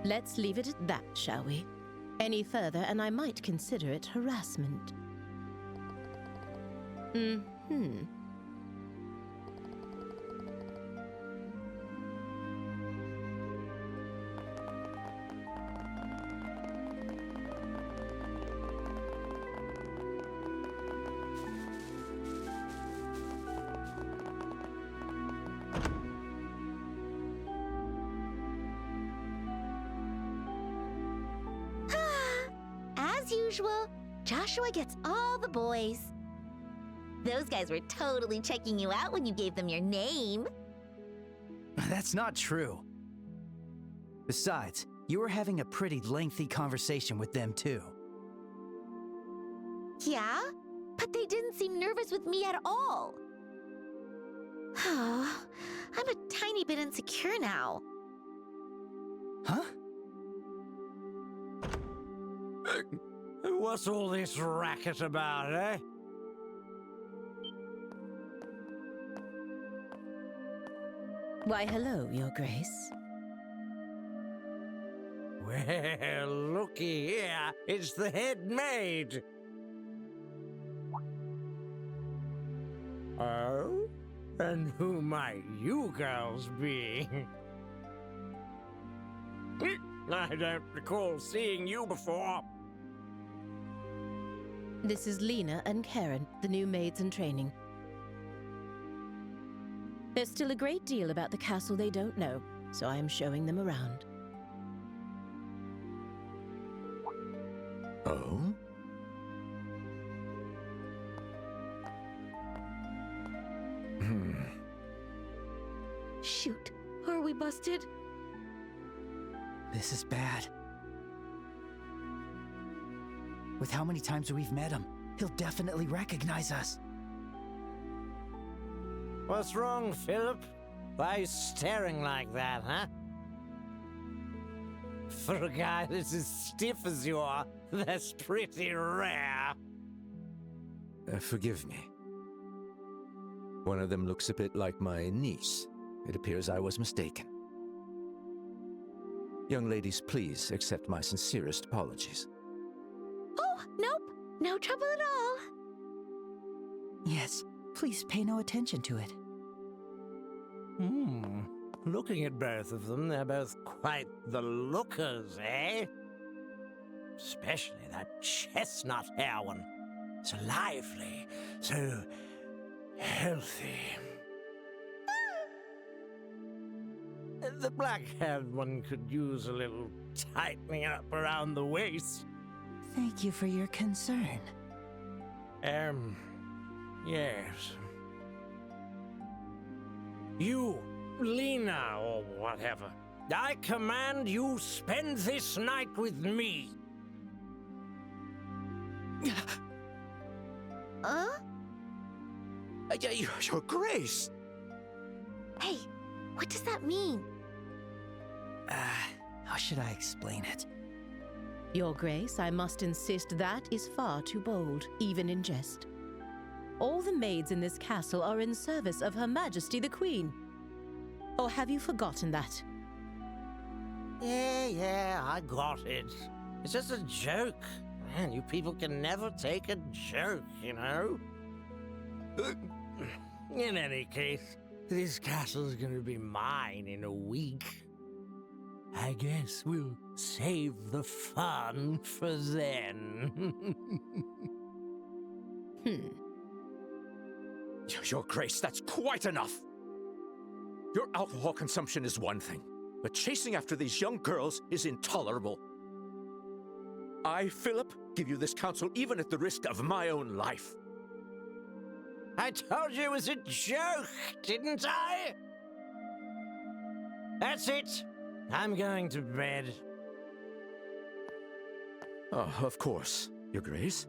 A: Let's leave it at that, shall we? Any further, and I might consider it harassment.
B: As usual, Joshua gets all the boys. Those guys were totally checking you out when you gave them your name.
C: That's not true. Besides, you were having a pretty lengthy conversation with them too.
B: Yeah? But they didn't seem nervous with me at all. I'm a tiny bit insecure now.
C: Huh?
S: What's all this racket about, eh?
A: Why, hello, Your Grace.
S: Well, looky here. It's the head maid. Oh? And who might you girls be? I don't recall seeing you before.
A: This is Lena and Karen, the new maids in training. There's still a great deal about the castle they don't know, so I am showing them around.
D: Oh?
B: Shoot, are we busted?
C: This is bad. With how many times we've met him, he'll definitely recognize us.
S: What's wrong, Philip? Why are you staring like that, huh? For a guy that's as stiff as you are, that's pretty rare.
D: Forgive me. One of them looks a bit like my niece. It appears I was mistaken. Young ladies, please accept my sincerest apologies.
B: Oh, nope. No trouble at all.
C: Yes, please pay no attention to it.
S: Looking at both of them, they're both quite the lookers, eh? Especially that chestnut hair one. So lively, so healthy. The black-haired one could use a little tightening up around the waist.
C: Thank you for your concern.
S: Yes. You, Lena, or whatever, I command you spend this night with me.
D: Your Grace!
B: Hey, what does that mean?
C: How should I explain it?
A: Your Grace, I must insist that is far too bold, even in jest. All the maids in this castle are in service of Her Majesty the Queen. Or have you forgotten that?
S: Yeah, I got it. It's just a joke. Man, you people can never take a joke, you know? In any case, this castle's gonna be mine in a week. I guess we'll save the fun for then.
D: Your Grace, that's quite enough! Your alcohol consumption is one thing, but chasing after these young girls is intolerable. I, Philip, give you this counsel even at the risk of my own life.
S: I told you it was a joke, didn't I? That's it. I'm going to bed.
D: Oh, of course, Your Grace.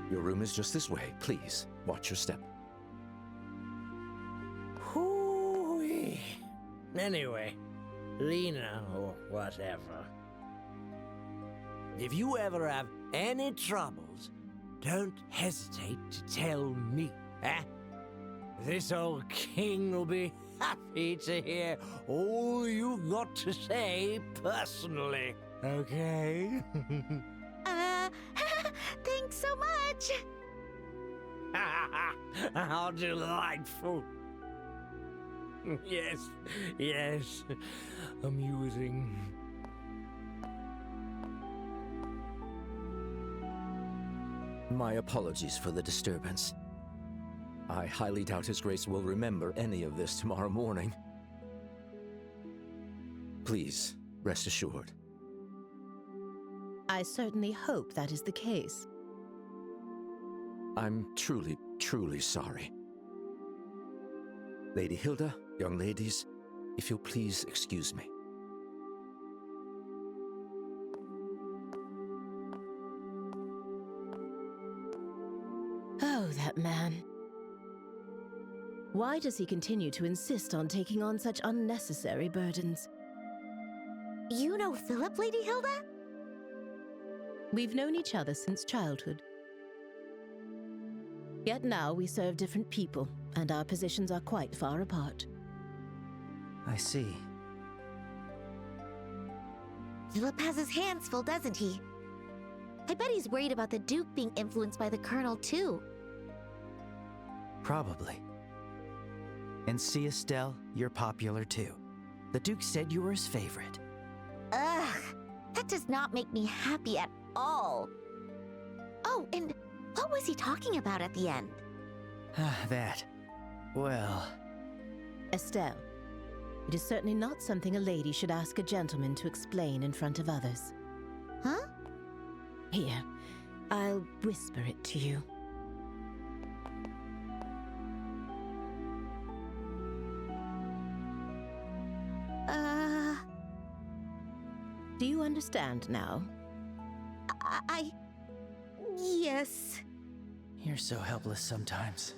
D: Your room is just this way. Please, watch your step.
S: Hoo-wee. Anyway, Lena or whatever. If you ever have any troubles, don't hesitate to tell me, eh? This old king will be happy to hear all you've got to say personally, okay?
B: Thanks so much!
S: How delightful! Yes, yes, amusing.
D: My apologies for the disturbance. I highly doubt His Grace will remember any of this tomorrow morning. Please, rest assured.
A: I certainly hope that is the case.
D: I'm truly, truly sorry. Lady Hilda, young ladies, if you'll please excuse me.
A: Oh, that man. Why does he continue to insist on taking on such unnecessary burdens?
B: You know Philip, Lady Hilda?
A: We've known each other since childhood. Yet now we serve different people, and our positions are quite far apart.
C: I see.
B: Philip has his hands full, doesn't he? I bet he's worried about the Duke being influenced by the Colonel, too.
C: Probably. And see, Estelle, you're popular too. The Duke said you were his favorite.
B: Ugh, that does not make me happy at all. Oh, and what was he talking about at the end?
C: That. Well...
A: Estelle, it is certainly not something a lady should ask a gentleman to explain in front of others.
B: Huh?
A: Here, I'll whisper it to you. Do you understand now?
B: Yes.
C: You're so helpless sometimes.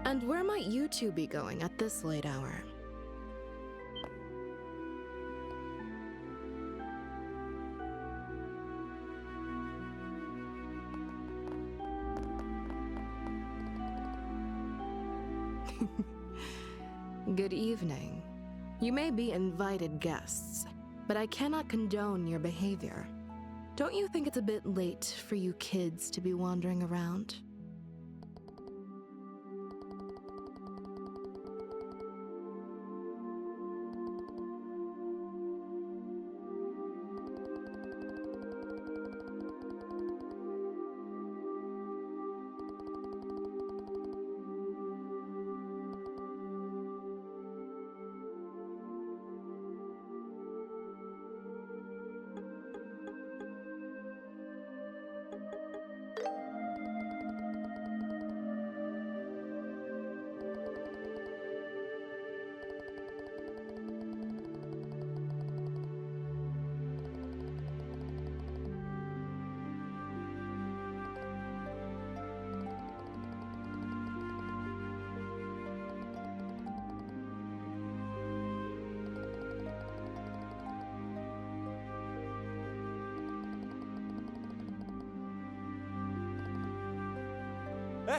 T: And where might you two be going at this late hour? Good evening. You may be invited guests, but I cannot condone your behavior. Don't you think it's a bit late for you kids to be wandering around?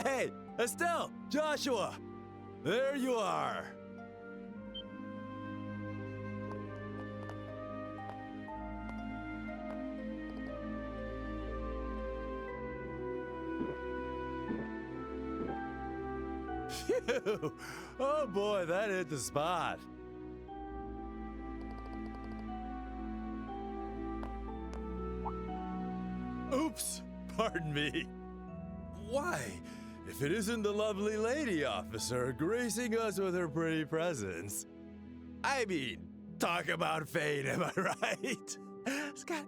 I: Hey, Estelle! Joshua! There you are! Phew! Oh boy, that hit the spot. Oops, pardon me. Why, if it isn't the lovely lady officer gracing us with her pretty presence? I mean, talk about fate, am I right? Scott.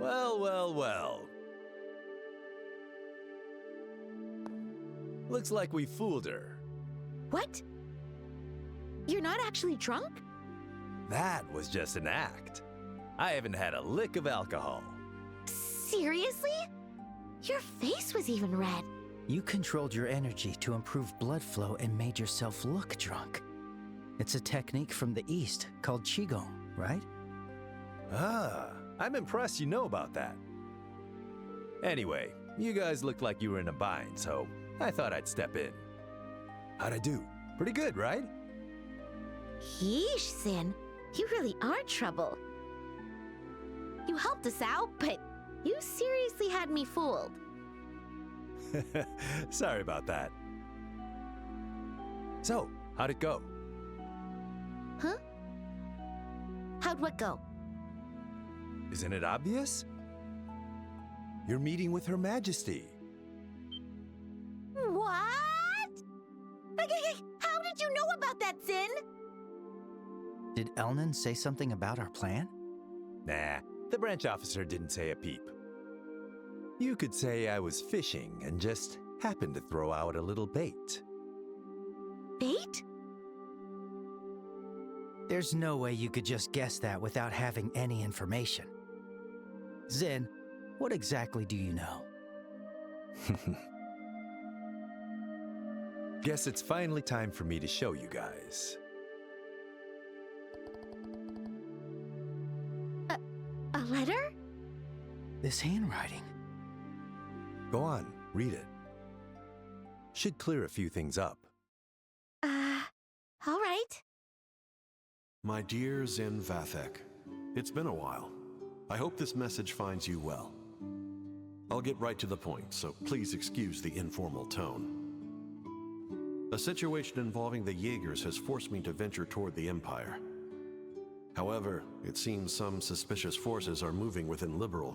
I: Well, well, well. Looks like we fooled her.
B: What? You're not actually drunk?
I: That was just an act. I haven't had a lick of alcohol.
B: Seriously? Your face was even red.
C: You controlled your energy to improve blood flow and made yourself look drunk. It's a technique from the East called Qigong, right?
I: Ah, I'm impressed you know about that. Anyway, you guys looked like you were in a bind, so I thought I'd step in. How'd I do? Pretty good, right?
B: Yeesh, Sin. You really are trouble. You helped us out, but you seriously had me fooled.
I: Sorry about that. So, how'd it go?
B: Huh? How'd what go?
I: Isn't it obvious? You're meeting with Her Majesty.
B: What? How did you know about that, Sin?
C: Did Elnan say something about our plan?
I: Nah, the branch officer didn't say a peep. You could say I was fishing and just happened to throw out a little bait.
B: Bait?
C: There's no way you could just guess that without having any information. Zin, what exactly do you know?
I: Guess it's finally time for me to show you guys.
B: A letter?
C: This handwriting.
I: Go on, read it. Should clear a few things up.
B: All right.
M: My dear Zin Vathek, it's been a while. I hope this message finds you well. I'll get right to the point, so please excuse the informal tone. A situation involving the Jaegers has forced me to venture toward the Empire.
E: However, it seems some suspicious forces are moving within Liberl,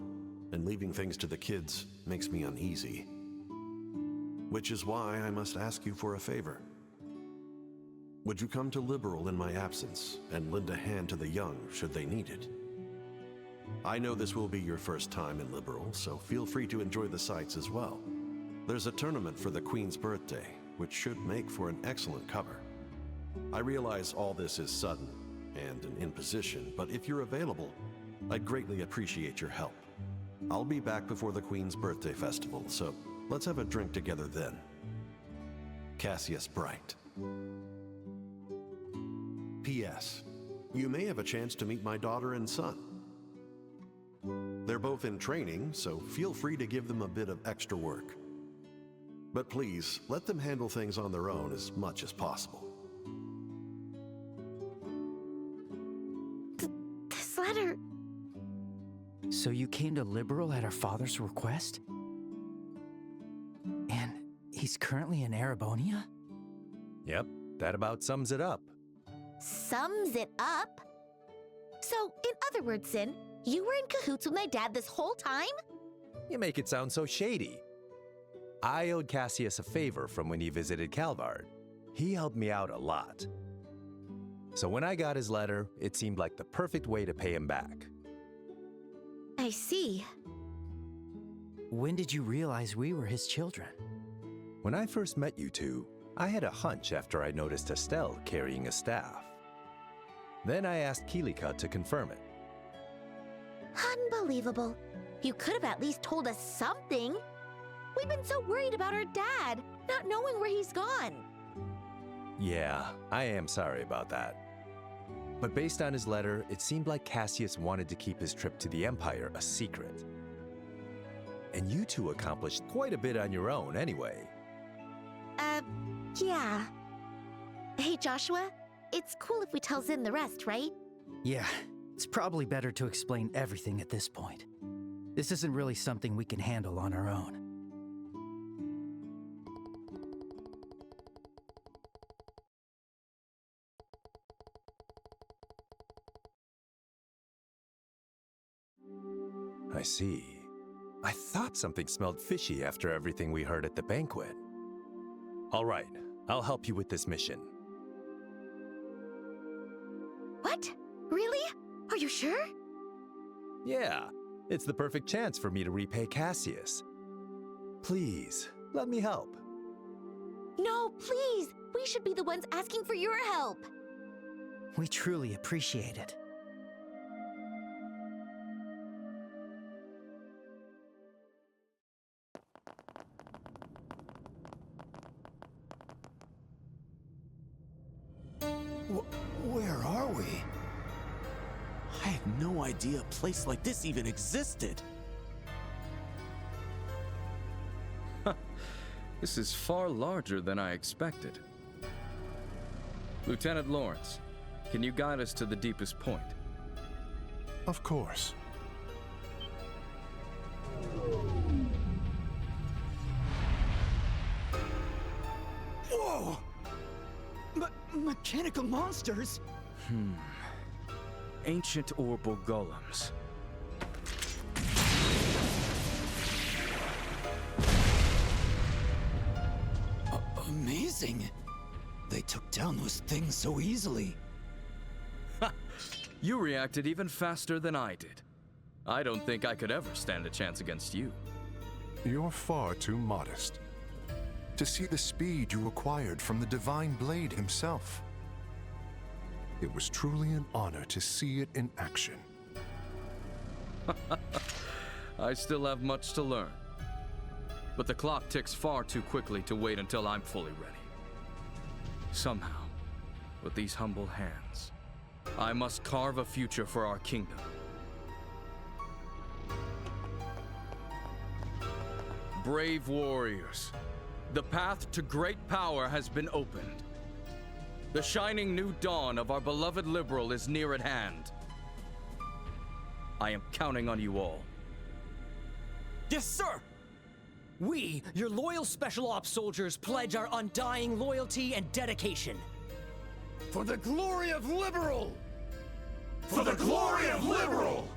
E: and leaving things to the kids makes me uneasy. Which is why I must ask you for a favor. Would you come to Liberl in my absence and lend a hand to the young should they need it? I know this will be your first time in Liberl, so feel free to enjoy the sights as well. There's a tournament for the Queen's birthday, which should make for an excellent cover. I realize all this is sudden and an imposition, but if you're available, I'd greatly appreciate your help. I'll be back before the Queen's birthday festival, so let's have a drink together then. Cassius Bright. P.S. You may have a chance to meet my daughter and son. They're both in training, so feel free to give them a bit of extra work. But please, let them handle things on their own as much as possible.
B: This letter...
C: So you came to Liberl at our father's request? And he's currently in Erebonia?
I: Yep, that about sums it up.
B: Sums it up? So, in other words, Sin, you were in cahoots with my dad this whole time?
I: You make it sound so shady. I owed Cassius a favor from when he visited Calvard. He helped me out a lot. So when I got his letter, it seemed like the perfect way to pay him back.
B: I see.
C: When did you realize we were his children?
I: When I first met you two, I had a hunch after I noticed Estelle carrying a staff. Then I asked Kilika to confirm it.
B: Unbelievable. You could have at least told us something. We've been so worried about our dad, not knowing where he's gone.
I: Yeah, I am sorry about that. But based on his letter, it seemed like Cassius wanted to keep his trip to the Empire a secret. And you two accomplished quite a bit on your own anyway.
B: Yeah. Hey, Joshua, it's cool if we tell Zin the rest, right?
C: Yeah, it's probably better to explain everything at this point. This isn't really something we can handle on our own.
I: I see. I thought something smelled fishy after everything we heard at the banquet. All right, I'll help you with this mission.
B: What? Really? Are you sure?
I: Yeah, it's the perfect chance for me to repay Cassius. Please, let me help.
B: No, please! We should be the ones asking for your help!
C: We truly appreciate it.
J: Where are we? I had no idea a place like this even existed.
F: This is far larger than I expected. Lieutenant Lawrence, can you guide us to the deepest point?
N: Of course.
J: Whoa! Mechanical monsters?
F: Ancient orbital golems.
J: Amazing! They took down those things so easily.
F: You reacted even faster than I did. I don't think I could ever stand a chance against you.
N: You're far too modest. To see the speed you acquired from the Divine Blade himself. It was truly an honor to see it in action.
F: I still have much to learn. But the clock ticks far too quickly to wait until I'm fully ready. Somehow, with these humble hands, I must carve a future for our kingdom. Brave warriors, the path to great power has been opened. The shining new dawn of our beloved Liberl is near at hand. I am counting on you all.
S: Yes, sir! We, your loyal Special Ops soldiers, pledge our undying loyalty and dedication.
J: For the glory of Liberl!
L: for the glory of Liberl!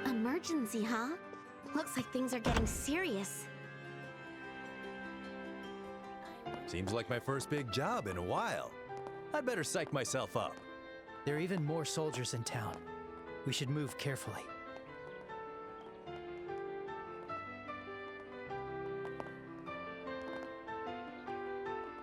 B: Emergency, huh? Looks like things are getting serious.
I: Seems like my first big job in a while. I'd better psych myself up.
C: There are even more soldiers in town. We should move carefully.